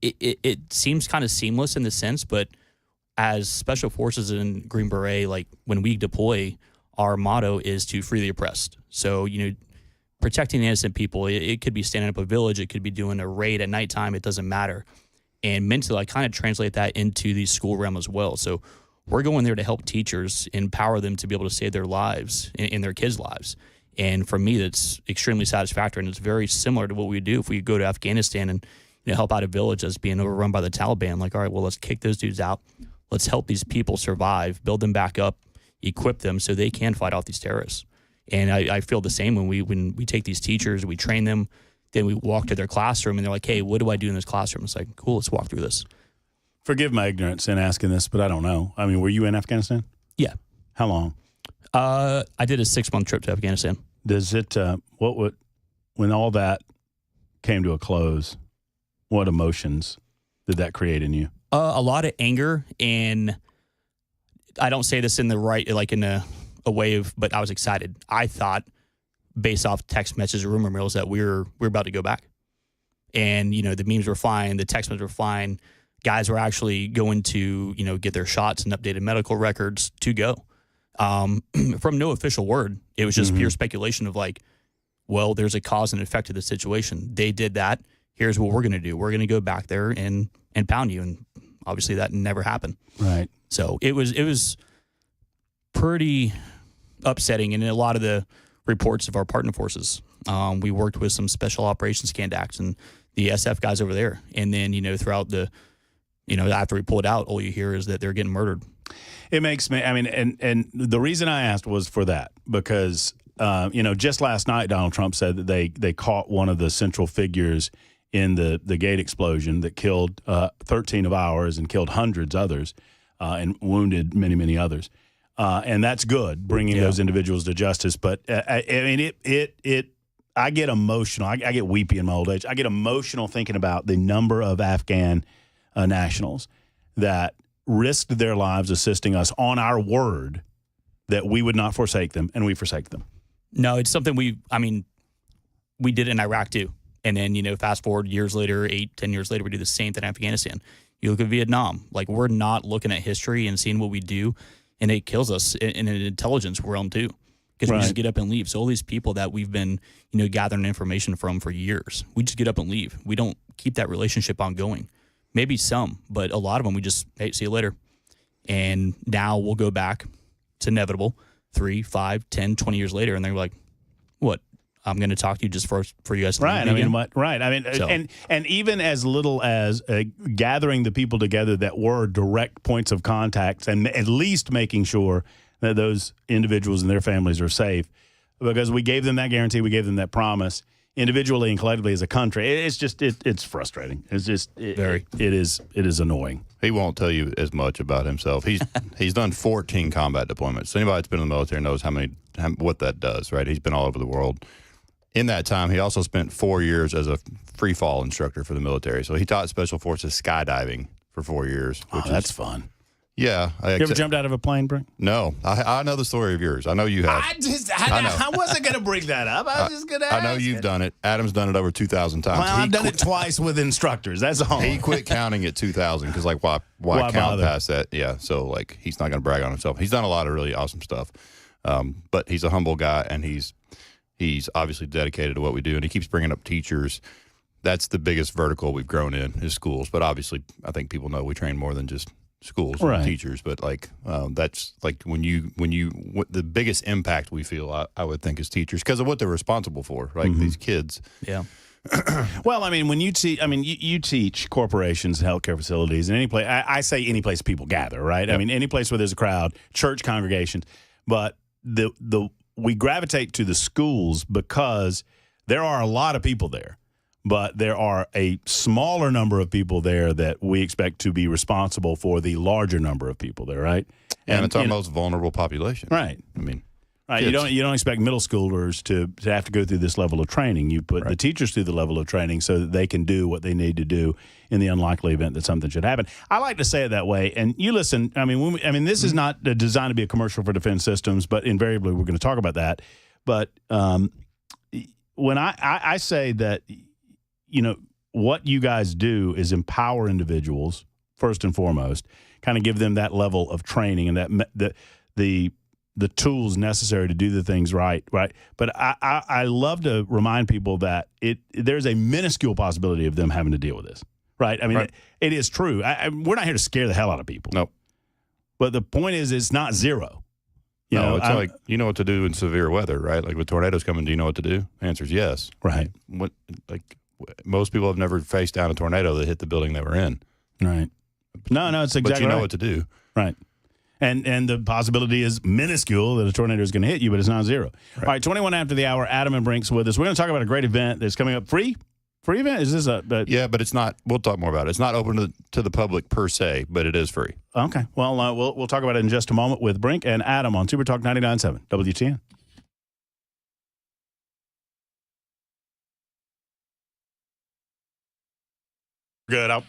S7: it seems kind of seamless in the sense, but as Special Forces in Green Beret, like when we deploy, our motto is to free the oppressed. So, protecting innocent people, it could be standing up a village, it could be doing a raid at nighttime, it doesn't matter. And mentally, I kind of translate that into the school realm as well. So we're going there to help teachers, empower them to be able to save their lives and their kids' lives. And for me, that's extremely satisfactory, and it's very similar to what we do if we go to Afghanistan and help out a village that's being overrun by the Taliban. Like, all right, well, let's kick those dudes out. Let's help these people survive, build them back up, equip them so they can fight off these terrorists. And I feel the same when we take these teachers, we train them, then we walk to their classroom, and they're like, hey, what do I do in this classroom? It's like, cool, let's walk through this.
S2: Forgive my ignorance in asking this, but I don't know. I mean, were you in Afghanistan?
S7: Yeah.
S2: How long?
S7: I did a 6-month trip to Afghanistan.
S2: Does it, when all that came to a close, what emotions did that create in you?
S7: A lot of anger, and I don't say this in the right, like in a way of, but I was excited. I thought, based off text messages or rumor mills, that we're about to go back. And, the memes were fine, the text messages were fine. Guys were actually going to, get their shots and updated medical records to go. From no official word, it was just pure speculation of like, well, there's a cause and effect to the situation. They did that. Here's what we're going to do. We're going to go back there and pound you. And obviously that never happened.
S2: Right.
S7: So it was pretty upsetting. And in a lot of the reports of our partner forces, we worked with some special operations Candax and the SF guys over there. And then, throughout the, after we pull it out, all you hear is that they're getting murdered.
S2: It makes me, and the reason I asked was for that, because, just last night, Donald Trump said that they caught one of the central figures in the gate explosion that killed 13 of ours and killed hundreds others and wounded many, many others. And that's good, bringing those individuals to justice. But, I get emotional. I get weepy in my old age. I get emotional thinking about the number of Afghan nationals that risked their lives assisting us on our word that we would not forsake them, and we forsake them.
S7: No, it's something we did in Iraq too. And then, fast forward years later, 8-10 years later, we do the same thing in Afghanistan. You look at Vietnam, like we're not looking at history and seeing what we do, and it kills us in an intelligence realm too, because we just get up and leave. So all these people that we've been, gathering information from for years, we just get up and leave. We don't keep that relationship ongoing. Maybe some, but a lot of them we just, hey, see you later. And now we'll go back. It's inevitable. 3, 5, 10, 20 years later, and they're like, what? I'm going to talk to you just for you guys to
S2: right.
S7: leave me
S2: Right.
S7: So.
S2: And even as little as gathering the people together that were direct points of contact, and at least making sure that those individuals and their families are safe, because we gave them that guarantee, we gave them that promise, individually and collectively as a country. It's just it's frustrating. It's just it is annoying.
S5: He won't tell you as much about himself. He's done 14 combat deployments. Anybody that's been in the military knows what that does, right? He's been all over the world. In that time, he also spent 4 years as a free fall instructor for the military. So he taught Special Forces skydiving for 4 years.
S2: That's fun.
S5: Yeah.
S2: You ever jumped out of a plane, Brent?
S5: No. I know the story of yours. I know you have.
S2: I wasn't going to bring that up. I was just going to ask.
S5: I know you've done it. Adam's done it over 2,000 times.
S2: Well, I've done it twice with instructors. That's all.
S5: He quit counting at 2,000 because, like, why count bother? Past that? Yeah. So, like, he's not going to brag on himself. He's done a lot of really awesome stuff. But he's a humble guy, and he's obviously dedicated to what we do, and he keeps bringing up teachers. That's the biggest vertical we've grown in is schools. But obviously, I think people know we train more than just schools and teachers. But like that's like when the biggest impact we feel, I would think, is teachers because of what they're responsible for, right? Mm-hmm. These kids.
S7: Yeah.
S2: Well, I mean, when you teach, you teach corporations and healthcare facilities and any place. I say any place people gather, right? Yep. I mean, any place where there's a crowd, church congregations. But we gravitate to the schools because there are a lot of people there, but there are a smaller number of people there that we expect to be responsible for the larger number of people there, right?
S5: And it's our most vulnerable population,
S2: right?
S5: I mean,
S2: Right,
S5: kids.
S2: you don't expect middle schoolers to have to go through this level of training. You put the teachers through the level of training so that they can do what they need to do in the unlikely event that something should happen. I like to say it that way. And you listen. I mean, this is not designed to be a commercial for defense systems, but invariably we're going to talk about that. But when I say that, what you guys do is empower individuals first and foremost, kind of give them that level of training and that the tools necessary to do the things right. But I love to remind people that there's a minuscule possibility of them having to deal with this, right? I mean, it is true. We're not here to scare the hell out of people.
S5: No.
S2: But the point is, it's not zero.
S5: It's like, you know what to do in severe weather, right? Like with tornadoes coming, do you know what to do? The answer is yes.
S2: Right.
S5: Most people have never faced down a tornado that hit the building they were in.
S2: Right. No, it's exactly
S5: But you know
S2: right.
S5: what to do.
S2: Right. And the possibility is minuscule that a tornado is going to hit you, but it's not zero. Right. All right, 21 after the hour, Adam and Brink's with us. We're going to talk about a great event that's coming up. Free event? Is this
S5: yeah, but it's not. We'll talk more about it. It's not open to the public per se, but it is free.
S2: Okay. Well, we'll talk about it in just a moment with Brink and Adam on Super Talk 99.7 WTN. Good.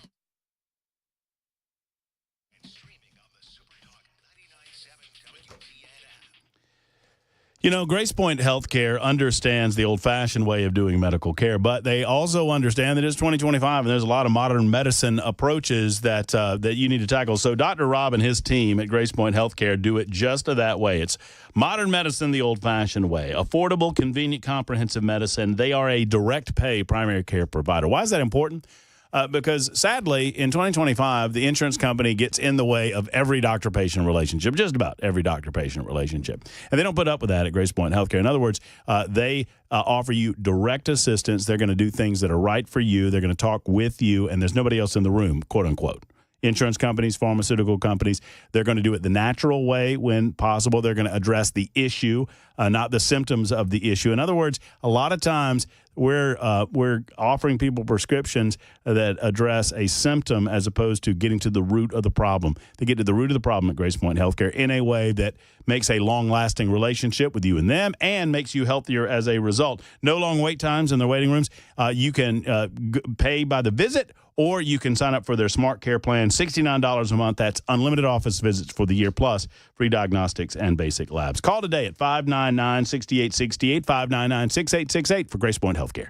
S2: Grace Point Healthcare understands the old-fashioned way of doing medical care, but they also understand that it's 2025 and there's a lot of modern medicine approaches that you need to tackle. So Dr. Rob and his team at Grace Point Healthcare do it just that way. It's modern medicine the old-fashioned way. Affordable, convenient, comprehensive medicine. They are a direct pay primary care provider. Why is that important? Because sadly, in 2025, the insurance company gets in the way of every doctor-patient relationship, just about every doctor-patient relationship. And they don't put up with that at Grace Point Healthcare. In other words, they offer you direct assistance. They're going to do things that are right for you. They're going to talk with you, and there's nobody else in the room, quote unquote. Insurance companies, pharmaceutical companies, they're going to do it the natural way when possible. They're going to address the issue, not the symptoms of the issue. In other words, a lot of times we're offering people prescriptions that address a symptom as opposed to getting to the root of the problem. They get to the root of the problem at Grace Point Healthcare in a way that makes a long-lasting relationship with you and them and makes you healthier as a result. No long wait times in their waiting rooms. You can pay by the visit, or you can sign up for their Smart Care Plan, $69 a month. That's unlimited office visits for the year, plus free diagnostics and basic labs. Call today at 599-6868, 599-6868 for Grace Point Healthcare.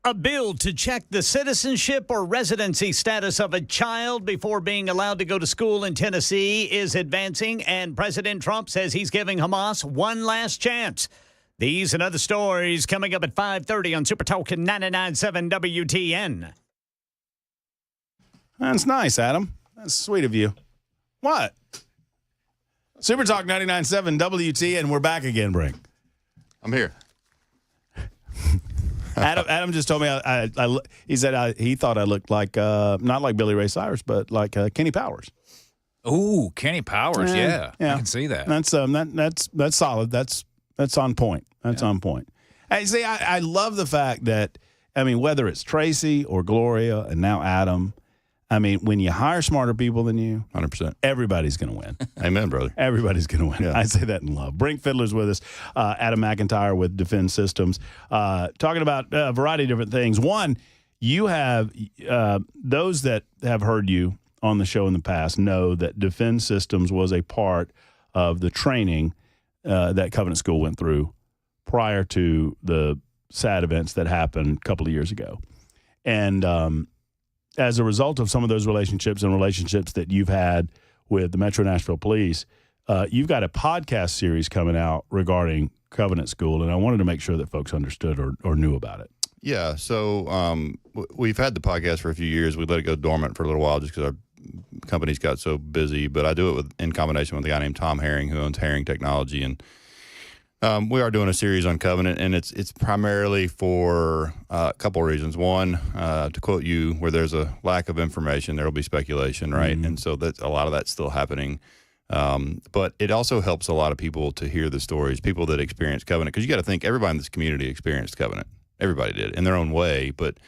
S1: A bill to check the citizenship or residency status of a child before being allowed to go to school in Tennessee is advancing, and President Trump says he's giving Hamas one last chance. These and other stories coming up at 5:30 on Super Talk 99.7 WTN.
S2: That's nice, Adam. That's sweet of you. What? Super Talk 99.7 WTN. We're back again, Brink.
S5: I'm here.
S2: Adam just told me he said he thought I looked like not like Billy Ray Cyrus, but like Kenny Powers.
S3: Ooh, Kenny Powers, yeah. I can see that.
S2: That's solid. That's on point. That's on point. Hey, see, I love the fact that, I mean, whether it's Tracy or Gloria and now Adam, I mean, when you hire smarter people than you,
S5: 100%,
S2: everybody's going to win.
S5: Amen, brother.
S2: Everybody's going to win.
S5: Yeah.
S2: I say that in love. Brink Fiddler's with us. Adam McIntyre with Defense Systems, talking about a variety of different things. One, you have those that have heard you on the show in the past know that Defense Systems was a part of the training that Covenant School went through prior to the sad events that happened a couple of years ago. And as a result of some of those relationships and relationships that you've had with the Metro Nashville Police, you've got a podcast series coming out regarding Covenant School, and I wanted to make sure that folks understood or knew about it.
S5: Yeah, so we've had the podcast for a few years. We let it go dormant for a little while just because our companies got so busy, but I do it in combination with a guy named Tom Herring who owns Herring Technology, and we are doing a series on Covenant, and it's primarily for a couple of reasons. One, to quote you, where there's a lack of information, there will be speculation, right? Mm-hmm. And so that's a lot of that's still happening. But it also helps a lot of people to hear the stories, people that experience Covenant, because you got to think everybody in this community experienced Covenant. Everybody did in their own way, but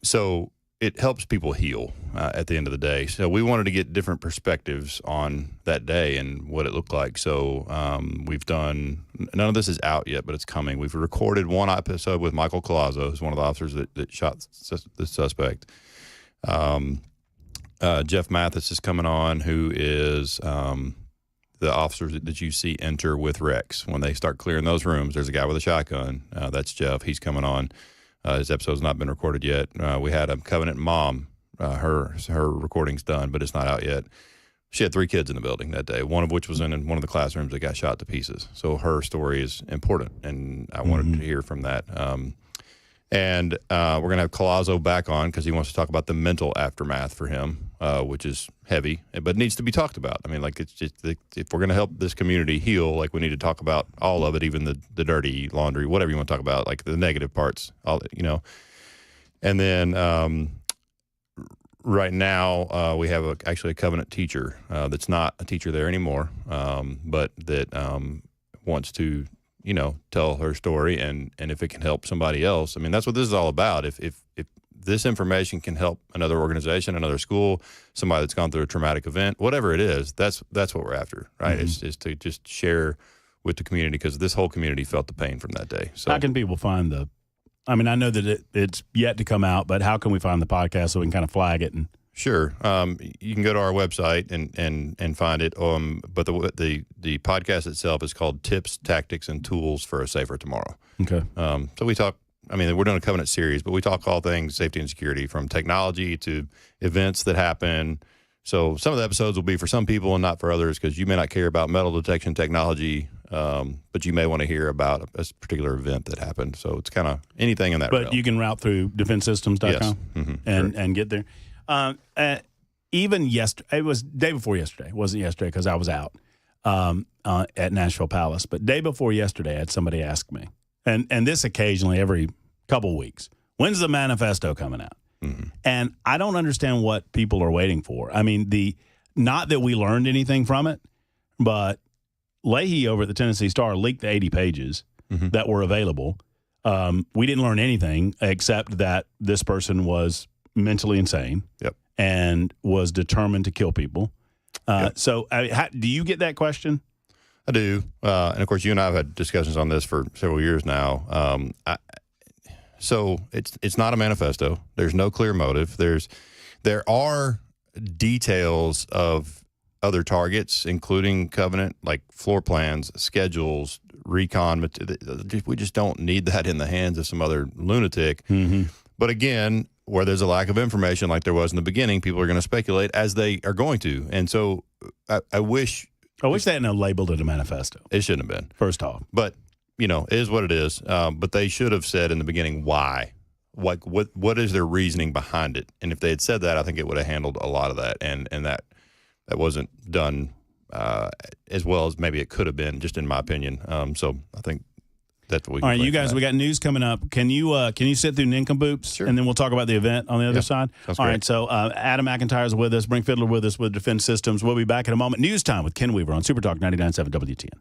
S5: so it helps people heal at the end of the day. So we wanted to get different perspectives on that day and what it looked like. So we've done, none of this is out yet, but it's coming. We've recorded one episode with Michael Colazzo, who's one of the officers that shot the suspect. Jeff Mathis is coming on, who is the officers that you see enter with Rex. When they start clearing those rooms, there's a guy with a shotgun. That's Jeff. He's coming on. His episode's not been recorded yet. We had a Covenant mom. Her recording's done, but it's not out yet. She had 3 kids in the building that day, one of which was in one of the classrooms that got shot to pieces. So her story is important, and I wanted to hear from that. And we're going to have Colazzo back on because he wants to talk about the mental aftermath for him, which is heavy, but needs to be talked about. I mean, like, it's just, if we're going to help this community heal, like, we need to talk about all of it, even the dirty laundry, whatever you want to talk about, like the negative parts, all, you know. And then right now we have actually a Covenant teacher that's not a teacher there anymore, but that wants to, you know, tell her story, and if it can help somebody else. I mean, that's what this is all about. If this information can help another organization, another school, somebody that's gone through a traumatic event, whatever it is, that's what we're after, right? Mm-hmm. Is to just share with the community, because this whole community felt the pain from that day. So
S2: how can people find I mean, I know that it's yet to come out, but how can we find the podcast so we can kind of flag it? And
S5: Sure. You can go to our website and find it. But the podcast itself is called Tips, Tactics, and Tools for a Safer Tomorrow.
S2: Okay.
S5: So we talk, I mean, we're doing a Covenant series, but we talk all things safety and security, from technology to events that happen. So some of the episodes will be for some people and not for others, because you may not care about metal detection technology, but you may want to hear about a particular event that happened. So it's kind of anything in that realm.
S2: But you can route through defensesystems.com
S5: yes.
S2: and get there. Even yesterday, it was day before yesterday. It wasn't yesterday because I was out at Nashville Palace. But day before yesterday, I had somebody ask me, and this occasionally every couple weeks, when's the manifesto coming out? Mm-hmm. And I don't understand what people are waiting for. I mean, not that we learned anything from it, but Leahy over at the Tennessee Star leaked the 80 pages that were available. We didn't learn anything except that this person was mentally insane.
S5: Yep.
S2: And was determined to kill people. So do you get that question?
S5: I do. And, of course, you and I have had discussions on this for several years now. So it's not a manifesto. There's no clear motive. There are details of other targets, including Covenant, like floor plans, schedules, recon. We just don't need that in the hands of some other lunatic. But again, where there's a lack of information like there was in the beginning, people are going to speculate as they are going to. And so I wish
S2: they hadn't labeled it a manifesto.
S5: It shouldn't have been.
S2: First off.
S5: But, it is what it is. But they should have said in the beginning why. Like, what is their reasoning behind it? And if they had said that, I think it would have handled a lot of that. And that wasn't done as well as maybe it could have been, just in my opinion. So I think that's what we can.
S2: All right, you guys, we got news coming up. Can you sit through nincompoops? Sure. And then we'll talk about the event on the other side?
S5: Sounds
S2: All
S5: great.
S2: right, so Adam McIntyre is with us. Brink Fiddler with us with Defense Systems. We'll be back in a moment. News time with Ken Weaver on Super Talk 99.7 WTN.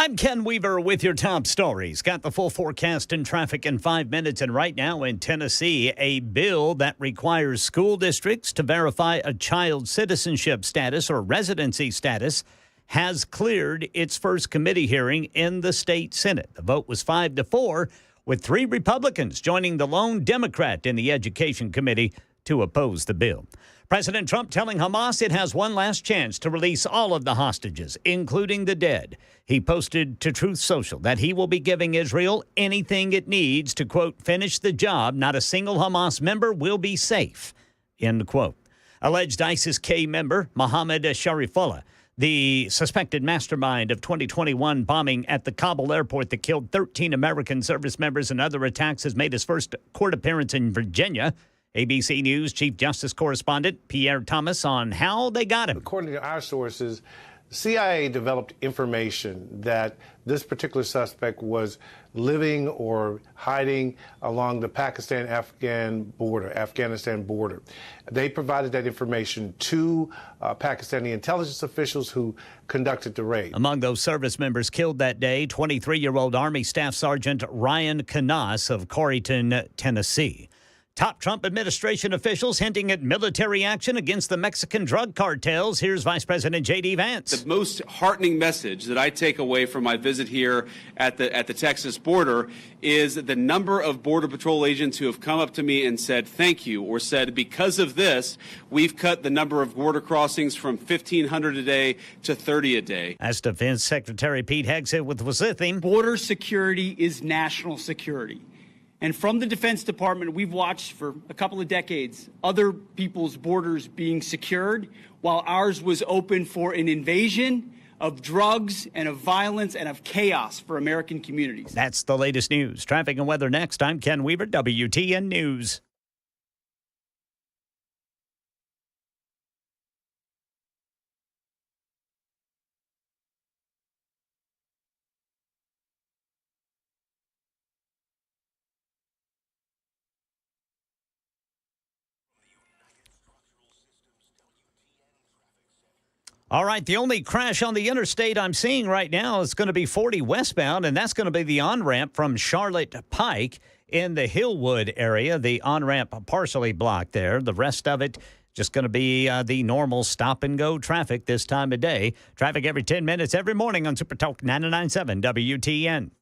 S1: I'm Ken Weaver with your top stories. Got the full forecast and traffic in 5 minutes. And right now in Tennessee, a bill that requires school districts to verify a child's citizenship status or residency status has cleared its first committee hearing in the state Senate. The vote was 5-4, with 3 Republicans joining the lone Democrat in the Education Committee to oppose the bill. President Trump telling Hamas it has one last chance to release all of the hostages, including the dead. He posted to Truth Social that he will be giving Israel anything it needs to, quote, finish the job. Not a single Hamas member will be safe, end quote. Alleged ISIS-K member Mohammed Sharifullah, the suspected mastermind of 2021 bombing at the Kabul airport that killed 13 American service members and other attacks, has made his first court appearance in Virginia. ABC News Chief Justice Correspondent Pierre Thomas on how they got him.
S6: According to our sources, CIA developed information that this particular suspect was living or hiding along the Pakistan-Afghanistan border. They provided that information to Pakistani intelligence officials who conducted the raid.
S1: Among those service members killed that day, 23-year-old Army Staff Sergeant Ryan Canas of Corryton, Tennessee. Top Trump administration officials hinting at military action against the Mexican drug cartels. Here's Vice President J.D. Vance.
S19: The most heartening message that I take away from my visit here at the Texas border is the number of Border Patrol agents who have come up to me and said thank you, or said because of this, we've cut the number of border crossings from 1,500 a day to 30 a day.
S1: As Defense Secretary Pete Hegseth was with him.
S20: Border security is national security. And from the Defense Department, we've watched for a couple of decades other people's borders being secured while ours was open for an invasion of drugs and of violence and of chaos for American communities.
S1: That's the latest news. Traffic and weather next. I'm Ken Weaver, WTN News. All right, the only crash on the interstate I'm seeing right now is going to be 40 westbound, and that's going to be the on-ramp from Charlotte Pike in the Hillwood area. The on-ramp partially blocked there. The rest of it just going to be the normal stop-and-go traffic this time of day. Traffic every 10 minutes every morning on Super Talk 99.7 WTN.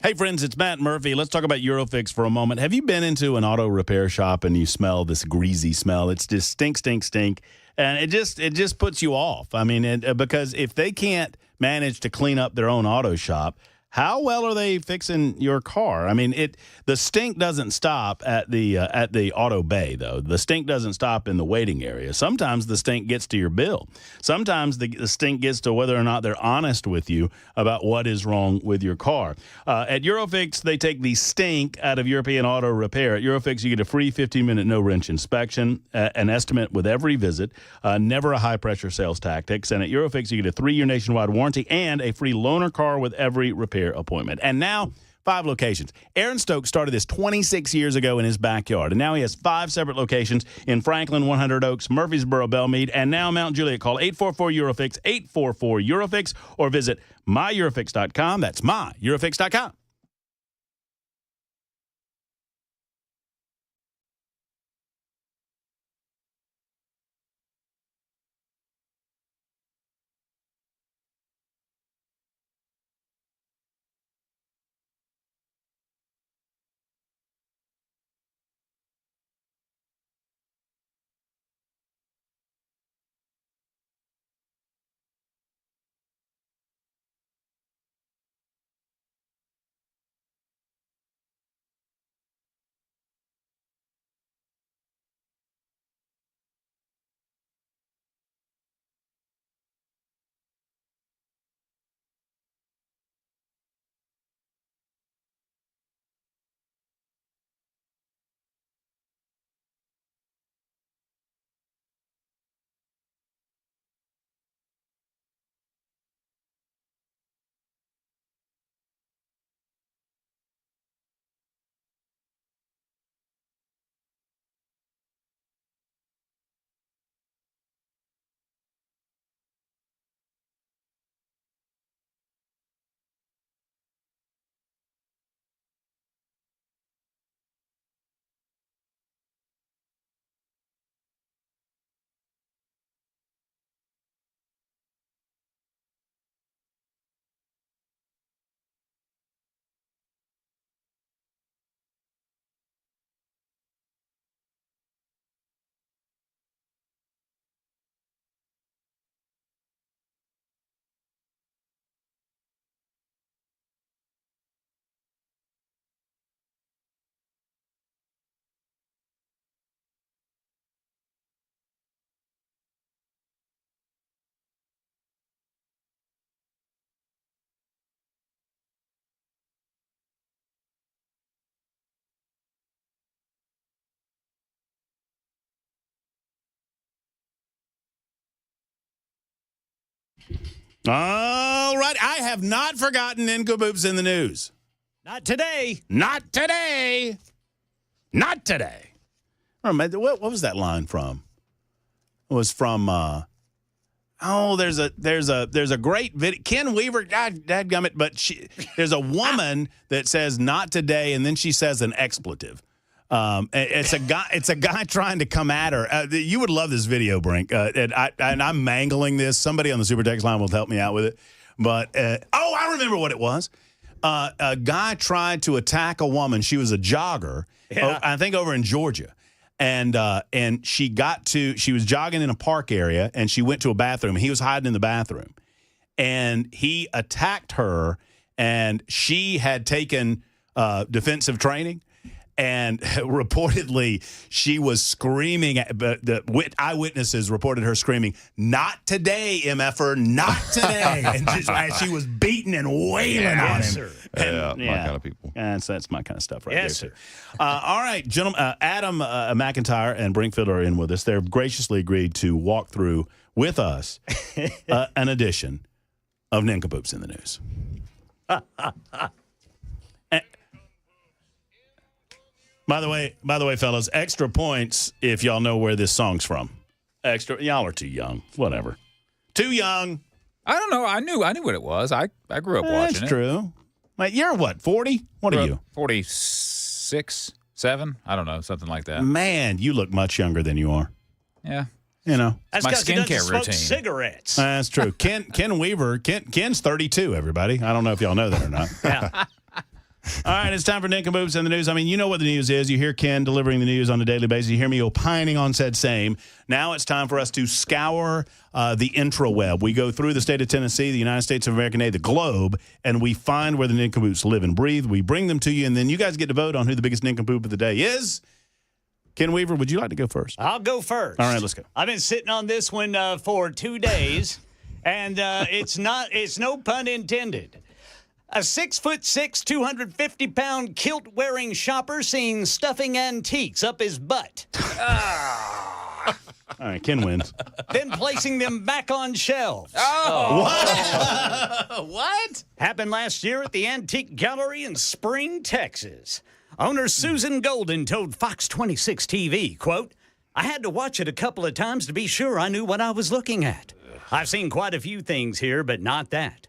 S2: Hey, friends, it's Matt Murphy. Let's talk about Eurofix for a moment. Have you been into an auto repair shop and you smell this greasy smell? It's just stink. And it just puts you off. I mean, because if they can't manage to clean up their own auto shop, how well are they fixing your car? I mean, the stink doesn't stop at the auto bay, though. The stink doesn't stop in the waiting area. Sometimes the stink gets to your bill. Sometimes the stink gets to whether or not they're honest with you about what is wrong with your car. At Eurofix, they take the stink out of European auto repair. At Eurofix, you get a free 15-minute no-wrench inspection, an estimate with every visit, never a high-pressure sales tactics. And at Eurofix, you get a 3-year nationwide warranty and a free loaner car with every repair appointment. And now, 5 locations. Aaron Stokes started this 26 years ago in his backyard, and now he has 5 separate locations in Franklin, 100 Oaks, Murfreesboro, Belmead, and now Mount Juliet. Call 844-EUROFIX, 844-EUROFIX, or visit myEurofix.com. That's myEurofix.com. All right. I have not forgotten Nincompoops in the news.
S1: Not today.
S2: Not today. Not today. What was that line from? It was from there's a great video. Ken Weaver, God dadgummit, but there's a woman that says not today, and then she says an expletive. It's a guy trying to come at her. You would love this video, Brink. And I'm mangling this. Somebody on the Super Text line will help me out with it. But I remember what it was. A guy tried to attack a woman. She was a jogger, I think over in Georgia. And she was jogging in a park area, and she went to a bathroom. He was hiding in the bathroom. And he attacked her, and she had taken defensive training. And reportedly, she was screaming. The eyewitnesses reported her screaming, "Not today, MFer, not today!" And as she was beating and wailing on him.
S5: Sir. My kind of people.
S2: That's my kind of stuff right there.
S1: Yes, sir.
S2: All right, gentlemen. Adam McIntyre and Brinkfield are in with us. They've graciously agreed to walk through with us an edition of Nincompoops in the News. By the way, fellas, extra points if y'all know where this song's from. Y'all are too young. Whatever. Too young.
S3: I don't know. I knew what it was. I grew up watching it.
S2: That's true. Like, you're what, 40? What are you?
S3: 46, 7? I don't know, something like that.
S2: Man, you look much younger than you are.
S3: Yeah.
S2: You know.
S1: That's
S3: my
S1: 'cause he doesn't
S3: skincare
S1: smoke
S3: routine.
S1: cigarettes.
S2: That's true. Ken Weaver, Ken's 32, everybody. I don't know if y'all know that or not.
S1: Yeah.
S2: All right, it's time for Nincompoops and the news. I mean, you know what the news is. You hear Ken delivering the news on a daily basis. You hear me opining on said same. Now it's time for us to scour the intraweb. We go through the state of Tennessee, the United States of America, the globe, and we find where the Nincompoops live and breathe. We bring them to you, and then you guys get to vote on who the biggest Nincompoop of the day is. Ken Weaver, would you like to go first?
S1: I'll go first.
S2: All right, let's go.
S1: I've been sitting on this one for 2 days, and it's no pun intended. A 6'6", 250-pound kilt-wearing shopper seen stuffing antiques up his butt.
S2: All right, Ken wins.
S1: Then placing them back on shelves.
S2: What? What?
S1: Happened last year at the Antique Gallery in Spring, Texas. Owner Susan Golden told Fox 26 TV, quote, "I had to watch it a couple of times to be sure I knew what I was looking at. I've seen quite a few things here, but not that."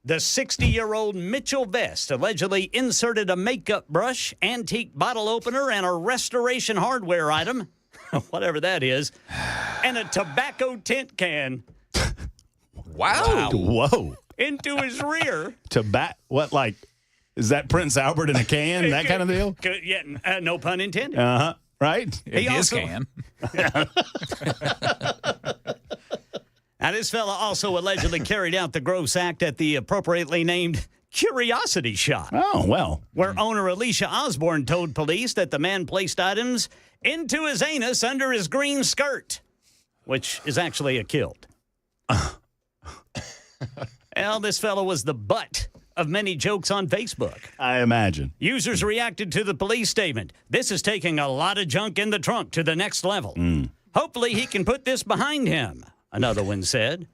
S1: The 60-year-old Mitchell Vest allegedly inserted a makeup brush, antique bottle opener, and a restoration hardware item, whatever that is, and a tobacco tint can.
S2: Wow. Whoa.
S1: Into his rear.
S2: What, like, is that Prince Albert in a can, that kind of deal?
S1: Yeah, no pun intended.
S2: Uh-huh, right?
S3: In his can.
S1: Now, this fella also allegedly carried out the gross act at the appropriately named Curiosity Shop.
S2: Oh, well.
S1: Where owner Alicia Osborne told police that the man placed items into his anus under his green skirt, which is actually a kilt. Well, this fella was the butt of many jokes on Facebook.
S2: I imagine.
S1: Users reacted to the police statement. "This is taking a lot of junk in the trunk to the next level. Hopefully he can put this behind him," another one said.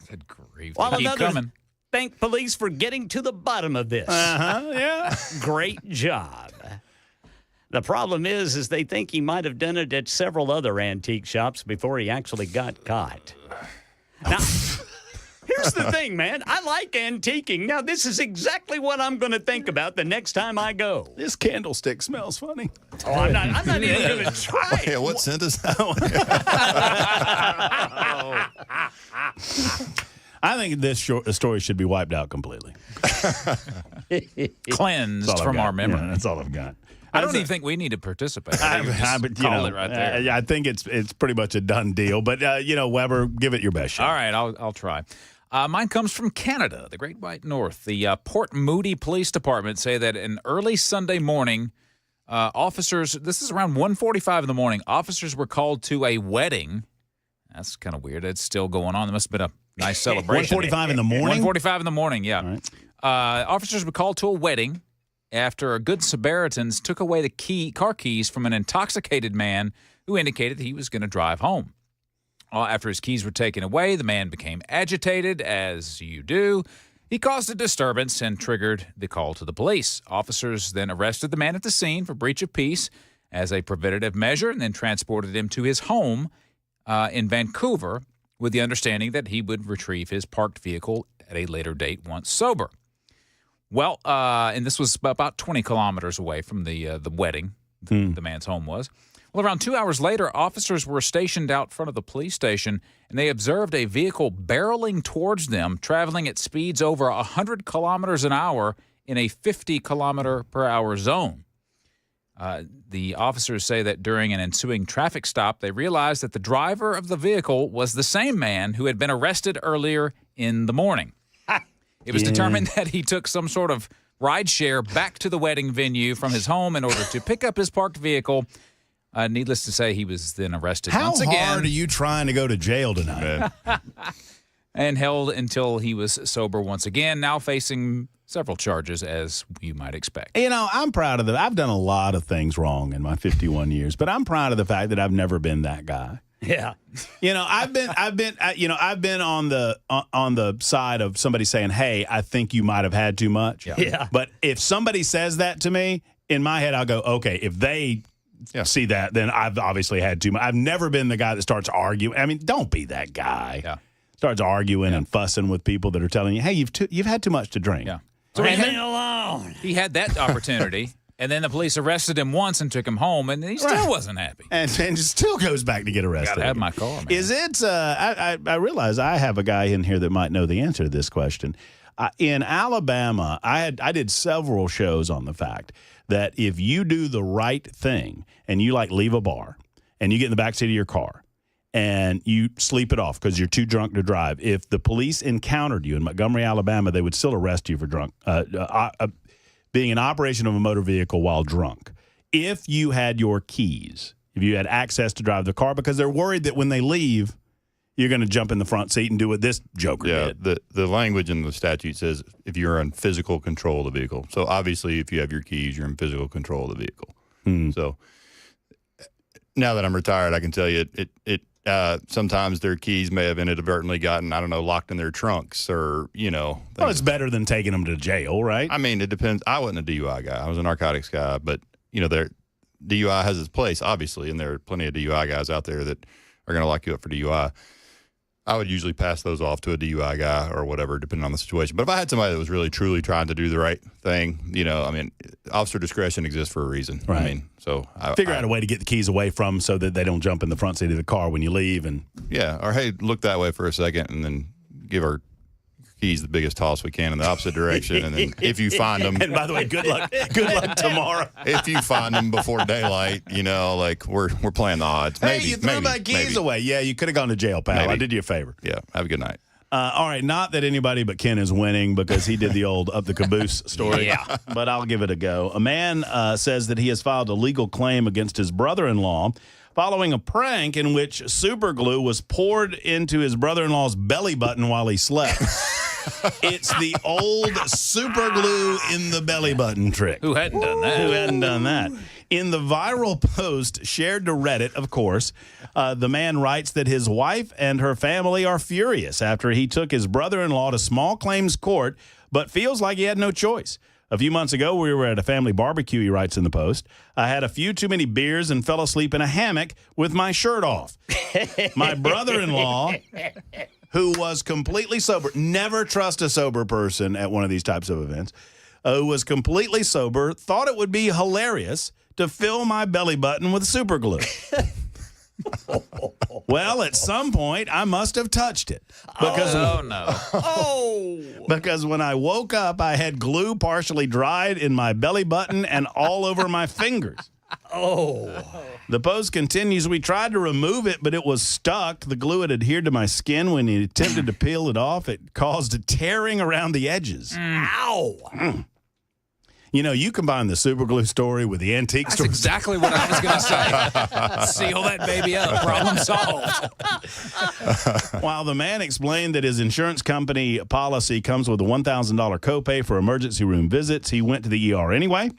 S3: Good grief.
S1: While
S3: Keep
S1: another
S3: coming.
S1: thanked police for getting to the bottom of this.
S2: Yeah.
S1: Great job. The problem is they think he might have done it at several other antique shops before he actually got caught. Now, here's the thing, man. I like antiquing. Now, this is exactly what I'm going to think about the next time I go.
S2: This candlestick smells funny.
S1: Oh, I'm not even going to try it.
S5: Yeah, what scent is that one?
S2: I think this story should be wiped out completely.
S3: Cleansed from our memory.
S2: Yeah, that's all I've got.
S3: I don't even think we need to participate.
S2: I
S3: Call it right there.
S2: I think it's pretty much a done deal. But, Weber, give it your best shot.
S3: All right, I'll try. Mine comes from Canada, the Great White North. The Port Moody Police Department say that an early Sunday morning, officers, this is around 1:45 in the morning, officers were called to a wedding. That's kind of weird. It's still going on. There must have been a nice celebration.
S2: 1:45 in the morning?
S3: 1:45 in the morning, yeah.
S2: All right.
S3: Officers were called to a wedding after a Good Samaritans took away the car keys from an intoxicated man who indicated he was going to drive home. After his keys were taken away, the man became agitated, as you do. He caused a disturbance and triggered the call to the police. Officers then arrested the man at the scene for breach of peace as a preventative measure and then transported him to his home in Vancouver with the understanding that he would retrieve his parked vehicle at a later date once sober. Well, and this was about 20 kilometers away from the wedding, the man's home was. Well, around 2 hours later, officers were stationed out front of the police station, and they observed a vehicle barreling towards them, traveling at speeds over 100 kilometers an hour in a 50-kilometer-per-hour zone. The officers say that during an ensuing traffic stop, they realized that the driver of the vehicle was the same man who had been arrested earlier in the morning. It was determined that he took some sort of rideshare back to the wedding venue from his home in order to pick up his parked vehicle. Needless to say, he was then arrested once again.
S2: How hard are you trying to go to jail tonight?
S3: And held until he was sober once again, now facing several charges, as you might expect.
S2: I'm proud of I've done a lot of things wrong in my 51 years, but I'm proud of the fact that I've never been that guy.
S1: Yeah.
S2: I've been on the side of somebody saying, "Hey, I think you might have had too much."
S1: Yeah.
S2: But if somebody says that to me, in my head, I'll go, "Okay, if they see that, then I've obviously had too much." I've never been the guy that starts arguing. I mean, don't be that guy.
S3: Yeah.
S2: Starts arguing and fussing with people that are telling you, "Hey, you've had too much to drink."
S3: Yeah.
S1: So leave me alone.
S3: He had that opportunity, and then the police arrested him once and took him home, and he still wasn't happy.
S2: And still goes back to get arrested.
S3: Gotta have my car, man.
S2: Is it? I realize I have a guy in here that might know the answer to this question. In Alabama, I did several shows on the fact that if you do the right thing and you like leave a bar and you get in the backseat of your car and you sleep it off because you're too drunk to drive, if the police encountered you in Montgomery, Alabama, they would still arrest you for being in operation of a motor vehicle while drunk. If you had your keys, if you had access to drive the car, because they're worried that when they leave, you're going to jump in the front seat and do what this joker did.
S5: The language in the statute says if you're in physical control of the vehicle. So obviously, if you have your keys, you're in physical control of the vehicle. So now that I'm retired, I can tell you sometimes their keys may have inadvertently gotten, locked in their trunks or,
S2: Well, it's better than taking them to jail, right?
S5: I mean, it depends. I wasn't a DUI guy. I was a narcotics guy, but, DUI has its place, obviously, and there are plenty of DUI guys out there that are going to lock you up for DUI. I would usually pass those off to a DUI guy or whatever, depending on the situation. But if I had somebody that was really, truly trying to do the right thing, officer discretion exists for a reason.
S2: Right. Figure out a way to get the keys away from them so that they don't jump in the front seat of the car when you leave.
S5: Or, hey, look that way for a second and then give our keys the biggest toss we can in the opposite direction. And then if you find them.
S2: And by the way, good luck tomorrow.
S5: If you find them before daylight, we're playing the odds.
S2: Hey, you threw my keys away. Yeah, you could have gone to jail, pal.
S5: Maybe.
S2: I did you a favor.
S5: Yeah, have a good night.
S2: All right, not that anybody but Ken is winning because he did the old up the caboose story.
S1: Yeah.
S2: But I'll give it a go. A man says that he has filed a legal claim against his brother-in-law following a prank in which super glue was poured into his brother-in-law's belly button while he slept. It's the old super glue in the belly button trick.
S3: Who hadn't done that?
S2: In the viral post shared to Reddit, of course, the man writes that his wife and her family are furious after he took his brother-in-law to small claims court, but feels like he had no choice. A few months ago, we were at a family barbecue, he writes in the post. I had a few too many beers and fell asleep in a hammock with my shirt off. My brother-in-law, who was completely sober, never trust a sober person at one of these types of events, who was completely sober, thought it would be hilarious to fill my belly button with super glue. Well, at some point, I must have touched it. Because when I woke up, I had glue partially dried in my belly button and all over my fingers. The post continues, we tried to remove it, but it was stuck. The glue had adhered to my skin. When he attempted to peel it off, it caused a tearing around the edges.
S1: Ow!
S2: You combine the super glue story with the antique story.
S3: That's exactly what I was going to say. Seal that baby up. Problem solved.
S2: While the man explained that his insurance company policy comes with a $1,000 copay for emergency room visits, he went to the ER anyway.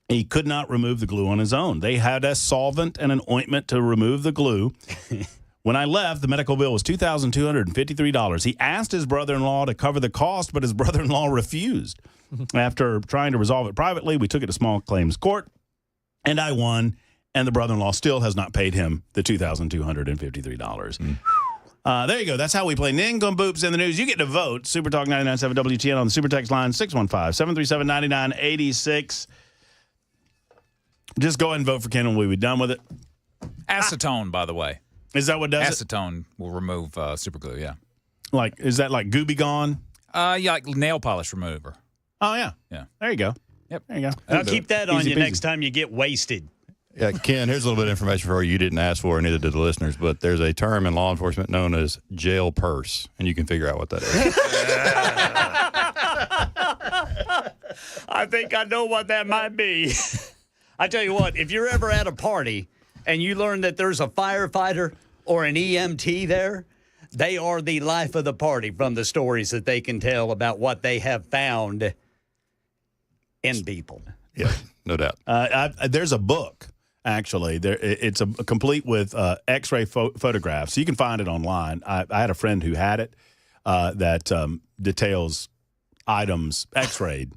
S2: He could not remove the glue on his own. They had a solvent and an ointment to remove the glue. When I left, the medical bill was $2,253. He asked his brother-in-law to cover the cost, but his brother-in-law refused. After trying to resolve it privately, we took it to small claims court, and I won, and the brother-in-law still has not paid him the $2,253. There you go. That's how we play Nincompoops in the news. You get to vote. Super Talk 99.7 WTN on the Super Text line, 615-737-9986. Just go ahead and vote for Ken and we'll be done with it.
S3: Acetone, by the way.
S2: Is that what does
S3: Acetone will remove super glue, yeah.
S2: Is that like Gooby Gone?
S3: Like nail polish remover.
S2: Oh, yeah.
S3: Yeah.
S2: There you go.
S3: Yep.
S2: There you go.
S1: I'll keep that on
S2: Easy
S1: you
S2: peasy.
S1: next time you get wasted.
S5: Yeah, Ken, here's a little bit of information for you. You didn't ask for, and neither did the listeners, but there's a term in law enforcement known as jail purse, and you can figure out what that is.
S1: I think I know what that might be. I tell you what, if you're ever at a party and you learn that there's a firefighter or an EMT there, they are the life of the party from the stories that they can tell about what they have found in people.
S5: Yeah, no doubt.
S2: There's a book, actually. It's complete with X-ray photographs. You can find it online. I had a friend who had it that details items X-rayed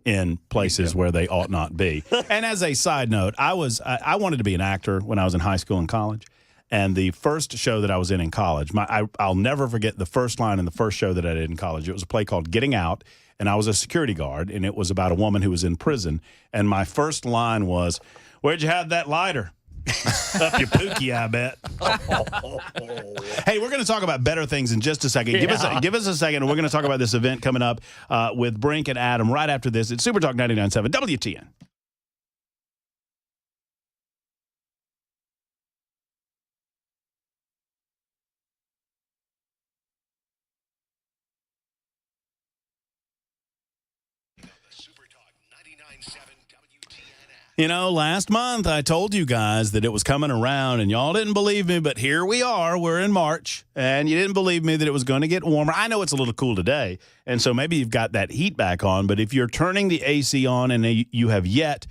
S2: in places where they ought not be. And as a side note, I wanted to be an actor when I was in high school and college. And the first show that I was in college, I'll never forget the first line in the first show that I did in college. It was a play called Getting Out, and I was a security guard, and it was about a woman who was in prison. And my first line was, "Where'd you have that lighter?" Up your pookie, I bet. Hey, we're going to talk about better things in just a second. Give us a second, and we're going to talk about this event coming up with Brink and Adam right after this. It's Super Talk 99.7 WTN. You know, last month I told you guys that it was coming around, and y'all didn't believe me, but here we are. We're in March, and you didn't believe me that it was going to get warmer. I know it's a little cool today, and so maybe you've got that heat back on, but if you're turning the AC on and you have yet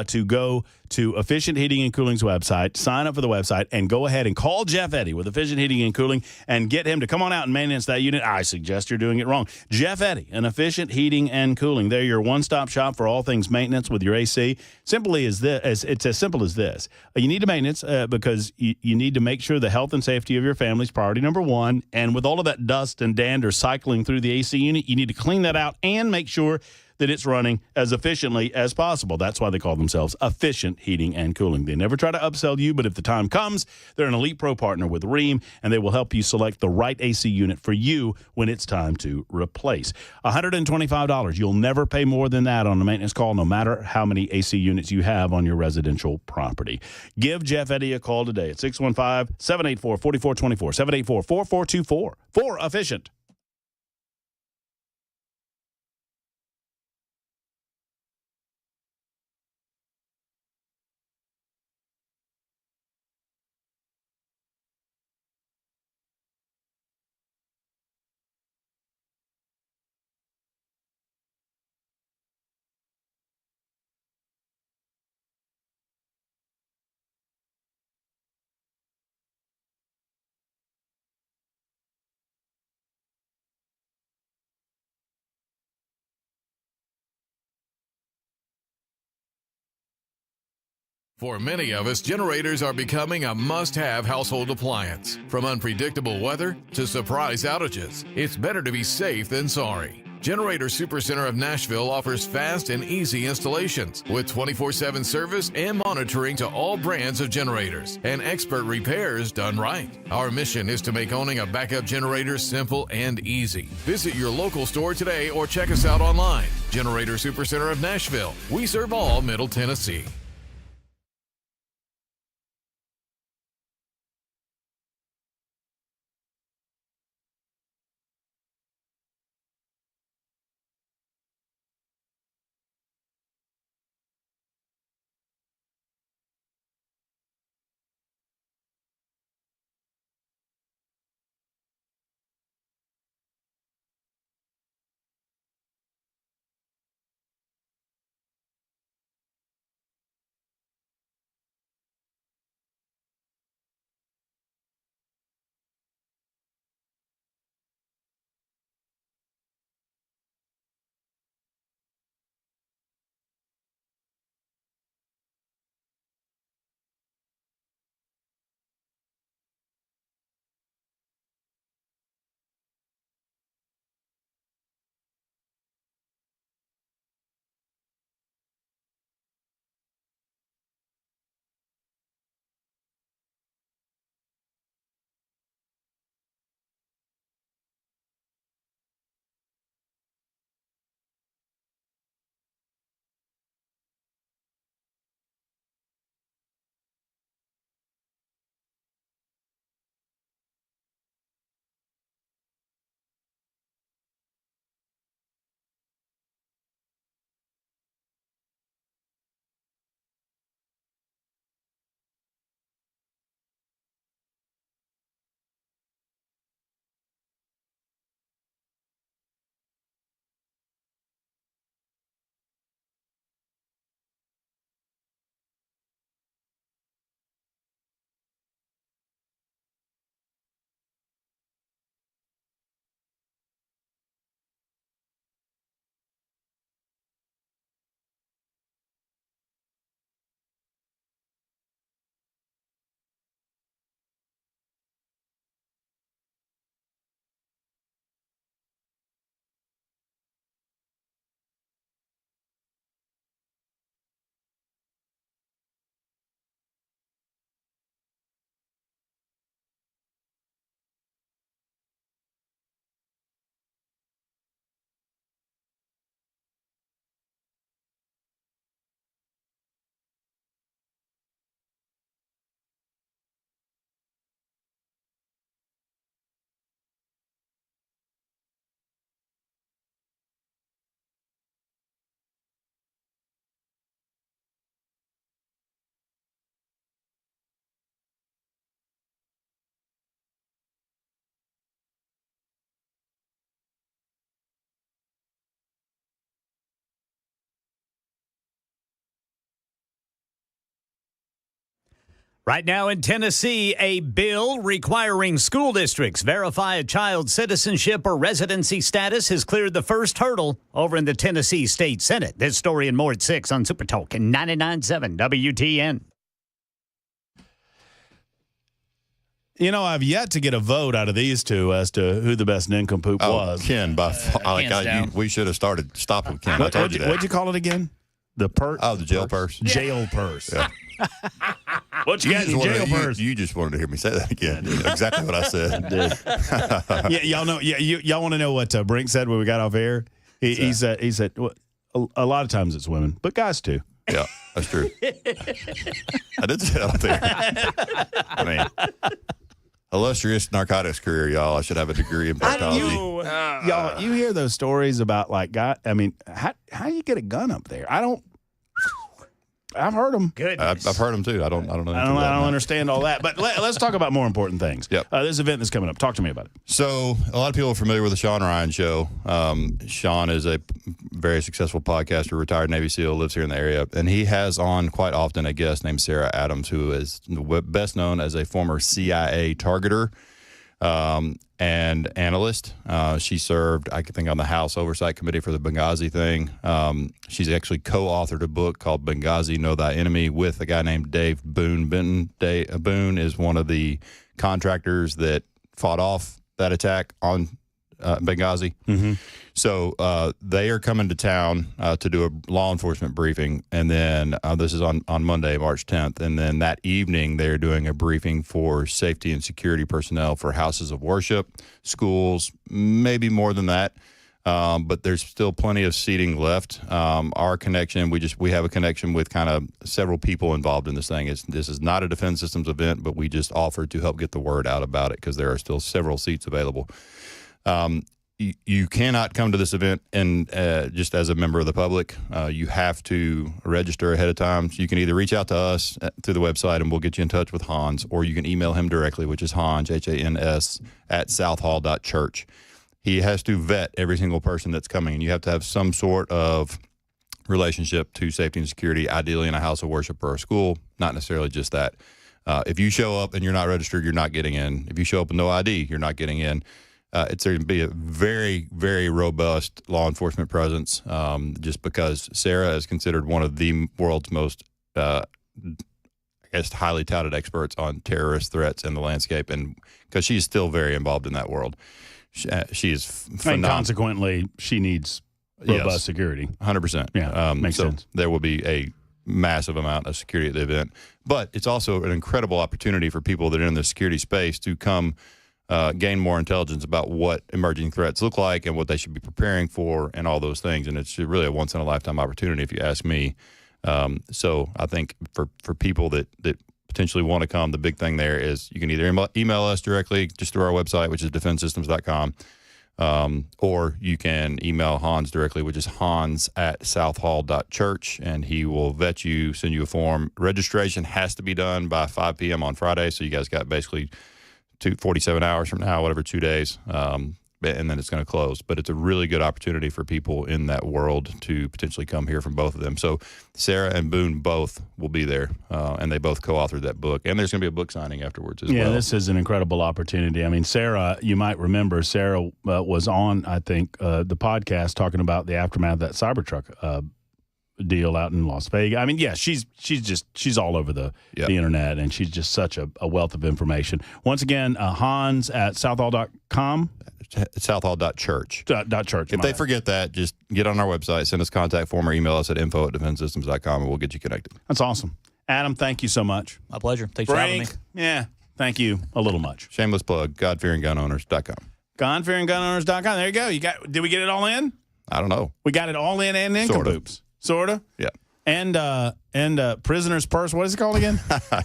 S2: to go to Efficient Heating and Cooling's website, sign up for the website, and go ahead and call Jeff Eddy with Efficient Heating and Cooling and get him to come on out and maintenance that unit. I suggest you're doing it wrong. Jeff Eddy and Efficient Heating and Cooling. They're your one-stop shop for all things maintenance with your AC. It's as simple as this. You need to maintenance because you need to make sure the health and safety of your family is priority number one. And with all of that dust and dander cycling through the AC unit, you need to clean that out and make sure that it's running as efficiently as possible. That's why they call themselves Efficient Heating and Cooling. They never try to upsell you, but if the time comes, they're an Elite Pro partner with Rheem, and they will help you select the right AC unit for you when it's time to replace. $125. You'll never pay more than that on a maintenance call, no matter how many AC units you have on your residential property. Give Jeff Eddy a call today at 615-784-4424, 784-4424 for Efficient.
S8: For many of us, generators are becoming a must-have household appliance. From unpredictable weather to surprise outages, it's better to be safe than sorry. Generator Supercenter of Nashville offers fast and easy installations with 24/7 service and monitoring to all brands of generators and expert repairs done right. Our mission is to make owning a backup generator simple and easy. Visit your local store today or check us out online. Generator Supercenter of Nashville. We serve all Middle Tennessee.
S1: Right now in Tennessee, a bill requiring school districts verify a child's citizenship or residency status has cleared the first hurdle over in the Tennessee State Senate. This story and more at 6 on Super Talk and 99.7 WTN.
S2: You know, I've yet to get a vote out of these two as to who the best nincompoop was.
S5: Ken, we should have stopped with Ken. I told you that.
S2: What'd you call it again? The purse?
S5: Oh, the jail purse.
S2: Jail purse.
S5: Yeah.
S2: What you got in jail purse?
S5: You just wanted to hear me say that again. Exactly what I said.
S2: Yeah, y'all know. Yeah, y'all want to know what Brink said when we got off air? He said, well, a lot of times it's women, but guys too.
S5: Yeah, that's true. I did say that out there. I mean, illustrious narcotics career, y'all. I should have a degree in proctology.
S2: Y'all, you hear those stories about like guy? I mean, how you get a gun up there? I've heard them.
S1: Goodness.
S5: I've heard them too. I don't know.
S2: I don't understand all that. But let's talk about more important things.
S5: Yep.
S2: This event that's coming up. Talk to me about it.
S5: So a lot of people are familiar with the Sean Ryan Show. Sean is a very successful podcaster, retired Navy SEAL, lives here in the area. And he has on quite often a guest named Sarah Adams, who is best known as a former CIA targeter and analyst. She served, I think, on the House Oversight Committee for the Benghazi thing. She's actually co-authored a book called Benghazi, Know Thy Enemy with a guy named Dave Boone. Boone is one of the contractors that fought off that attack on Benghazi.
S2: Mm-hmm.
S5: So they are coming to town to do a law enforcement briefing, and then this is on Monday, March 10th, and then that evening they're doing a briefing for safety and security personnel for houses of worship, schools, maybe more than that, but there's still plenty of seating left. Our connection, we have a connection with kind of several people involved in this thing. This is not a Defense Systems event, but we just offered to help get the word out about it because there are still several seats available. You cannot come to this event and just as a member of the public. You have to register ahead of time. So you can either reach out to us through the website and we'll get you in touch with Hans, or you can email him directly, which is Hans, Hans, @southhall.church. He has to vet every single person that's coming, and you have to have some sort of relationship to safety and security, ideally in a house of worship or a school, not necessarily just that. If you show up and you're not registered, you're not getting in. If you show up with no ID, you're not getting in. It's going to be a very, very robust law enforcement presence, just because Sarah is considered one of the world's most, highly touted experts on terrorist threats in the landscape, and because she's still very involved in that world. She is phenomenal.
S2: And consequently, she needs robust security.
S5: 100%.
S2: Yeah, makes sense.
S5: There will be a massive amount of security at the event, but it's also an incredible opportunity for people that are in the security space to come gain more intelligence about what emerging threats look like and what they should be preparing for and all those things. And it's really a once-in-a-lifetime opportunity, if you ask me. So I think for people that potentially want to come, the big thing there is you can either email us directly just through our website, which is defensesystems.com, or you can email Hans directly, which is hans@southhall.church, and he will vet you, send you a form. Registration has to be done by 5 p.m. on Friday, so you guys got basically 47 hours from now, whatever, 2 days, and then it's going to close. But it's a really good opportunity for people in that world to potentially come here from both of them. So Sarah and Boone both will be there, and they both co-authored that book. And there's going to be a book signing afterwards as well.
S2: Yeah, this is an incredible opportunity. I mean, Sarah, you might remember, Sarah was on, I think, the podcast talking about the aftermath of that Cybertruck deal out in Las Vegas. I mean, yeah, she's all over the internet, and she's just such a wealth of information. Once again, Hans at southhall.com.
S5: Southhall.church.
S2: Church.
S5: If they forget that, just get on our website, send us a contact form, or email us at info@defensesystems.com, and we'll get you connected.
S2: That's awesome. Adam, thank you so much.
S7: My pleasure. Thanks for having me.
S2: Yeah, thank you a little much.
S5: Shameless plug, godfearinggunowners.com.
S2: Godfearinggunowners.com. There you go. Did we get it all in?
S5: I don't know.
S2: We got it all in and nincompoops. Sort of?
S5: Yeah.
S2: And Prisoner's Purse. What is it called again?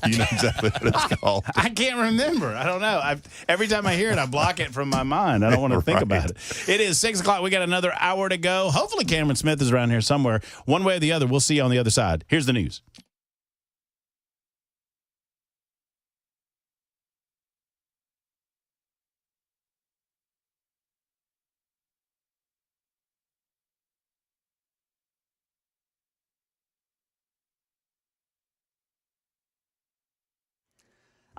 S5: You know exactly what it's called.
S2: I can't remember. I don't know. Every time I hear it, I block it from my mind. I don't want to think about it. It is 6 o'clock. We got another hour to go. Hopefully Cameron Smith is around here somewhere. One way or the other, we'll see you on the other side. Here's the news.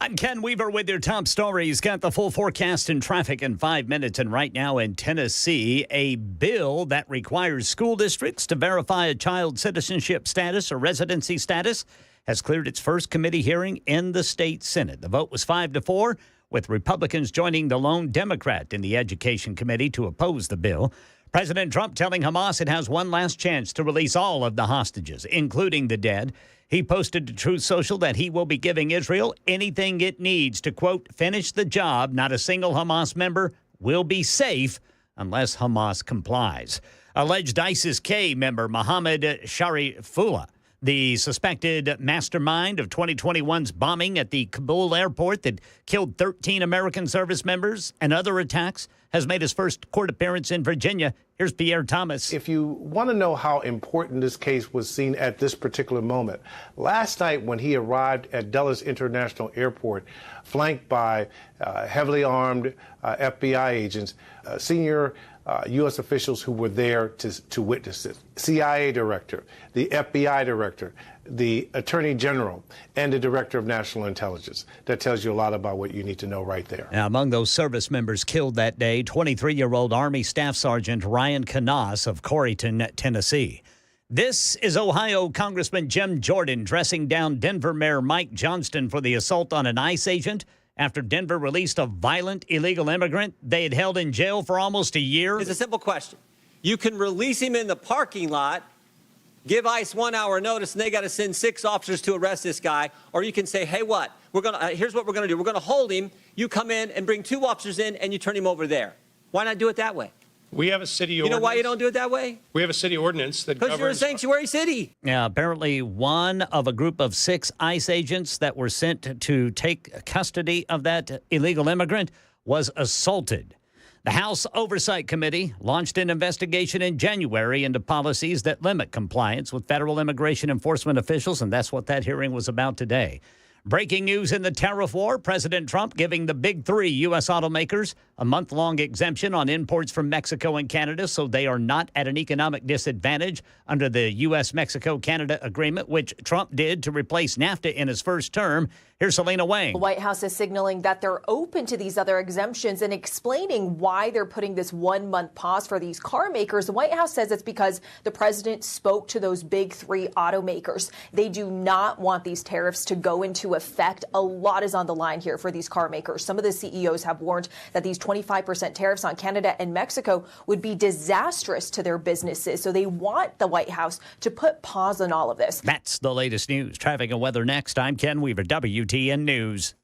S1: I'm Ken Weaver with your top stories. Got the full forecast and traffic in 5 minutes. And right now in Tennessee, a bill that requires school districts to verify a child's citizenship status or residency status has cleared its first committee hearing in the state Senate. The vote was 5-4, with Republicans joining the lone Democrat in the Education Committee to oppose the bill. President Trump telling Hamas it has one last chance to release all of the hostages, including the dead. He posted to Truth Social that he will be giving Israel anything it needs to, quote, finish the job. Not a single Hamas member will be safe unless Hamas complies. Alleged ISIS-K member Mohammed Sharifullah, the suspected mastermind of 2021's bombing at the Kabul airport that killed 13 American service members and other attacks, has made his first court appearance in Virginia. Here's Pierre Thomas.
S6: If you want to know how important this case was seen at this particular moment, last night when he arrived at Dulles International Airport, flanked by heavily armed FBI agents, senior U.S. officials who were there to witness it, CIA director, the FBI director, the attorney general, and the director of national intelligence. That tells you a lot about what you need to know right there.
S1: Now, among those service members killed that day, 23-year-old Army Staff Sergeant Ryan Canas of Corryton, Tennessee. This is Ohio Congressman Jim Jordan dressing down Denver Mayor Mike Johnston for the assault on an ICE agent after Denver released a violent illegal immigrant they had held in jail for almost a year.
S11: It's a simple question. You can release him in the parking lot, give ICE 1 hour notice, and they got to send 6 officers to arrest this guy. Or you can say, hey, what? Here's what we're going to do. We're going to hold him. You come in and bring 2 officers in, and you turn him over there. Why not do it that way?
S12: We have a city ordinance.
S11: You know why you don't do it that way?
S12: We have a city ordinance that governs.
S11: Because you're a sanctuary city.
S1: Yeah, apparently one of a group of 6 ICE agents that were sent to take custody of that illegal immigrant was assaulted. The House Oversight Committee launched an investigation in January into policies that limit compliance with federal immigration enforcement officials, and that's what that hearing was about today. Breaking news in the tariff war, President Trump giving the big 3 U.S. automakers a month-long exemption on imports from Mexico and Canada so they are not at an economic disadvantage under the U.S.-Mexico-Canada agreement, which Trump did to replace NAFTA in his first term. Here's Selena Wang.
S9: The White House is signaling that they're open to these other exemptions and explaining why they're putting this 1-month pause for these car makers. The White House says it's because the president spoke to those big 3 automakers. They do not want these tariffs to go into effect. A lot is on the line here for these car makers. Some of the CEOs have warned that these 25% tariffs on Canada and Mexico would be disastrous to their businesses. So they want the White House to put pause on all of this.
S1: That's the latest news. Traffic and weather next. I'm Ken Weaver, WTN News.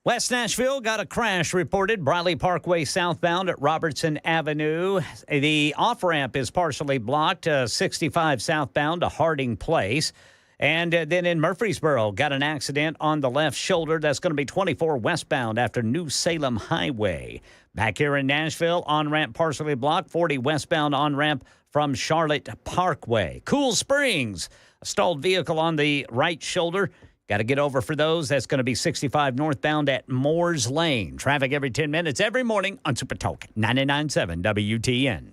S1: West Nashville got a crash reported. Briley Parkway southbound at Robertson Avenue. The off-ramp is partially blocked. 65 southbound to Harding Place. And then in Murfreesboro, got an accident on the left shoulder. That's going to be 24 westbound after New Salem Highway. Back here in Nashville, on-ramp partially blocked. 40 westbound on-ramp from Charlotte Parkway. Cool Springs, a stalled vehicle on the right shoulder. Got to get over for those. That's going to be 65 northbound at Moores Lane. Traffic every 10 minutes every morning on Super Talk 99.7 WTN.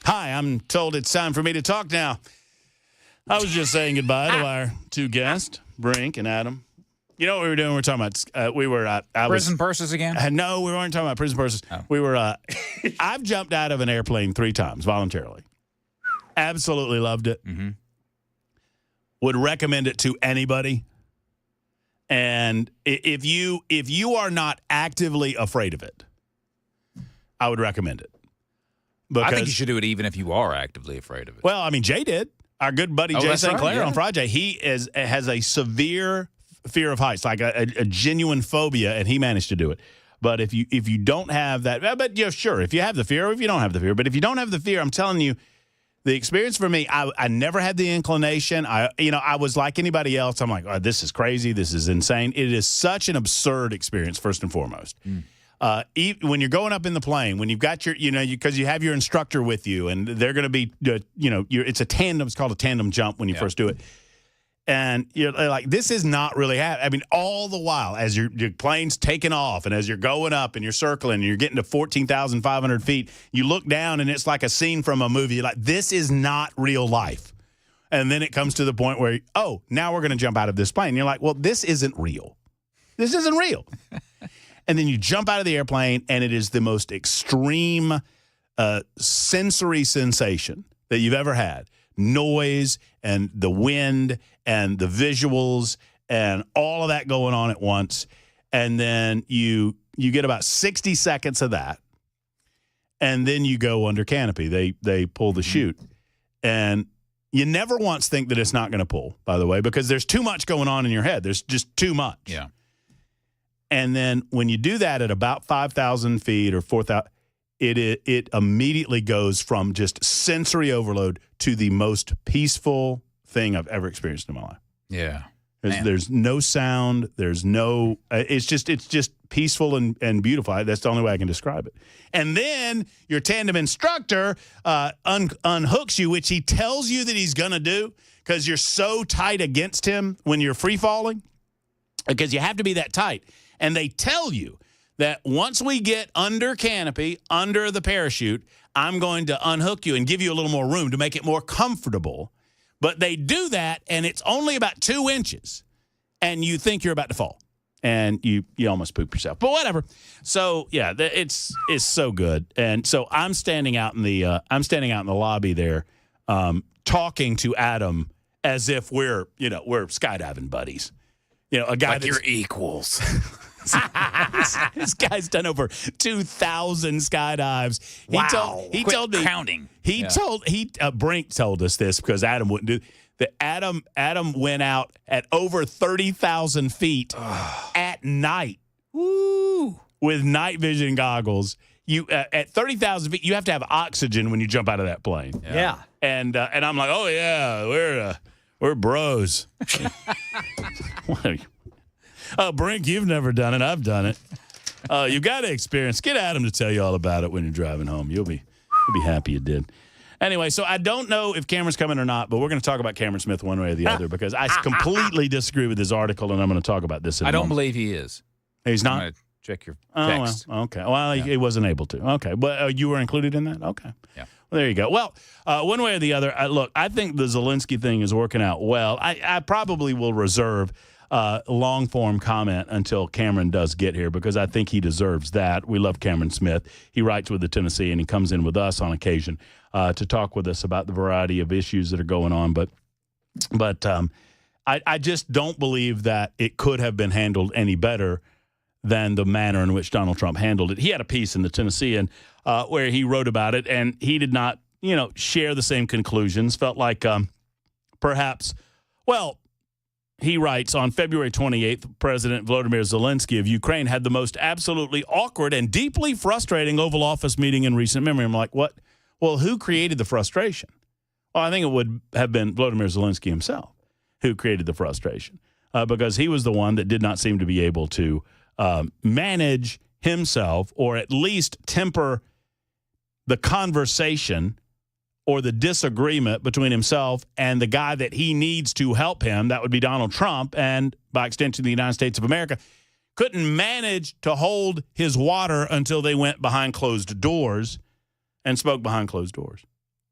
S2: Hi, I'm told it's time for me to talk now. I was just saying goodbye to our two guests, Brink and Adam. You know what we were doing? We were talking about
S3: prison purses again?
S2: No, we weren't talking about prison purses.
S3: Oh.
S2: We were. I've jumped out of an airplane 3 times voluntarily. Absolutely loved it.
S3: Mm-hmm.
S2: Would recommend it to anybody. And if you are not actively afraid of it, I would recommend it.
S3: I think you should do it even if you are actively afraid of it.
S2: Well, I mean, Jay did. Our good buddy Jay St. Clair on Friday. He has a severe fear of heights, like a genuine phobia, and he managed to do it. But if you don't have that, but yeah, sure, if you have the fear or if you don't have the fear. But if you don't have the fear, I'm telling you, the experience for me, I never had the inclination. I was like anybody else. I'm like, oh, this is crazy. This is insane. It is such an absurd experience, first and foremost. When you're going up in the plane, when you've got your, because you have your instructor with you, and they're going to be, it's a tandem. It's called a tandem jump when you first do it. And you're like, this is not really happening. I mean, all the while, as your plane's taking off and as you're going up and you're circling and you're getting to 14,500 feet, you look down and it's like a scene from a movie. You're like, this is not real life. And then it comes to the point where, oh, now we're going to jump out of this plane. And you're like, well, this isn't real. This isn't real. And then you jump out of the airplane, and it is the most extreme sensory sensation that you've ever had. Noise and the wind and the visuals and all of that going on at once. And then you get about 60 seconds of that, and then you go under canopy. They pull the chute. And you never once think that it's not going to pull, by the way, because there's too much going on in your head. There's just too much.
S3: Yeah.
S2: And then when you do that at about 5,000 feet or 4,000, it immediately goes from just sensory overload to the most peaceful thing I've ever experienced in my life.
S3: Yeah.
S2: There's no sound. There's no. It's just peaceful and beautiful. That's the only way I can describe it. And then your tandem instructor unhooks you, which he tells you that he's going to do because you're so tight against him when you're free falling, because you have to be that tight. And they tell you that once we get under canopy, under the parachute, I'm going to unhook you and give you a little more room to make it more comfortable. But they do that, and it's only about 2 inches, and you think you're about to fall, and you almost poop yourself. But whatever. So yeah, it's so good. And so I'm standing out in the lobby there, talking to Adam as if we're skydiving buddies. A guy
S3: like you're equals.
S2: This guy's done over 2,000 skydives. He told me
S3: counting.
S2: Brink told us this because Adam wouldn't do that. Adam went out at over 30,000 feet at night. Woo! With night vision goggles. you at 30,000 feet, you have to have oxygen when you jump out of that plane.
S1: Yeah.
S2: And I'm like, oh yeah, we're bros. What are you? Oh, Brink, you've never done it. I've done it. You've got to experience. Get Adam to tell you all about it when you're driving home. You'll be happy you did. Anyway, so I don't know if Cameron's coming or not, but we're going to talk about Cameron Smith one way or the other because I completely disagree with his article, and I'm going to talk about this in a moment.
S3: believe he is.
S2: He's not?
S3: I'm gonna check your text.
S2: Oh, well, okay. Well, he wasn't able to. Okay. But you were included in that? Okay.
S3: Yeah.
S2: Well, there you go. Well, one way or the other, look, I think the Zelensky thing is working out well. I probably will reserve long-form comment until Cameron does get here because I think he deserves that. We love Cameron Smith. He writes with the Tennessee, and he comes in with us on occasion to talk with us about the variety of issues that are going on. But I just don't believe that it could have been handled any better than the manner in which Donald Trump handled it. He had a piece in the Tennessean where he wrote about it, and he did not, share the same conclusions. Felt like perhaps, well, he writes, on February 28th, President Volodymyr Zelensky of Ukraine had the most absolutely awkward and deeply frustrating Oval Office meeting in recent memory. I'm like, what? Well, who created the frustration? Well, I think it would have been Volodymyr Zelensky himself who created the frustration because he was the one that did not seem to be able to manage himself or at least temper the conversation or the disagreement between himself and the guy that he needs to help him, that would be Donald Trump, and by extension the United States of America, couldn't manage to hold his water until they went behind closed doors and spoke behind closed doors.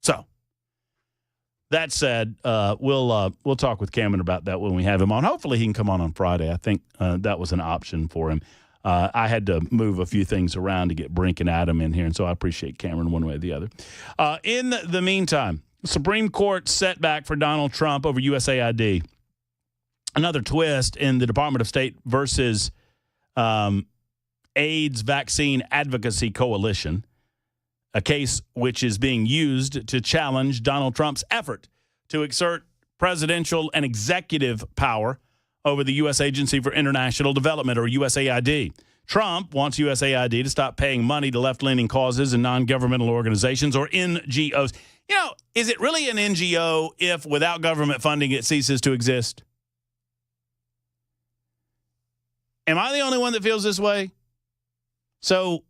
S2: So, that said, we'll talk with Cameron about that when we have him on. Hopefully he can come on Friday. I think that was an option for him. I had to move a few things around to get Brink and Adam in here, and so I appreciate Cameron one way or the other. In the meantime, Supreme Court setback for Donald Trump over USAID. Another twist in the Department of State versus AIDS Vaccine Advocacy Coalition, a case which is being used to challenge Donald Trump's effort to exert presidential and executive power over the U.S. Agency for International Development, or USAID. Trump wants USAID to stop paying money to left-leaning causes and non-governmental organizations, or NGOs. Is it really an NGO if without government funding it ceases to exist? Am I the only one that feels this way? So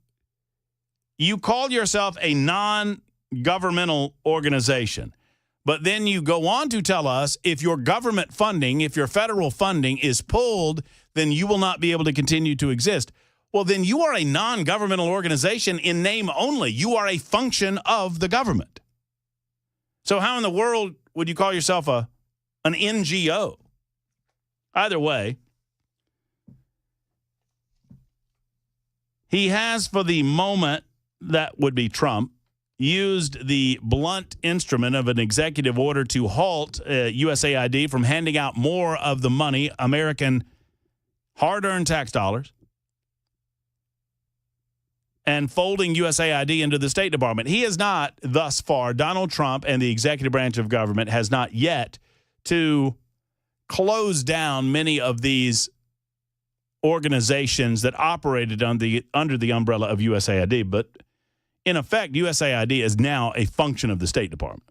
S2: you call yourself a non-governmental organization, but then you go on to tell us if your government funding, if your federal funding is pulled, then you will not be able to continue to exist. Well, then you are a non-governmental organization in name only. You are a function of the government. So how in the world would you call yourself an NGO? Either way, he has, for the moment, that would be Trump, used the blunt instrument of an executive order to halt USAID from handing out more of the money, American hard-earned tax dollars, and folding USAID into the State Department. He has not, thus far, Donald Trump and the executive branch of government has not yet to close down many of these organizations that operated under the umbrella of USAID, but in effect, USAID is now a function of the State Department.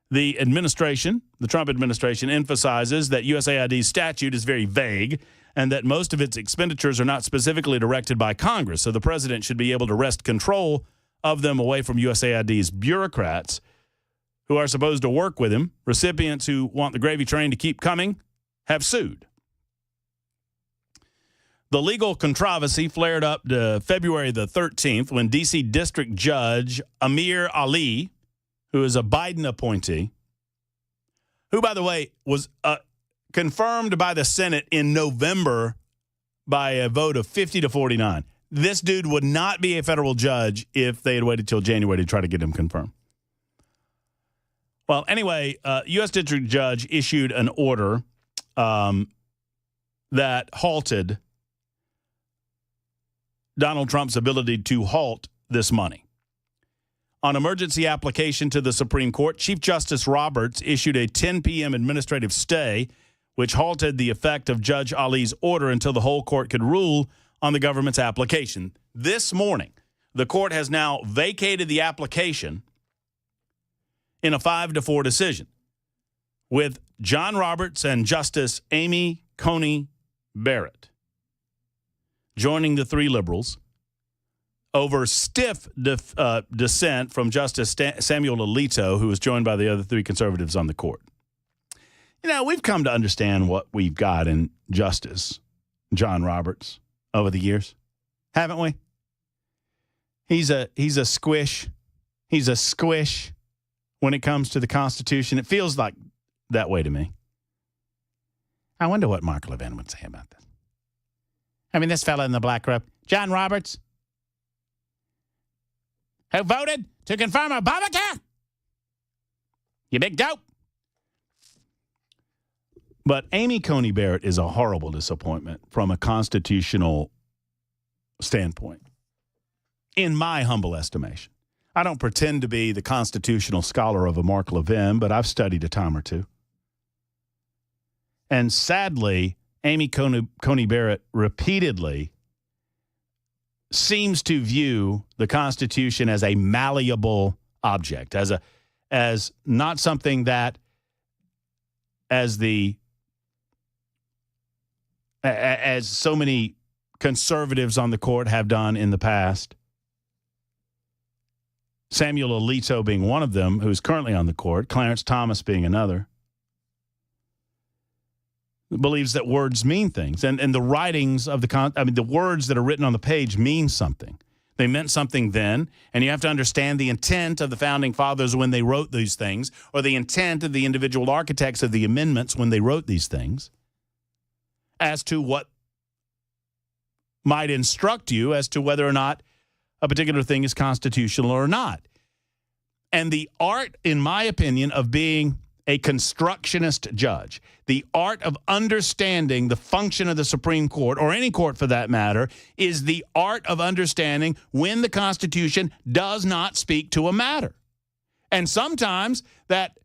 S2: The administration, the Trump administration, emphasizes that USAID's statute is very vague and that most of its expenditures are not specifically directed by Congress, so the president should be able to wrest control of them away from USAID's bureaucrats who are supposed to work with him. Recipients who want the gravy train to keep coming have sued. The legal controversy flared up to February the 13th when D.C. District Judge Amir Ali, who is a Biden appointee, who, by the way, was confirmed by the Senate in November by a vote of 50 to 49. This dude would not be a federal judge if they had waited till January to try to get him confirmed. Well, anyway, U.S. District Judge issued an order that halted Donald Trump's ability to halt this money. On emergency application to the Supreme Court, Chief Justice Roberts issued a 10 p.m. administrative stay, which halted the effect of Judge Ali's order until the whole court could rule on the government's application. This morning, the court has now vacated the application in a 5-4 decision, with John Roberts and Justice Amy Coney Barrett joining the 3 liberals over stiff dissent from Justice Samuel Alito, who was joined by the other 3 conservatives on the court. You know, we've come to understand what we've got in Justice John Roberts over the years, haven't we? He's a squish. He's a squish when it comes to the Constitution. It feels like that way to me. I wonder what Mark Levin would say about this. I mean, this fella in the black robe, John Roberts, who voted to confirm Obamacare. You big dope. But Amy Coney Barrett is a horrible disappointment from a constitutional standpoint, in my humble estimation. I don't pretend to be the constitutional scholar of a Mark Levin, but I've studied a time or two. And sadly, Amy Coney Barrett repeatedly seems to view the Constitution as a malleable object, as not something that, as so many conservatives on the court have done in the past, Samuel Alito being one of them, who's currently on the court, Clarence Thomas being another, believes that words mean things. And the writings of the words that are written on the page mean something. They meant something then, and you have to understand the intent of the Founding Fathers when they wrote these things, or the intent of the individual architects of the amendments when they wrote these things, as to what might instruct you as to whether or not a particular thing is constitutional or not. And the art, in my opinion, of being a constructionist judge, the art of understanding the function of the Supreme Court, or any court for that matter, is the art of understanding when the Constitution does not speak to a matter. And sometimes that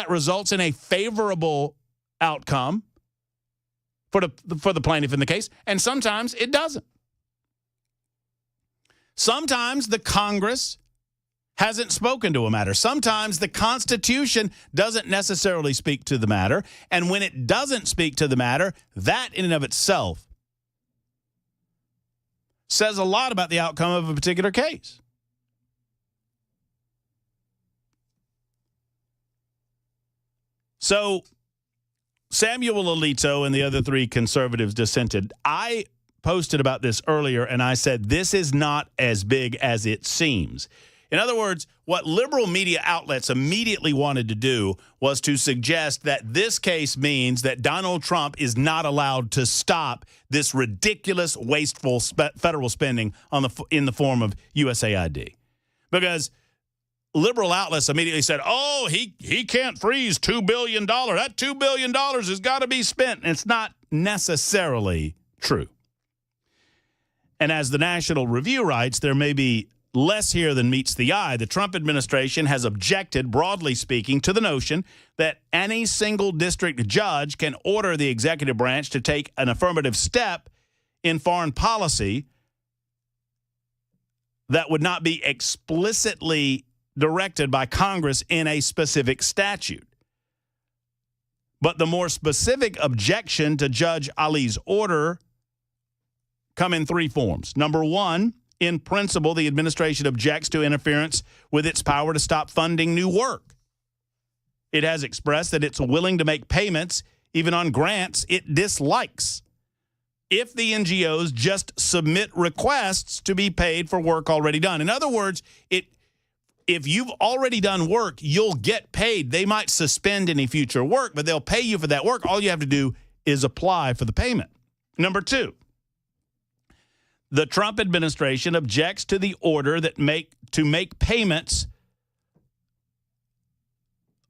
S2: results in a favorable outcome for the plaintiff in the case, and sometimes it doesn't. Sometimes the Congress hasn't spoken to a matter. Sometimes the Constitution doesn't necessarily speak to the matter, and when it doesn't speak to the matter, that in and of itself says a lot about the outcome of a particular case. So Samuel Alito and the other 3 conservatives dissented. I posted about this earlier, and I said this is not as big as it seems. In other words, what liberal media outlets immediately wanted to do was to suggest that this case means that Donald Trump is not allowed to stop this ridiculous, wasteful federal spending in the form of USAID. Because liberal outlets immediately said, oh, he can't freeze $2 billion. That $2 billion has got to be spent. And it's not necessarily true. And as the National Review writes, there may be less here than meets the eye. The Trump administration has objected, broadly speaking, to the notion that any single district judge can order the executive branch to take an affirmative step in foreign policy that would not be explicitly directed by Congress in a specific statute. But the more specific objection to Judge Ali's order come in 3 forms. Number 1, in principle, the administration objects to interference with its power to stop funding new work. It has expressed that it's willing to make payments, even on grants it dislikes, if the NGOs just submit requests to be paid for work already done. In other words, if you've already done work, you'll get paid. They might suspend any future work, but they'll pay you for that work. All you have to do is apply for the payment. Number 2, the Trump administration objects to the order that to make payments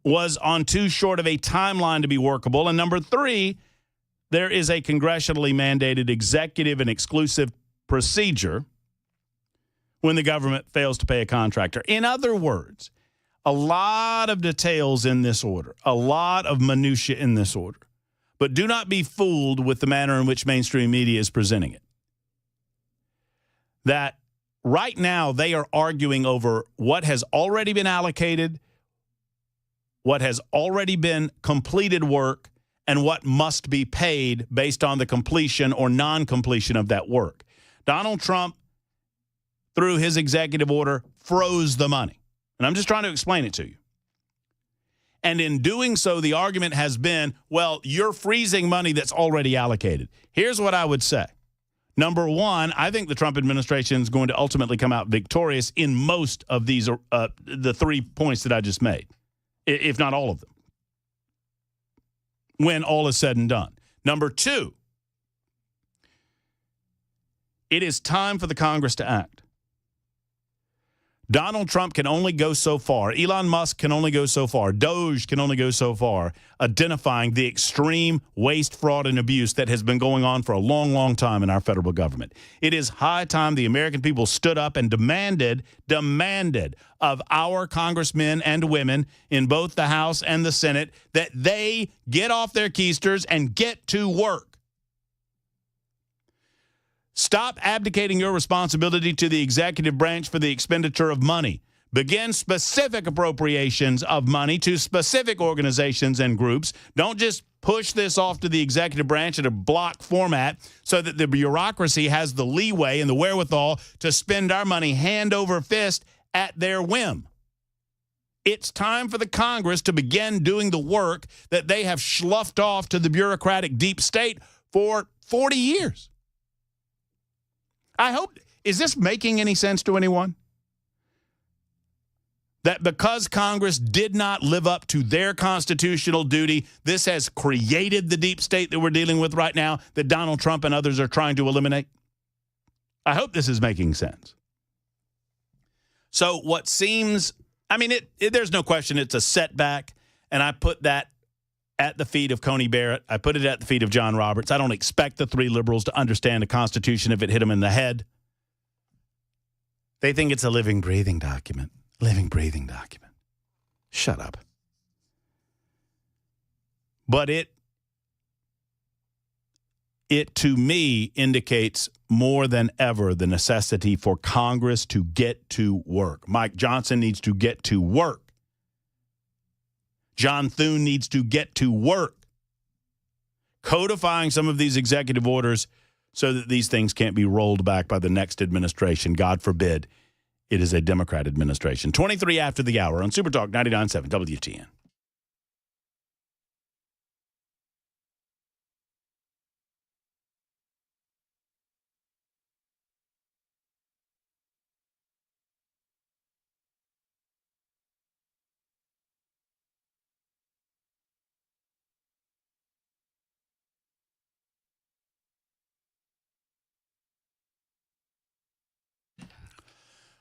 S2: was on too short of a timeline to be workable. And number 3, there is a congressionally mandated executive and exclusive procedure when the government fails to pay a contractor. In other words, a lot of details in this order, a lot of minutia in this order. But do not be fooled with the manner in which mainstream media is presenting it. That right now they are arguing over what has already been allocated, what has already been completed work, and what must be paid based on the completion or non-completion of that work. Donald Trump, through his executive order, froze the money. And I'm just trying to explain it to you. And in doing so, the argument has been, well, you're freezing money that's already allocated. Here's what I would say. Number one, I think the Trump administration is going to ultimately come out victorious in most of these, the 3 points that I just made, if not all of them, when all is said and done. Number two, it is time for the Congress to act. Donald Trump can only go so far. Elon Musk can only go so far. Doge can only go so far, identifying the extreme waste, fraud, and abuse that has been going on for a long, long time in our federal government. It is high time the American people stood up and demanded of our congressmen and women in both the House and the Senate that they get off their keisters and get to work. Stop abdicating your responsibility to the executive branch for the expenditure of money. Begin specific appropriations of money to specific organizations and groups. Don't just push this off to the executive branch in a block format so that the bureaucracy has the leeway and the wherewithal to spend our money hand over fist at their whim. It's time for the Congress to begin doing the work that they have sloughed off to the bureaucratic deep state for 40 years. I hope, is this making any sense to anyone? That because Congress did not live up to their constitutional duty, this has created the deep state that we're dealing with right now that Donald Trump and others are trying to eliminate? I hope this is making sense. So what seems, I mean, there's no question it's a setback, and I put that at the feet of Coney Barrett. I put it at the feet of John Roberts. I don't expect the three liberals to understand the Constitution if it hit them in the head. They think it's a living, breathing document. Living, breathing document. Shut up. But it to me indicates more than ever the necessity for Congress to get to work. Mike Johnson needs to get to work. John Thune needs to get to work, codifying some of these executive orders so that these things can't be rolled back by the next administration. God forbid it is a Democrat administration. 23 after the hour on Super Talk 99.7 WTN.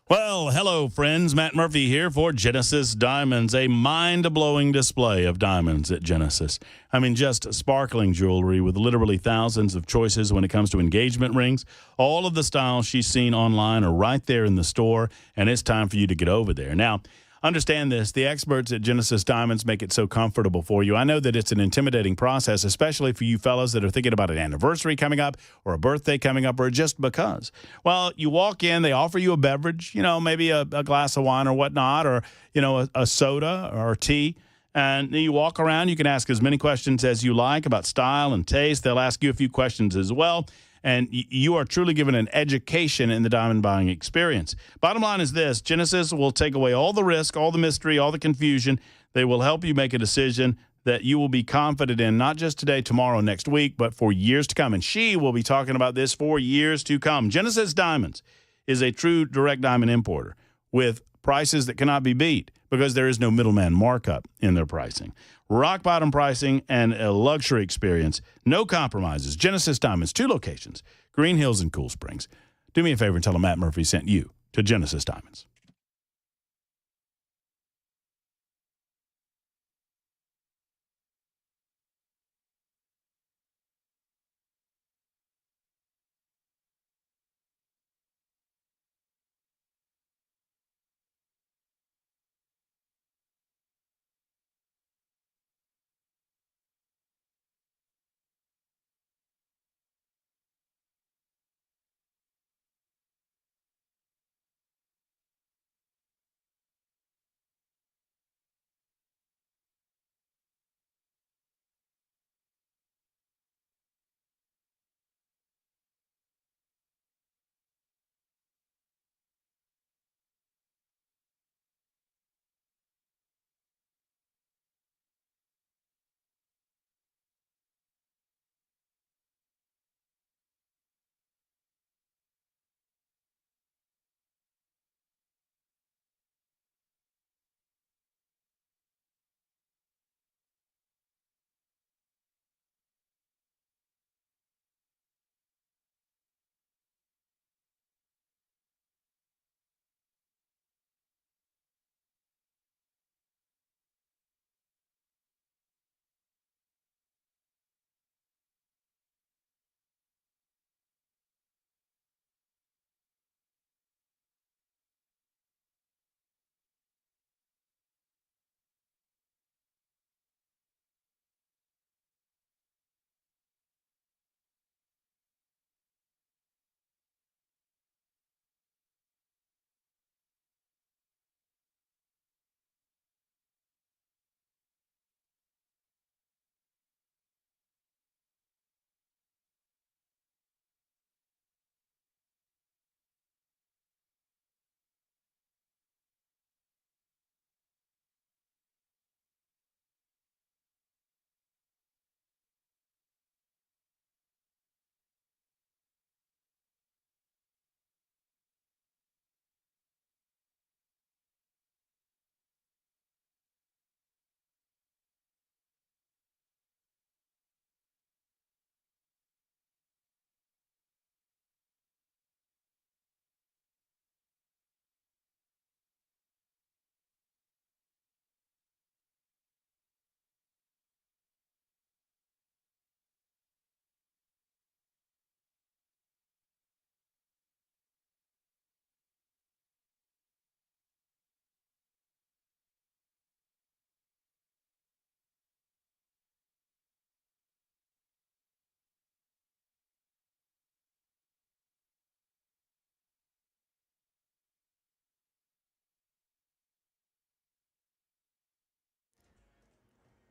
S2: Well, hello, friends. Matt Murphy here for Genesis Diamonds, a mind-blowing display of diamonds at Genesis. I mean, just sparkling jewelry with literally thousands of choices when it comes to engagement rings. All of the styles she's seen online are right there in the store, and it's time for you to get over there. Now, understand this. The experts at Genesis Diamonds make it so comfortable for you. I know that it's an intimidating process, especially for you fellas that are thinking about an anniversary coming up or a birthday coming up or just because. Well, you walk in, they offer you a beverage, maybe a glass of wine or whatnot, or, a soda or tea. And you walk around, you can ask as many questions as you like about style and taste. They'll ask you a few questions as well. And you are truly given an education in the diamond buying experience. Bottom line is this: Genesis will take away all the risk, all the mystery, all the confusion. They will help you make a decision that you will be confident in, not just today, tomorrow, next week, but for years to come. And she will be talking about this for years to come. Genesis Diamonds is a true direct diamond importer with prices that cannot be beat because there is no middleman markup in their pricing. Rock bottom pricing and a luxury experience. No compromises. Genesis Diamonds, 2 locations, Green Hills and Cool Springs. Do me a favor and tell them Matt Murphy sent you to Genesis Diamonds.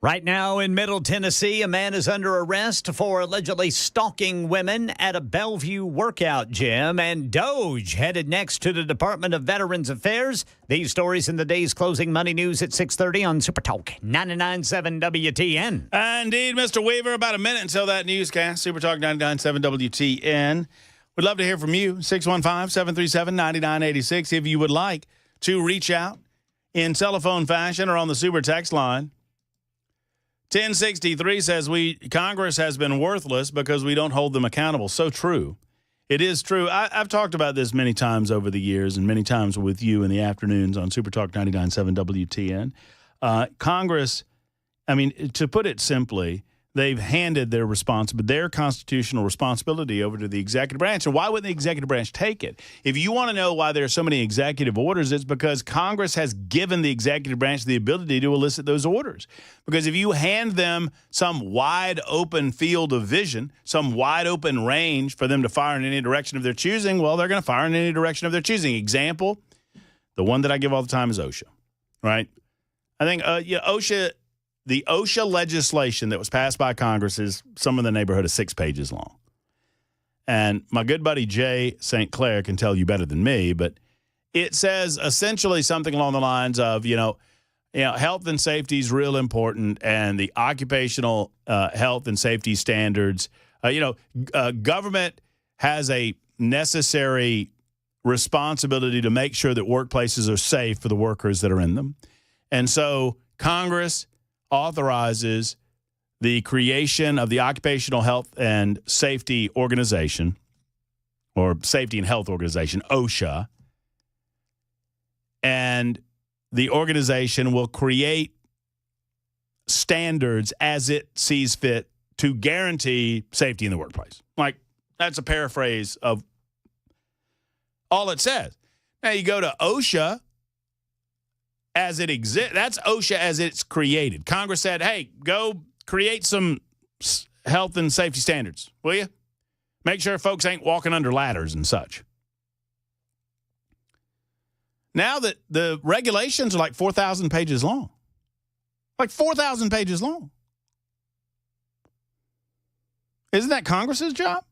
S1: Right now in Middle Tennessee, a man is under arrest for allegedly stalking women at a Bellevue workout gym. And Doge headed next to the Department of Veterans Affairs. These stories in the day's closing money news at 6:30 on Super Talk 99.7 WTN.
S2: Indeed, Mr. Weaver. About a minute until that newscast. Super Talk 99.7 WTN. We'd love to hear from you. 615-737-9986. If you would like to reach out in telephone fashion or on the Super text line. 1063 says Congress has been worthless because we don't hold them accountable. So true. It is true. I've talked about this many times over the years and many times with you in the afternoons on Super Talk 99.7 WTN. Congress, I mean, to put it simply, they've handed their constitutional responsibility over to the executive branch. And why wouldn't the executive branch take it? If you want to know why there are so many executive orders, it's because Congress has given the executive branch the ability to elicit those orders. Because if you hand them some wide open field of vision, some wide open range for them to fire in any direction of their choosing, well, they're going to fire in any direction of their choosing. Example, the one that I give all the time is OSHA, right? I think OSHA... The OSHA legislation that was passed by Congress is some in the neighborhood of 6 pages long. And my good buddy Jay St. Clair can tell you better than me, but it says essentially something along the lines of, health and safety is real important, and the occupational health and safety standards, government has a necessary responsibility to make sure that workplaces are safe for the workers that are in them. And so Congress authorizes the creation of the Occupational Health and Safety Organization, or Safety and Health Organization, OSHA, and the organization will create standards as it sees fit to guarantee safety in the workplace. Like, that's a paraphrase of all it says. Now, you go to OSHA, as it exists, that's OSHA as it's created. Congress said, hey, go create some health and safety standards, will you? Make sure folks ain't walking under ladders and such. Now that the regulations are like 4,000 pages long. Like 4,000 pages long. Isn't that Congress's job?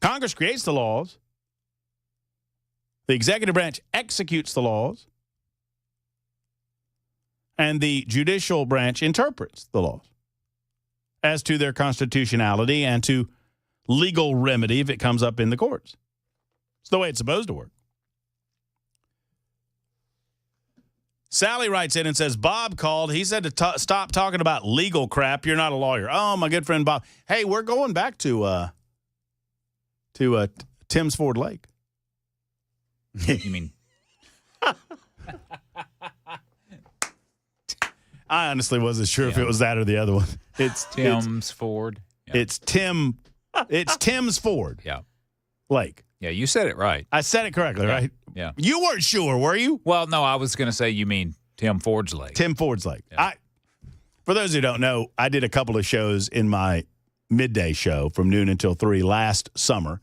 S2: Congress creates the laws. The executive branch executes the laws, and the judicial branch interprets the laws as to their constitutionality and to legal remedy if it comes up in the courts. It's the way it's supposed to work. Sally writes in and says, Bob called. He said to stop talking about legal crap. You're not a lawyer. Oh, my good friend Bob. Hey, we're going back to Tim's Ford Lake.
S3: You mean?
S2: I honestly wasn't sure if it was that or the other one. It's
S3: Tim's Ford. Yeah.
S2: It's Tim's Ford.
S3: Yeah.
S2: Lake.
S3: Yeah, you said it right.
S2: I said it correctly, right?
S3: Yeah.
S2: You weren't sure, were you?
S3: Well, no, I was going to say you mean Tim Ford's Lake.
S2: Tim Ford's Lake. Yeah. For those who don't know, I did a couple of shows in my midday show from noon until 3 last summer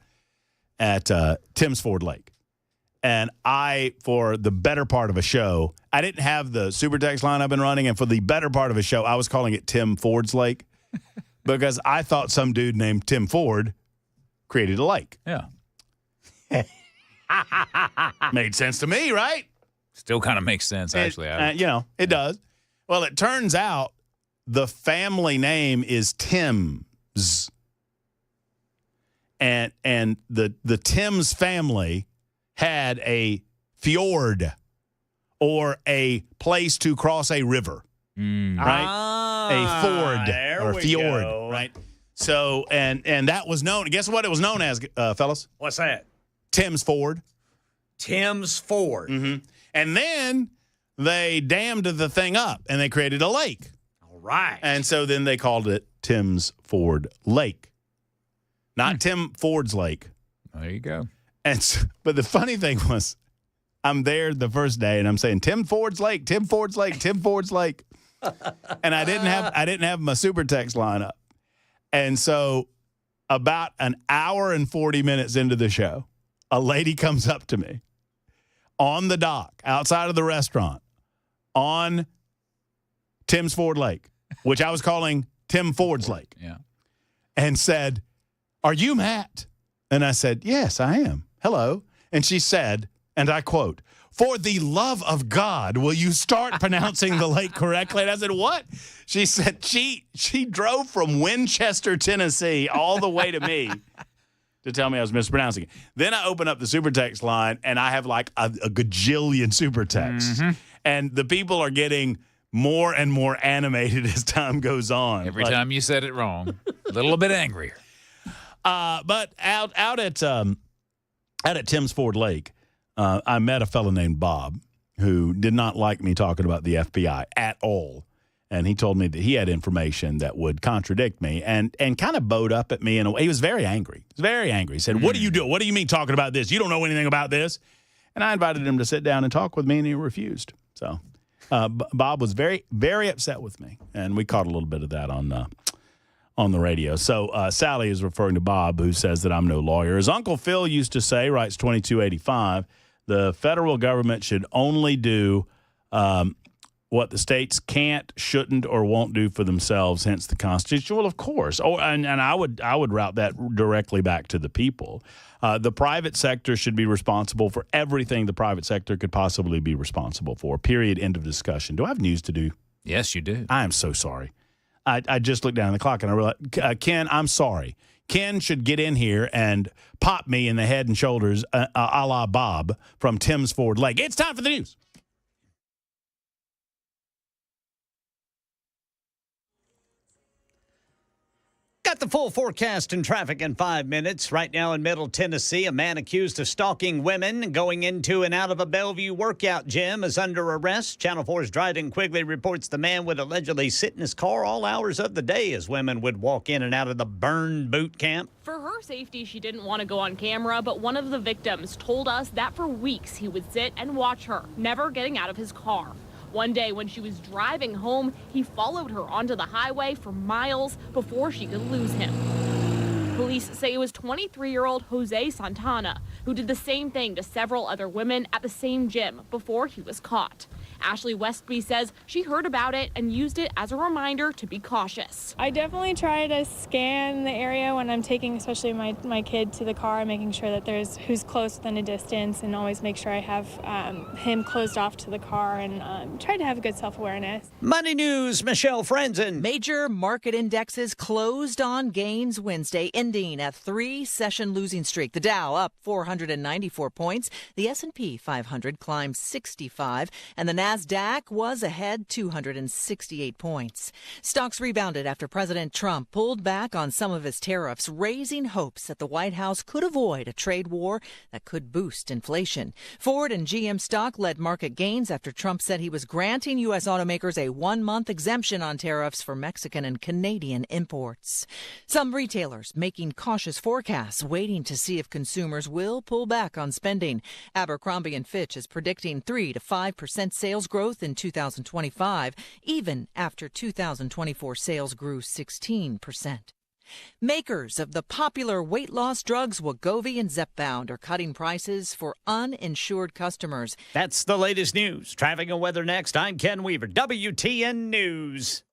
S2: at Tim's Ford Lake. And for the better part of a show, I didn't have the super text line I've been running. And for the better part of a show, I was calling it Tim Ford's Lake because I thought some dude named Tim Ford created a lake.
S3: Yeah.
S2: Made sense to me, right?
S3: Still kind of makes sense, actually.
S2: It does. Well, it turns out the family name is Timms. And the Timms family had a fjord or a place to cross a river, right? A ford or fjord, right? So, and that was known. Guess what it was known as, fellas?
S1: What's that?
S2: Tim's Ford.
S1: Tim's Ford.
S2: Mm-hmm. And then they dammed the thing up and they created a lake.
S1: All right.
S2: And so then they called it Tim's Ford Lake. Not Tim Ford's Lake.
S3: There you go.
S2: But the funny thing was, I'm there the first day and I'm saying Tim Ford's Lake, Tim Ford's Lake, Tim Ford's Lake. And I didn't have my super text line up. And so about an hour and 40 minutes into the show, a lady comes up to me on the dock outside of the restaurant on Tim's Ford Lake, which I was calling Tim Ford's Lake.
S3: Yeah.
S2: And said, "Are you Matt?" And I said, "Yes, I am. Hello." And she said, and I quote, "For the love of God, will you start pronouncing the lake correctly?" And I said, "What?" She said she drove from Winchester, Tennessee, all the way to me to tell me I was mispronouncing it. Then I open up the super text line, and I have like a gajillion super texts. And the people are getting more and more animated as time goes on.
S3: Every time you said it wrong, a little bit angrier.
S2: But out at Tim's Ford Lake, I met a fellow named Bob who did not like me talking about the FBI at all. And he told me that he had information that would contradict me and kind of bowed up at me. And he was very angry. He was very angry. He said, "What do you do? What do you mean talking about this? You don't know anything about this." And I invited him to sit down and talk with me, and he refused. So Bob was very, very upset with me. And we caught a little bit of that on the radio. So Sally is referring to Bob, who says that I'm no lawyer. As Uncle Phil used to say, writes 2285, the federal government should only do what the states can't, shouldn't, or won't do for themselves, hence the Constitution. Well, of course. And I would route that directly back to the people. The private sector should be responsible for everything the private sector could possibly be responsible for. Period. End of discussion. Do I have news to do?
S3: Yes, you do.
S2: I am so sorry. I just looked down at the clock and I realized, Ken, I'm sorry. Ken should get in here and pop me in the head and shoulders a la Bob from Tim's Ford Lake. It's time for the news.
S1: Got the full forecast and traffic in 5 minutes. Right now in Middle Tennessee, a man accused of stalking women going into and out of a Bellevue workout gym is under arrest. Channel 4's Dryden Quigley reports the man would allegedly sit in his car all hours of the day as women would walk in and out of the burn boot camp.
S17: For her safety, she didn't want to go on camera, but one of the victims told us that for weeks he would sit and watch her, never getting out of his car. One day when she was driving home, he followed her onto the highway for miles before she could lose him. Police say it was 23-year-old Jose Santana who did the same thing to several other women at the same gym before he was caught. Ashley Westby says she heard about it and used it as a reminder to be cautious.
S18: I definitely try to scan the area when I'm taking especially my kid to the car, making sure that there's who's close within a distance, and always make sure I have him closed off to the car, and try to have a good self-awareness.
S1: Money News, Michelle Frenzen.
S10: Major market indexes closed on gains Wednesday, ending a 3-session losing streak. The Dow up 494 points. The S&P 500 climbed 65, and the NASDAQ was ahead 268 points. Stocks rebounded after President Trump pulled back on some of his tariffs, raising hopes that the White House could avoid a trade war that could boost inflation. Ford and GM stock led market gains after Trump said he was granting U.S. automakers a 1-month exemption on tariffs for Mexican and Canadian imports. Some retailers making cautious forecasts, waiting to see if consumers will pull back on spending. Abercrombie & Fitch is predicting 3 to 5% sales growth in 2025, even after 2024 sales grew 16%. Makers of the popular weight loss drugs Wegovy and Zepbound are cutting prices for uninsured customers.
S1: That's the latest news. Traffic and weather next. I'm Ken Weaver, WTN News.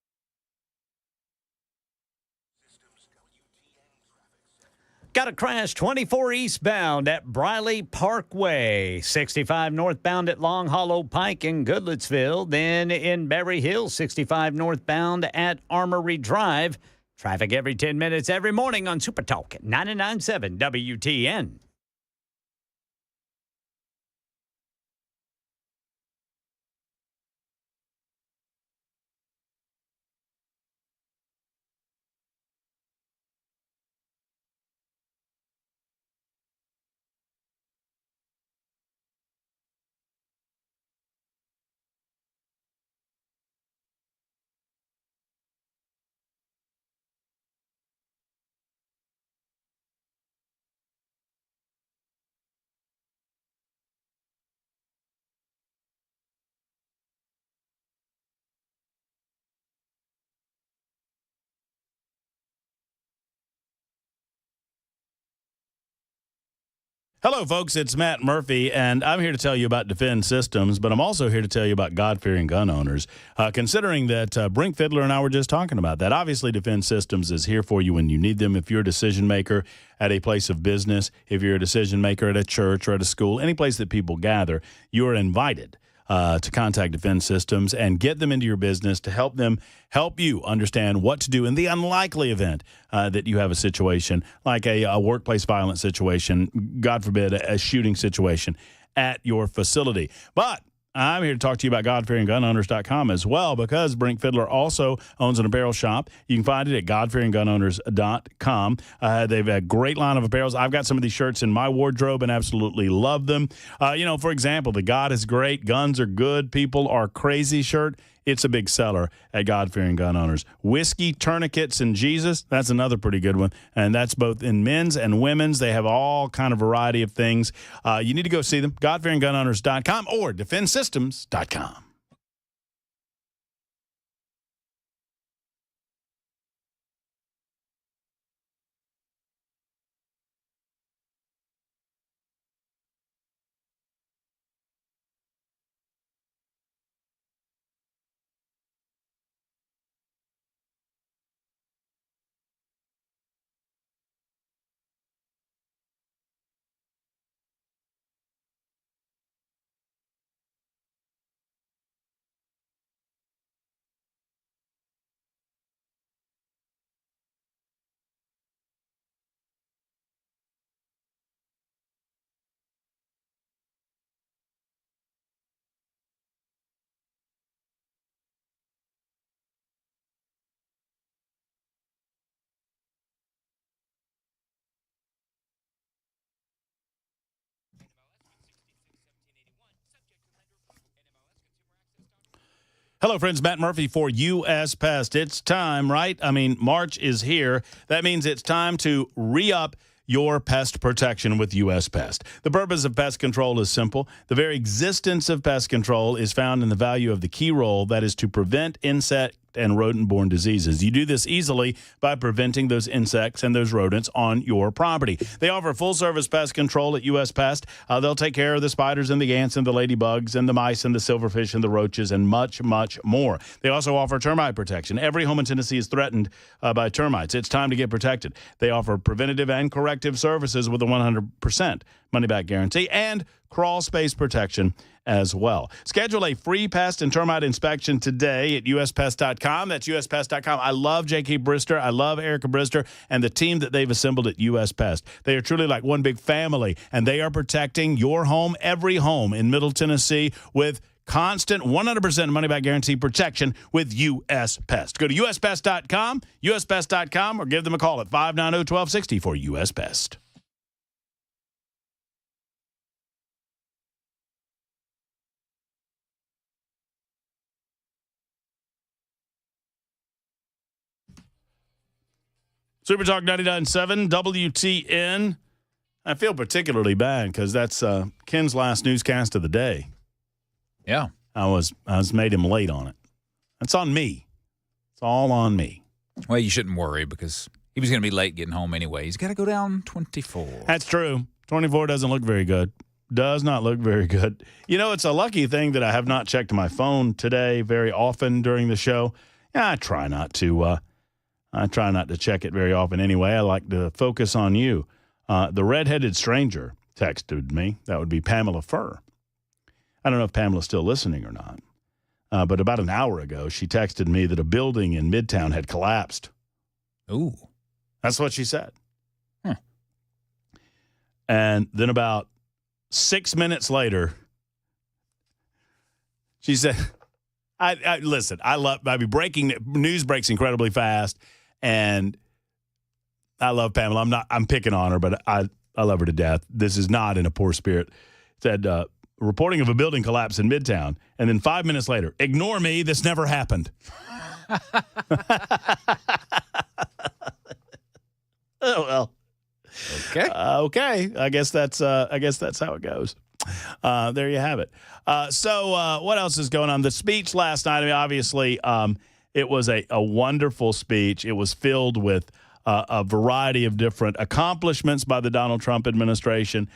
S1: Got a crash 24 eastbound at Briley Parkway, 65 northbound at Long Hollow Pike in Goodlettsville, then in Berry Hill, 65 northbound at Armory Drive. Traffic every 10 minutes every morning on Super Talk 99.7 WTN.
S2: Hello, folks. It's Matt Murphy, and I'm here to tell you about Defend Systems, but I'm also here to tell you about God-fearing gun owners, considering that Brink Fiddler and I were just talking about that. Obviously, Defend Systems is here for you when you need them. If you're a decision maker at a place of business, if you're a decision maker at a church or at a school, any place that people gather, you're invited to contact Defend Systems and get them into your business to help you understand what to do in the unlikely event that you have a situation like a workplace violence situation, God forbid, a shooting situation at your facility. But I'm here to talk to you about GodFearingGunOwners.com as well, because Brink Fiddler also owns an apparel shop. You can find it at GodFearingGunOwners.com. They've a great line of apparels. I've got some of these shirts in my wardrobe and absolutely love them. For example, the God is great, guns are good, people are crazy shirt. It's a big seller at God-Fearing Gun Owners. Whiskey, Tourniquets, and Jesus, that's another pretty good one. And that's both in men's and women's. They have all kind of variety of things. You need to go see them, GodFearingGunOwners.com or DefenseSystems.com. Hello, friends. Matt Murphy for U.S. Pest. It's time, right? I mean, March is here. That means it's time to re-up your pest protection with U.S. Pest. The purpose of pest control is simple. The very existence of pest control is found in the value of the key role, that is to prevent insect and rodent-borne diseases. You do this easily by preventing those insects and those rodents on your property. They offer full-service pest control at U.S. Pest. They'll take care of the spiders and the ants and the ladybugs and the mice and the silverfish and the roaches and much, much more. They also offer termite protection. Every home in Tennessee is threatened by termites. It's time to get protected. They offer preventative and corrective services with a 100% money-back guarantee and crawl space protection as well. Schedule a free pest and termite inspection today at uspest.com. That's uspest.com. I love J.K. Brister. I love Erica Brister and the team that they've assembled at U.S. Pest. They are truly like one big family, and they are protecting your home, every home in Middle Tennessee, with constant 100% money-back guarantee protection with U.S. Pest. Go to uspest.com, uspest.com, or give them a call at 590-1260 for U.S. Pest. Super Talk 99.7 WTN. I feel particularly bad because that's Ken's last newscast of the day.
S3: Yeah.
S2: I was made him late on it. That's on me. It's all on me.
S3: Well, you shouldn't worry because he was going to be late getting home anyway. He's got to go down 24.
S2: That's true. 24 doesn't look very good. Does not look very good. You know, it's a lucky thing that I have not checked my phone today very often during the show. Yeah, I try not to check it very often anyway. I like to focus on you. The redheaded stranger texted me. That would be Pamela Furr. I don't know if Pamela's still listening or not. But about an hour ago, she texted me that a building in Midtown had collapsed.
S3: Ooh.
S2: That's what she said.
S3: Huh.
S2: And then about 6 minutes later, she said, listen, breaking news breaks incredibly fast. And I love Pamela. I'm picking on her, but I love her to death. This is not in a poor spirit. Said, reporting of a building collapse in Midtown. And then 5 minutes later, ignore me. This never happened. Oh, well.
S3: Okay.
S2: Okay. I guess that's how it goes. There you have it. So what else is going on? The speech last night, I mean, obviously, it was a wonderful speech. It was filled with a variety of different accomplishments by the Donald Trump administration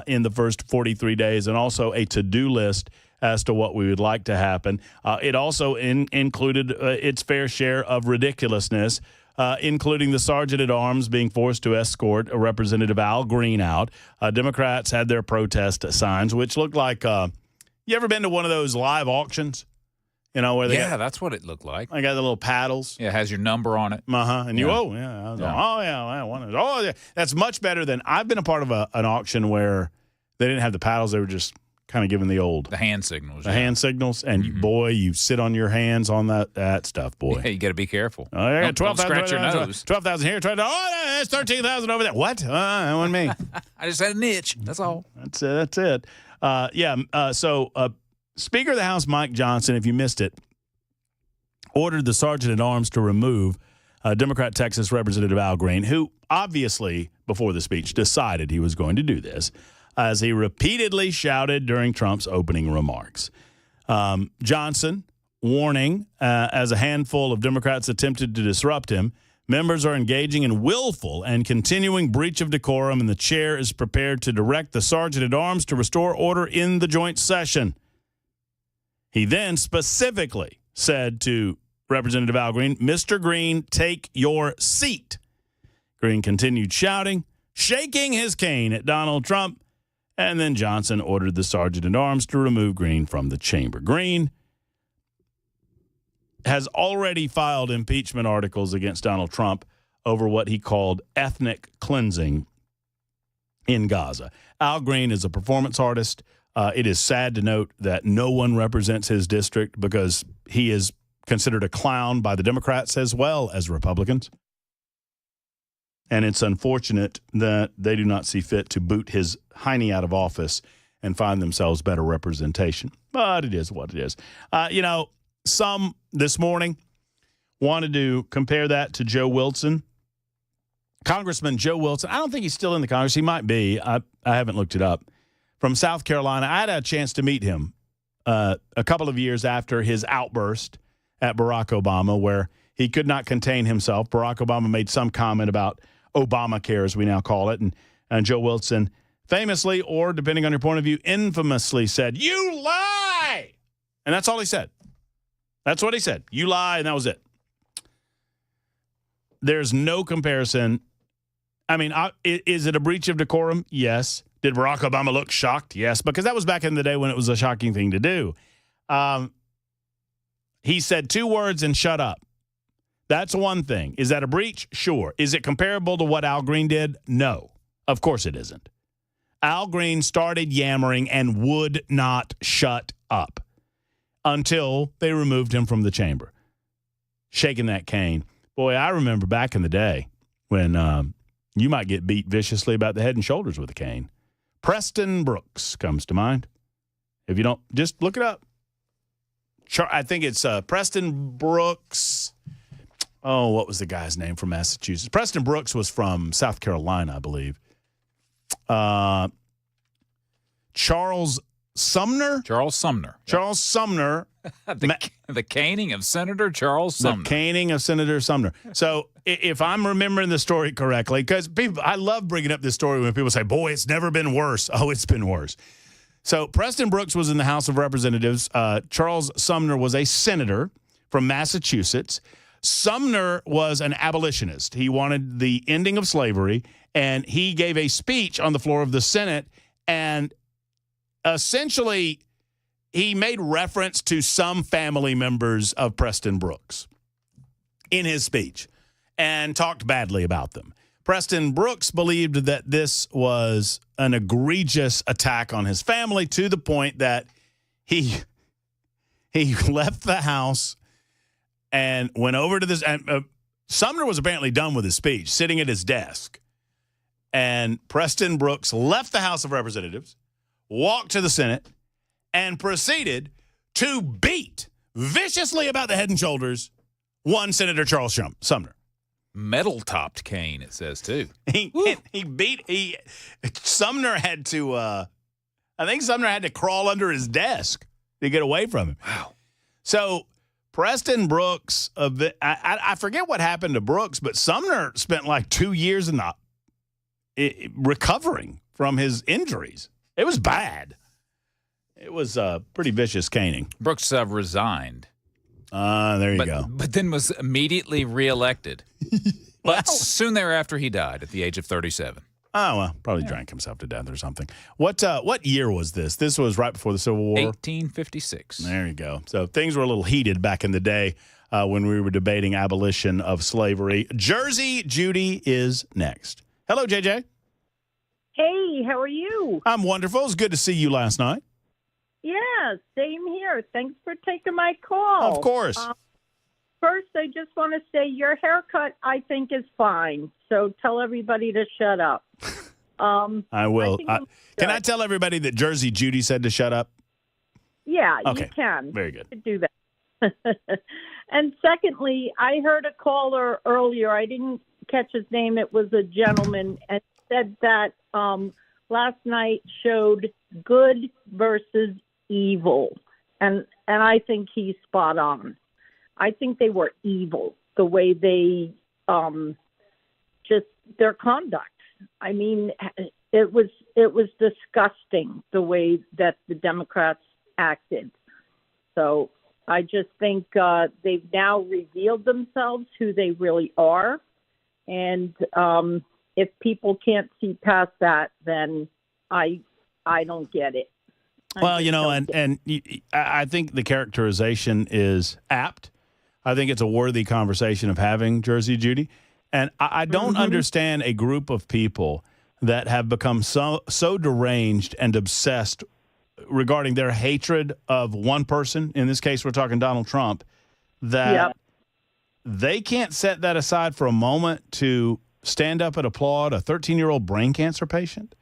S2: in the first 43 days, and also a to-do list as to what we would like to happen. It also included its fair share of ridiculousness, including the sergeant-at-arms being forced to escort a Representative Al Green out. Democrats had their protest signs, which looked like you ever been to one of those live auctions? You know, where they
S3: that's what it looked like.
S2: I got the little paddles.
S3: Yeah, it has your number on it.
S2: And you, that's much better than, I've been a part of an auction where they didn't have the paddles. They were just kind of giving the
S3: hand signals.
S2: Hand signals. And boy, you sit on your hands on that stuff, boy.
S3: Yeah, you got to be careful.
S2: Oh, yeah,
S3: don't scratch your nose.
S2: 12,000 here. That's 13,000 over there. What? That wasn't me.
S3: I just had an itch. That's all.
S2: That's it. So Speaker of the House Mike Johnson, if you missed it, ordered the sergeant-at-arms to remove Democrat Texas Representative Al Green, who obviously, before the speech, decided he was going to do this, as he repeatedly shouted during Trump's opening remarks. Johnson, warning, as a handful of Democrats attempted to disrupt him, members are engaging in willful and continuing breach of decorum, and the chair is prepared to direct the sergeant-at-arms to restore order in the joint session. He then specifically said to Representative Al Green, Mr. Green, take your seat. Green continued shouting, shaking his cane at Donald Trump, and then Johnson ordered the sergeant-at-arms to remove Green from the chamber. Green has already filed impeachment articles against Donald Trump over what he called ethnic cleansing in Gaza. Al Green is a performance artist. It is sad to note that no one represents his district because he is considered a clown by the Democrats as well as Republicans. And it's unfortunate that they do not see fit to boot his hiney out of office and find themselves better representation. But it is what it is. Some this morning wanted to compare that to Joe Wilson. Congressman Joe Wilson, I don't think he's still in the Congress. He might be. I haven't looked it up. From South Carolina, I had a chance to meet him a couple of years after his outburst at Barack Obama, where he could not contain himself. Barack Obama made some comment about Obamacare, as we now call it, and Joe Wilson famously, or depending on your point of view, infamously said, "You lie!" And that's all he said. That's what he said. You lie, and that was it. There's no comparison. I mean, is it a breach of decorum? Yes. Did Barack Obama look shocked? Yes, because that was back in the day when it was a shocking thing to do. He said 2 words and shut up. That's one thing. Is that a breach? Sure. Is it comparable to what Al Green did? No. Of course it isn't. Al Green started yammering and would not shut up until they removed him from the chamber. Shaking that cane. Boy, I remember back in the day when you might get beat viciously about the head and shoulders with a cane. Preston Brooks comes to mind. If you don't, just look it up. I think it's Preston Brooks. Oh, what was the guy's name from Massachusetts? Preston Brooks was from South Carolina, I believe. Charles Sumner.
S3: The caning of Senator Charles Sumner.
S2: The caning of Senator Sumner. So if I'm remembering the story correctly, because I love bringing up this story when people say, boy, it's never been worse. Oh, it's been worse. So Preston Brooks was in the House of Representatives. Charles Sumner was a senator from Massachusetts. Sumner was an abolitionist. He wanted the ending of slavery, and he gave a speech on the floor of the Senate, and essentially he made reference to some family members of Preston Brooks in his speech and talked badly about them. Preston Brooks believed that this was an egregious attack on his family to the point that he left the House and went over to this. And Sumner was apparently done with his speech, sitting at his desk. And Preston Brooks left the House of Representatives, walked to the Senate, and proceeded to beat viciously about the head and shoulders one Senator Charles Sumner.
S3: Metal-topped cane, it says, too.
S2: Sumner had to, I think Sumner had to crawl under his desk to get away from him.
S3: Wow.
S2: So Preston Brooks, I forget what happened to Brooks, but Sumner spent like 2 years recovering from his injuries. It was bad. It was a pretty vicious caning.
S3: Brooks resigned.
S2: There you go.
S3: But then was immediately reelected. But soon thereafter, he died at the age of 37.
S2: Oh, well, probably drank himself to death or something. What year was this? This was right before the Civil War?
S3: 1856.
S2: There you go. So things were a little heated back in the day when we were debating abolition of slavery. Jersey Judy is next. Hello, JJ.
S13: Hey, how are you?
S2: I'm wonderful. It's good to see you last night.
S13: Yeah, same here. Thanks for taking my call.
S2: Of course.
S13: First, I just want to say your haircut, I think, is fine. So tell everybody to shut up.
S2: I will. Can I tell everybody that Jersey Judy said to shut up?
S13: Yeah,
S2: okay.
S13: You can.
S2: Very good.
S13: You can do that. And secondly, I heard a caller earlier. I didn't catch his name. It was a gentleman, and said that last night showed good versus evil. And I think he's spot on. I think they were evil, the way they just their conduct. I mean, it was disgusting the way that the Democrats acted. So I just think they've now revealed themselves who they really are, and if people can't see past that, then I don't get it.
S2: Well, and I think the characterization is apt. I think it's a worthy conversation of having, Jersey Judy. And I don't understand a group of people that have become so deranged and obsessed regarding their hatred of one person. In this case, we're talking Donald Trump, that they can't set that aside for a moment to stand up and applaud a 13-year-old brain cancer patient.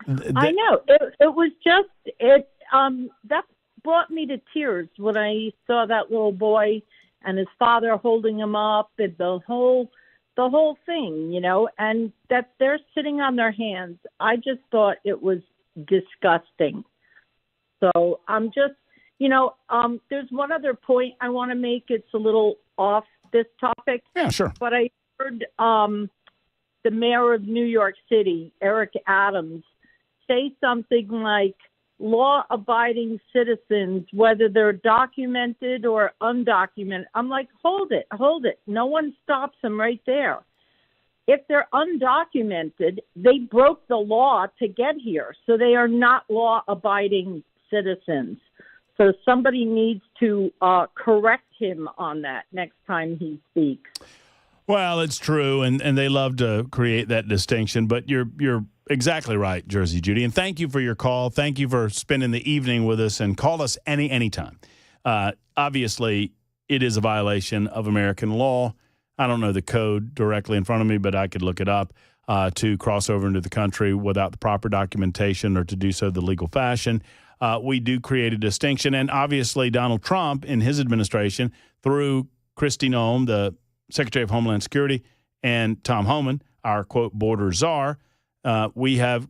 S13: I know. It was just that brought me to tears when I saw that little boy and his father holding him up, and the whole thing, and that they're sitting on their hands. I just thought it was disgusting. So I'm just, there's one other point I want to make. It's a little off this topic.
S2: Yeah, sure.
S13: But I heard the mayor of New York City, Eric Adams, say something like, law-abiding citizens, whether they're documented or undocumented. I'm like, hold it. No one stops them right there. If they're undocumented, they broke the law to get here, so they are not law-abiding citizens. So somebody needs to correct him on that next time he speaks.
S2: Well, it's true, and they love to create that distinction, but you're exactly right, Jersey Judy, and thank you for your call. Thank you for spending the evening with us, and call us anytime. Obviously, it is a violation of American law. I don't know the code directly in front of me, but I could look it up to cross over into the country without the proper documentation or to do so the legal fashion. We do create a distinction, and obviously Donald Trump in his administration, through Kristi Noem, the Secretary of Homeland Security, and Tom Homan, our, quote, border czar, we have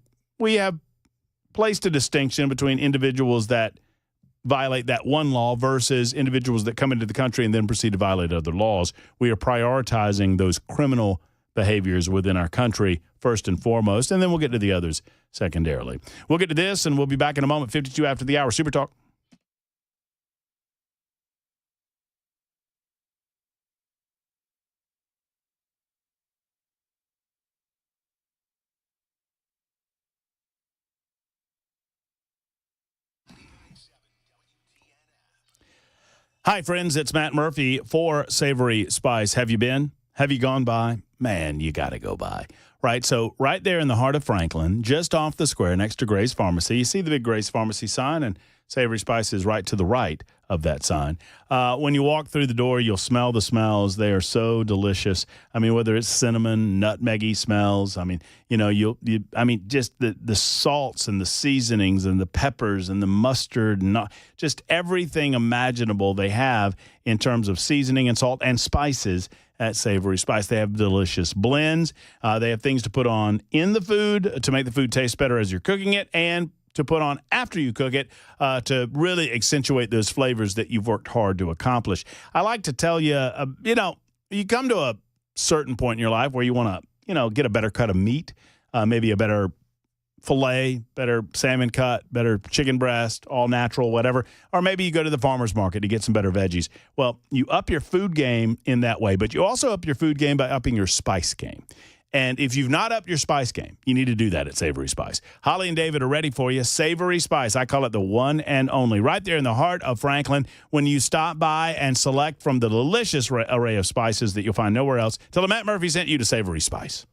S2: placed a distinction between individuals that violate that one law versus individuals that come into the country and then proceed to violate other laws. We are prioritizing those criminal behaviors within our country first and foremost, and then we'll get to the others secondarily. We'll get to this, and we'll be back in a moment, 52 after the hour. Super Talk. Hi, friends. It's Matt Murphy for Savory Spice. Have you been? Have you gone by? Man, you got to go by. Right? So right there in the heart of Franklin, just off the square next to Gray's Pharmacy, you see the big Gray's Pharmacy sign, and Savory Spice is right to the right of that sign. When you walk through the door, you'll smell the smells. They are so delicious. I mean, whether it's cinnamon, nutmeggy smells. I mean, just the salts and the seasonings and the peppers and the mustard and just everything imaginable they have in terms of seasoning and salt and spices at Savory Spice. They have delicious blends. They have things to put on in the food to make the food taste better as you're cooking it, and to put on after you cook it to really accentuate those flavors that you've worked hard to accomplish. I like to tell you, you come to a certain point in your life where you want to, get a better cut of meat, maybe a better filet, better salmon cut, better chicken breast, all natural, whatever. Or maybe you go to the farmer's market to get some better veggies. Well, you up your food game in that way, but you also up your food game by upping your spice game. And if you've not upped your spice game, you need to do that at Savory Spice. Holly and David are ready for you. Savory Spice, I call it the one and only, right there in the heart of Franklin. When you stop by and select from the delicious array of spices that you'll find nowhere else, tell them Matt Murphy sent you to Savory Spice.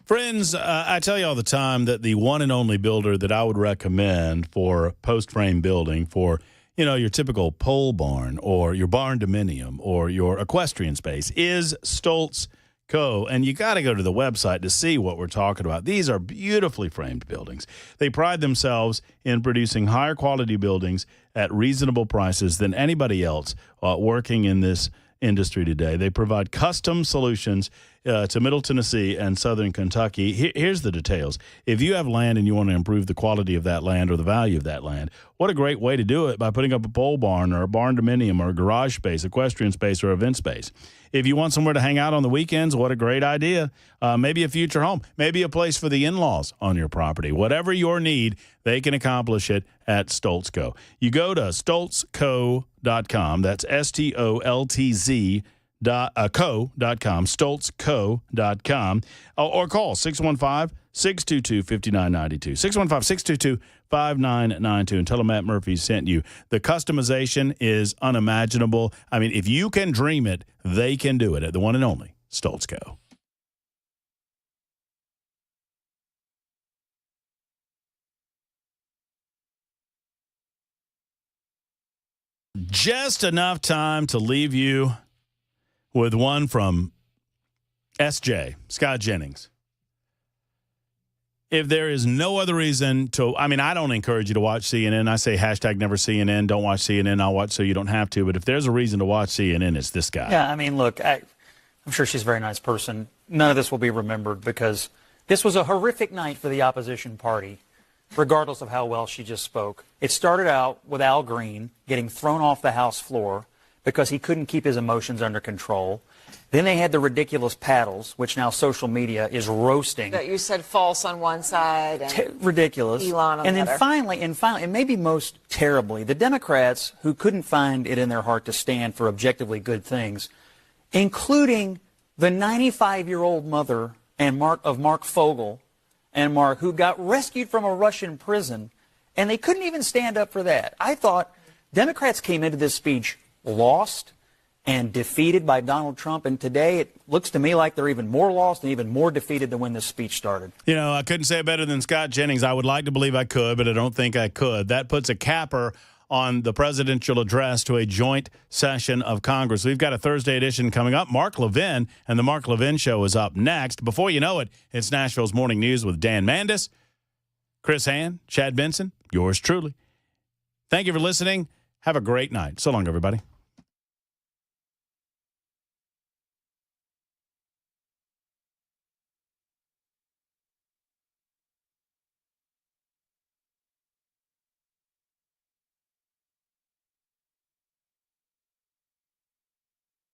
S2: Friends, I tell you all the time that the one and only builder that I would recommend for post-frame building for, your typical pole barn or your barn dominium or your equestrian space is Stoltz Co. And you got to go to the website to see what we're talking about. These are beautifully framed buildings. They pride themselves in producing higher quality buildings at reasonable prices than anybody else working in this industry today. They provide custom solutions to Middle Tennessee and Southern Kentucky. Here's the details. If you have land and you want to improve the quality of that land or the value of that land, what a great way to do it by putting up a pole barn or a barn dominium or a garage space, equestrian space, or event space. If you want somewhere to hang out on the weekends, what a great idea. Maybe a future home, maybe a place for the in-laws on your property. Whatever your need, they can accomplish it at Stoltz Co. You go to stoltzco.com. That's STOLTZ co.com, stoltzco.com, or call 615-622-5992, 615-622-5992, and tell them Matt Murphy sent you. The customization is unimaginable. I mean, if you can dream it, they can do it at the one and only Stoltz Co. Just enough time to leave you with one from SJ, Scott Jennings. If there is no other reason to, I mean, I don't encourage you to watch CNN. I say hashtag never CNN. Don't watch CNN. I'll watch so you don't have to. But if there's a reason to watch CNN, it's this guy.
S14: Yeah, I mean, look, I'm sure she's a very nice person. None of this will be remembered because this was a horrific night for the opposition party, regardless of how well she just spoke. It started out with Al Green getting thrown off the House floor because he couldn't keep his emotions under control. Then they had the ridiculous paddles, which now social media is roasting.
S15: That you said false on one side and
S14: ridiculous.
S15: Elon on
S14: and
S15: the
S14: then
S15: other.
S14: finally, and maybe most terribly, the Democrats who couldn't find it in their heart to stand for objectively good things, including the 95-year-old mother of Mark Fogel and Mark, who got rescued from a Russian prison, and they couldn't even stand up for that. I thought Democrats came into this speech lost and defeated by Donald Trump, and today it looks to me like they're even more lost and even more defeated than when this speech started.
S2: You know, I couldn't say it better than Scott Jennings. I would like to believe I could, but I don't think I could. That puts a capper on the presidential address to a joint session of Congress. We've got a Thursday edition coming up. Mark Levin and the Mark Levin Show is up next. Before you know it, it's Nashville's Morning News with Dan Mandis, Chris Hand, Chad Benson, yours truly. Thank you for listening. Have a great night. So long, everybody.